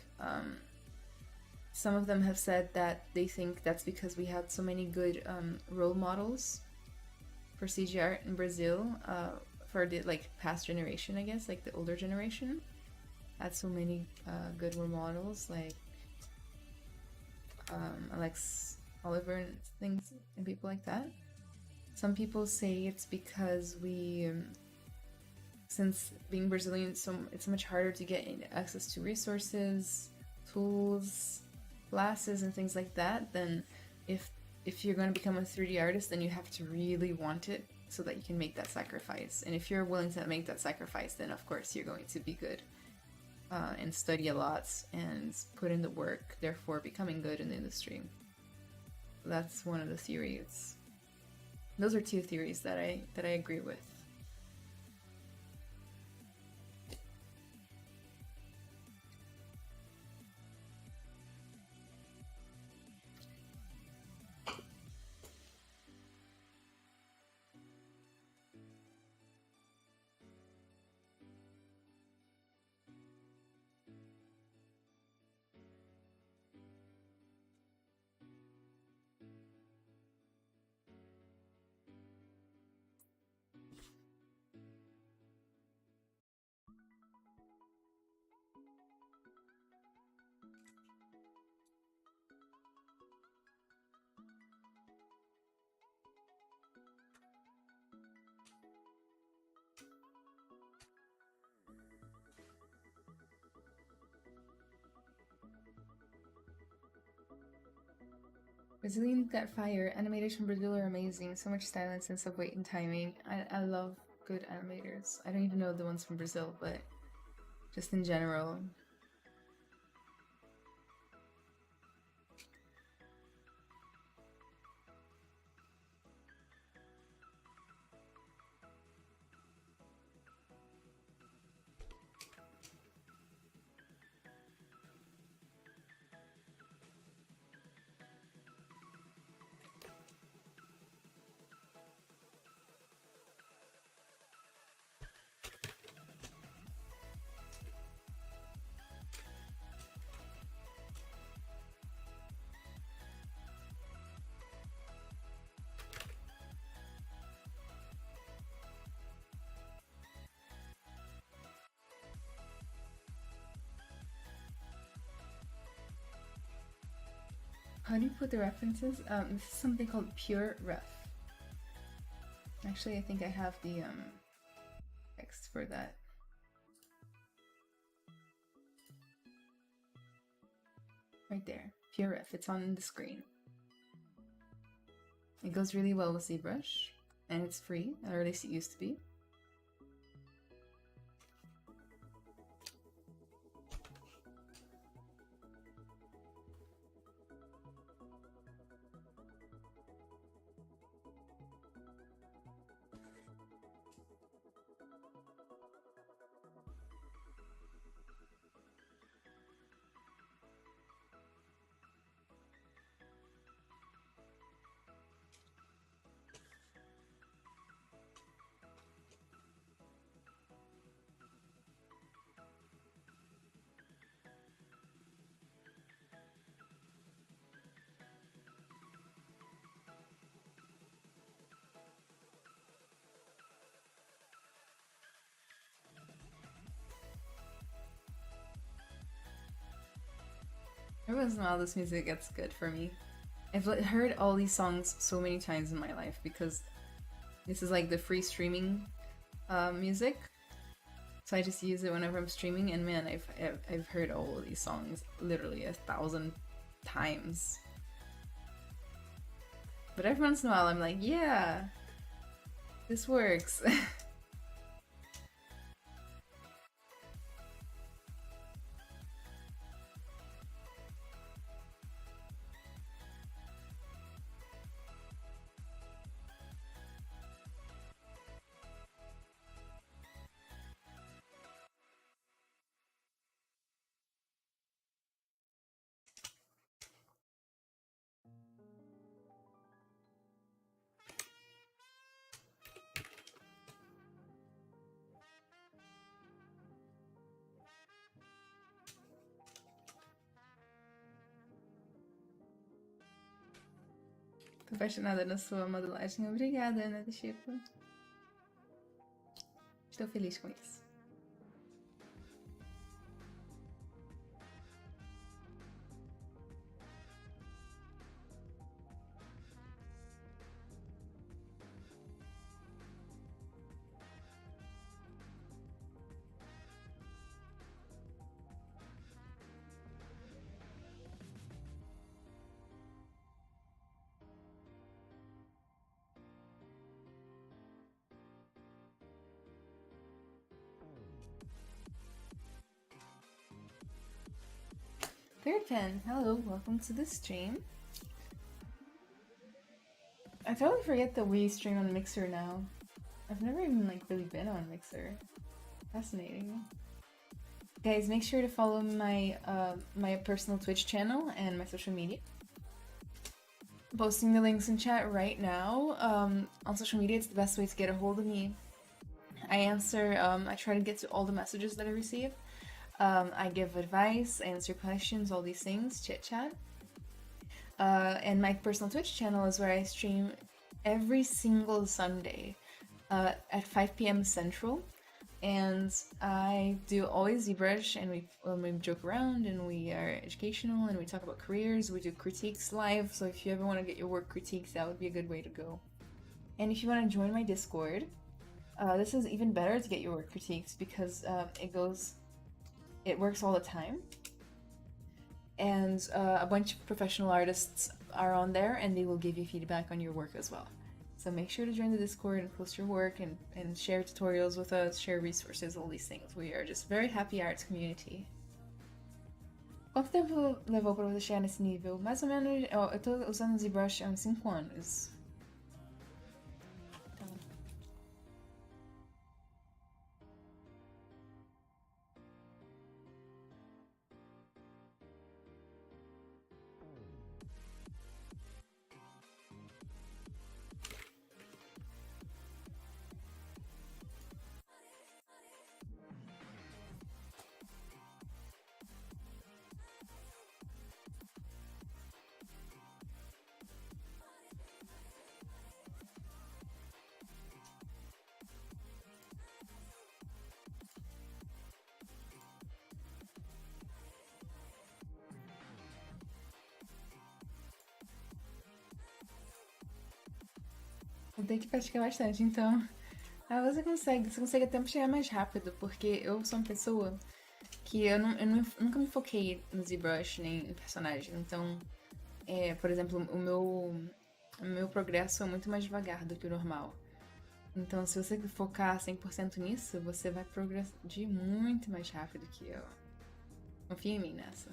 Some of them have said that they think that's because we had so many good role models for CG art in Brazil for the like past generation, I guess, like the older generation. Had so many good role models like Alex Oliver and things and people like that. Some people say it's because we, since being Brazilian, it's so much harder to get access to resources, tools, classes, and things like that. Then, if you're going to become a 3D artist, then you have to really want it so that you can make that sacrifice. And if you're willing to make that sacrifice, then of course you're going to be good and study a lot and put in the work, therefore becoming good in the industry. That's one of the theories. Those are two theories that I agree with. Brazilian got fire. Animators from Brazil are amazing. So much style and sense of weight and timing. I love good animators. I don't even know the ones from Brazil, but just in general. How do you put the references? This is something called Pure Ref. Actually, I think I have the text for that. Right there, Pure Ref. It's on the screen. It goes really well with ZBrush, and it's free, or at least it used to be. Every once in a while, this music gets good for me. I've heard all these songs so many times in my life because this is like the free streaming music. So I just use it whenever I'm streaming, and man, I've heard all of these songs literally 1,000 times. But every once in a while, I'm like, yeah, this works. Tô apaixonada na sua modelagem. Obrigada, Ana do Chico. Estou feliz com isso. Third Pen, hello, welcome to the stream. I totally forget that we stream on Mixer now. I've never even like really been on Mixer. Fascinating. Guys, make sure to follow my my personal Twitch channel and my social media. Posting the links in chat right now. On social media, it's the best way to get a hold of me. I answer, I try to get to all the messages that I receive. I give advice, answer questions, all these things, chit chat. And my personal Twitch channel is where I stream every single Sunday at 5 p.m. Central. And I do always ZBrush, and we joke around, and we are educational, and we talk about careers. We do critiques live, so if you ever want to get your work critiques, that would be a good way to go. And if you want to join my Discord, this is even better to get your work critiques because it works all the time. and a bunch of professional artists are on there, and they will give you feedback on your work as well. So make sure to join the Discord and post your work and share tutorials with us, share resources, all these things. We are just very happy arts community. Quanto tempo levou pra você chegar nesse nível? Mais ou menos, ó, eu tô usando o ZBrush há uns 5 anos. Então... Eu tenho que praticar bastante, então... Ah, você consegue até chegar mais rápido, porque eu sou uma pessoa que nunca me foquei no ZBrush nem em personagem, então, por exemplo, o meu progresso é muito mais devagar do que o normal. Então, se você focar 100% nisso, você vai progredir muito mais rápido que eu. Confia em mim nessa.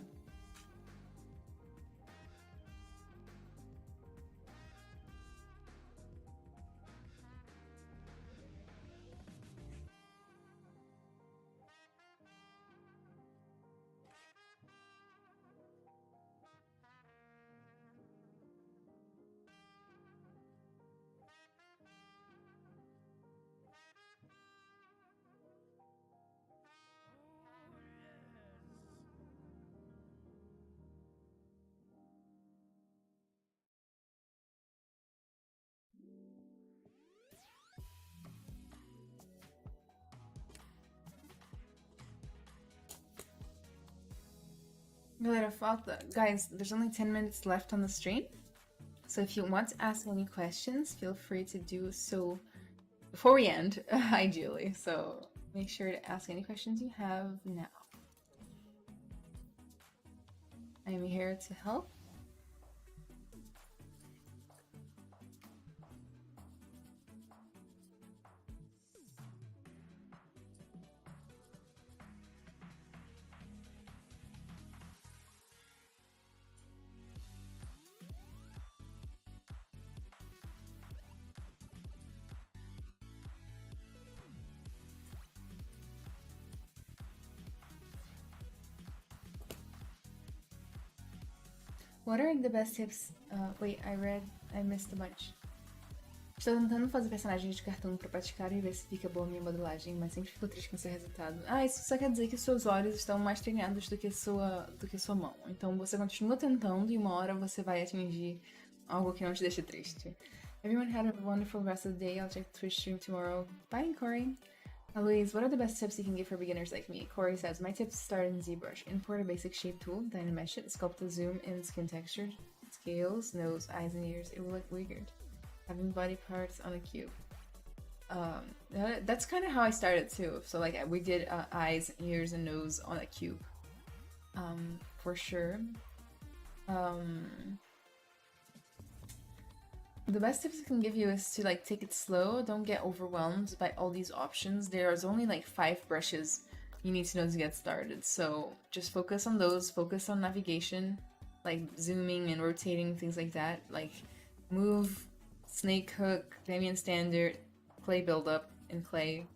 Galera, falta... Guys, there's only 10 minutes left on the stream. So if you want to ask any questions, feel free to do so before we end, ideally. So make sure to ask any questions you have now. I'm here to help. What are the best tips? Wait, I missed a bunch. Estou tentando fazer personagens de cartão pra praticar e ver se fica boa a minha modelagem, mas sempre fico triste com esse resultado. Ah, isso só quer dizer que seus olhos estão mais treinados do que sua mão. Então você continua tentando e uma hora você vai atingir algo que não te deixa triste. Everyone had a wonderful rest of the day. I'll check the Twitch stream tomorrow. Bye, Corey. Louise, what are the best tips you can give for beginners like me? Corey says, my tips start in ZBrush. Import a basic shape tool, Dynamesh it, sculpt the zoom in skin texture, scales, nose, eyes, and ears. It will look weird. Having body parts on a cube. That's kind of how I started too. So like we did eyes, ears, and nose on a cube. For sure. The best tips I can give you is to like take it slow. Don't get overwhelmed by all these options. There's only like 5 brushes you need to know to get started. So just focus on those. Focus on navigation, like zooming and rotating, things like that. Like move, snake hook, Damien standard, clay buildup, and clay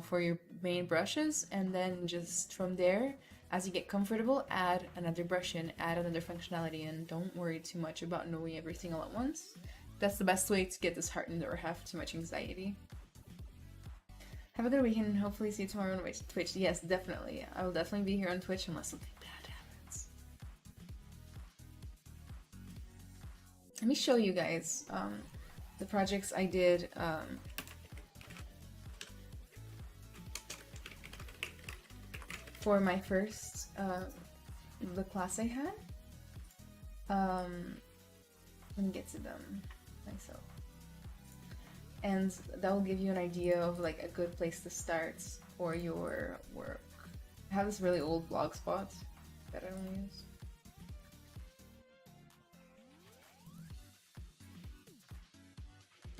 for your main brushes. And then just from there, as you get comfortable, add another brush in, add another functionality in. Don't worry too much about knowing everything all at once. That's the best way to get disheartened or have too much anxiety. Have a good weekend and hopefully see you tomorrow on Twitch. Yes, definitely. I will definitely be here on Twitch unless something bad happens. Let me show you guys the projects I did for my first the class I had. Let me get to them myself, and that will give you an idea of like a good place to start for your work. I have this really old blog spot that I don't use.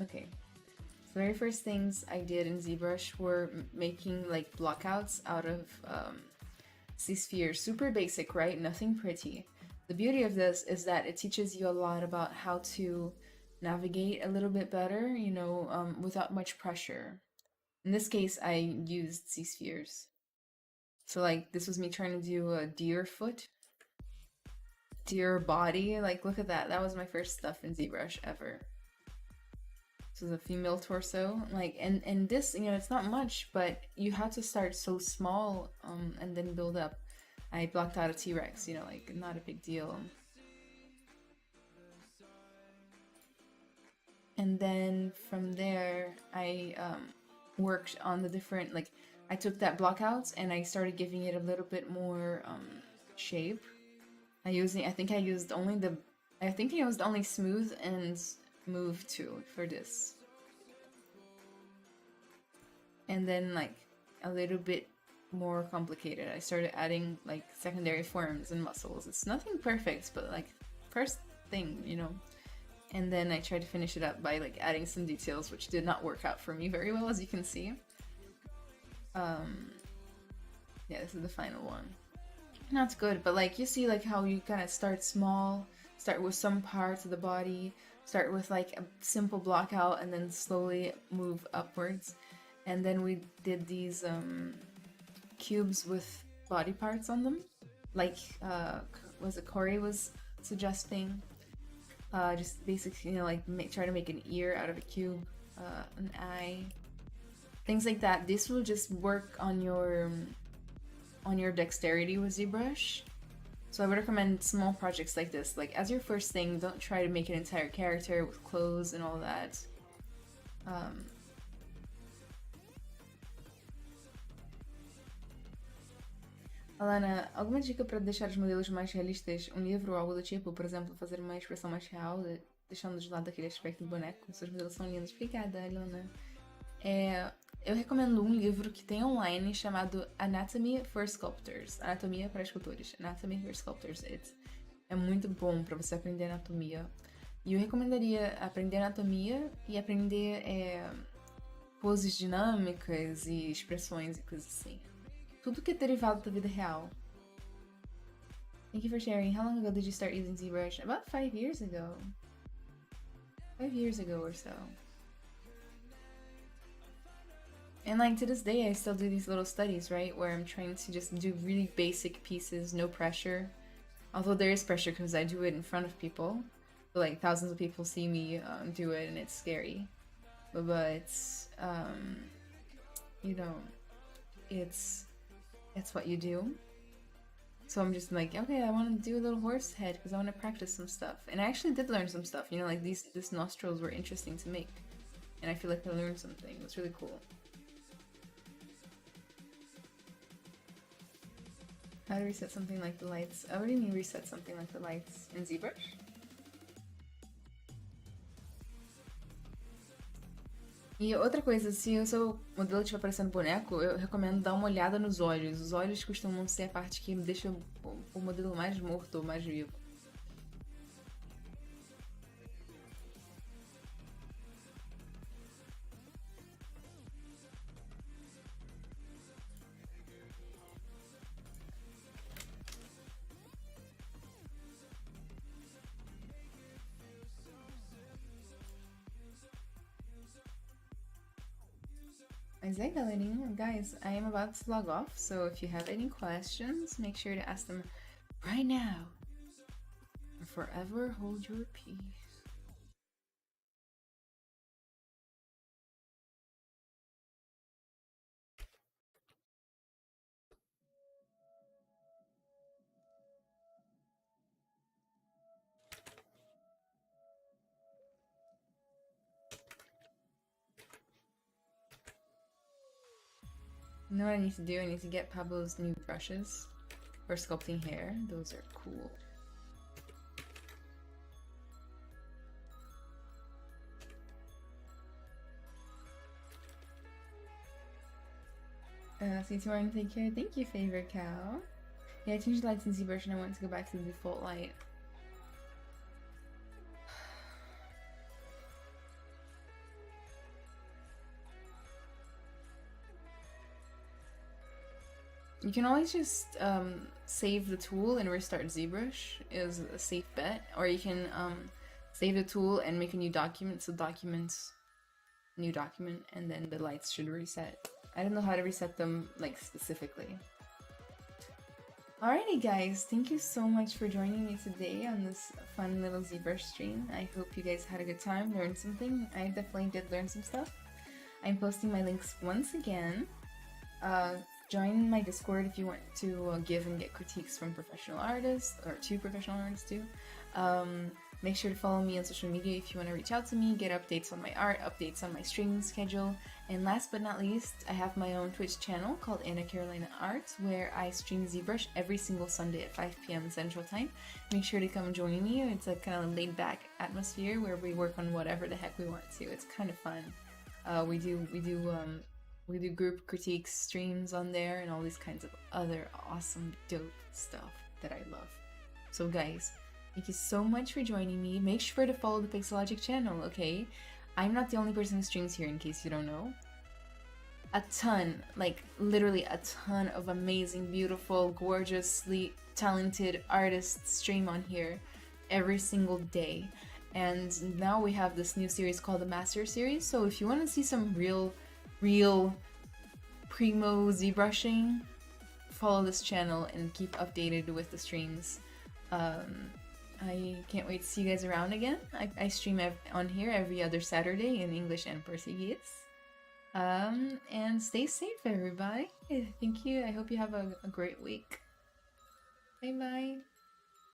Okay. The very first things I did in ZBrush were making like blockouts out of these spheres. Super basic, right? Nothing pretty. The beauty of this is that it teaches you a lot about how to navigate a little bit better, you know, without much pressure. In this case, I used these spheres. So like this was me trying to do a deer foot, deer body. Like look at that. That was my first stuff in ZBrush ever. This is a female torso, like, and this, you know, it's not much, but you have to start so small, and then build up. I blocked out a T-Rex, you know, like, not a big deal. And then from there, I worked on the different, like, I took that block out and I started giving it a little bit more shape. I think I used only smooth and move to for this, and then like a little bit more complicated, I started adding like secondary forms and muscles. It's nothing perfect, but like first thing, you know. And then I tried to finish it up by like adding some details, which did not work out for me very well, as you can see. Yeah, this is the final one. Not good, but like you see like how you kind of start small, start with some parts of the body, start with like a simple block out and then slowly move upwards. And then we did these cubes with body parts on them, like was it Corey was suggesting, just basically, you know, like try to make an ear out of a cube, an eye, things like that. This will just work on your dexterity with ZBrush. So I would recommend small projects like this. Like as your first thing, don't try to make an entire character with clothes and all that. Alana, alguma dica para deixar os modelos mais realistas? Um livro ou algo do tipo, por exemplo, fazer uma expressão mais real, deixando de lado aquele aspecto do boneco? Seus modelos são lindos. Obrigada, Alana. Eu recomendo um livro que tem online chamado Anatomy for Sculptors. Anatomia para escultores. Anatomy for Sculptors. É muito bom para você aprender anatomia. E eu recomendaria aprender anatomia e aprender poses dinâmicas e expressões e coisas assim. Tudo que é derivado da vida real. Thank you for sharing. How long ago did you start using ZBrush? About 5 years ago. 5 years ago or so. And like to this day, I still do these little studies, right? Where I'm trying to just do really basic pieces, no pressure. Although there is pressure because I do it in front of people. But like thousands of people see me do it and it's scary. But you know, it's what you do. So I'm just like, okay, I want to do a little horse head because I want to practice some stuff. And I actually did learn some stuff. You know, like these nostrils were interesting to make. And I feel like I learned something. It was really cool. How to reset something like the lights? What do you mean reset something like the lights in ZBrush? E outra coisa, se o seu modelo estiver parecendo boneco, eu recomendo dar uma olhada nos olhos. Os olhos costumam ser a parte que deixa o modelo mais morto ou mais vivo. Mas é, galerinha, guys, I am about to log off, so if you have any questions, make sure to ask them right now. Or forever hold your peace. You know what I need to do? I need to get Pablo's new brushes for sculpting hair. Those are cool. See you tomorrow and take care. Thank you, favorite cow. Yeah, I changed the lights in ZBrush and I want to go back to the default light. You can always just save the tool and restart ZBrush is a safe bet, or you can save the tool and make a new document. So documents, new document, and then the lights should reset. I don't know how to reset them like specifically. Alrighty guys, thank you so much for joining me today on this fun little ZBrush stream. I hope you guys had a good time, learned something. I definitely did learn some stuff. I'm posting my links once again. Join my Discord if you want to give and get critiques from professional artists, or two professional artists too. Make sure to follow me on social media if you want to reach out to me, get updates on my art, updates on my streaming schedule. And last but not least, I have my own Twitch channel called Anna Carolina Art, where I stream ZBrush every single Sunday at 5 p.m. Central Time. Make sure to come join me. It's a kind of laid back atmosphere where we work on whatever the heck we want to. It's kind of fun. We do group critiques streams on there and all these kinds of other awesome dope stuff that I love. So guys, thank you so much for joining me. Make sure to follow the Pixologic channel, okay? I'm not the only person who streams here, in case you don't know. A ton, like literally a ton of amazing, beautiful, gorgeously talented artists stream on here every single day. And now we have this new series called the Master Series. So if you want to see some real primo ZBrushing, follow this channel and keep updated with the streams. I can't wait to see you guys around again. I stream on here every other Saturday in English and Portuguese. And stay safe, everybody. Thank you. I hope you have a great week. Bye bye.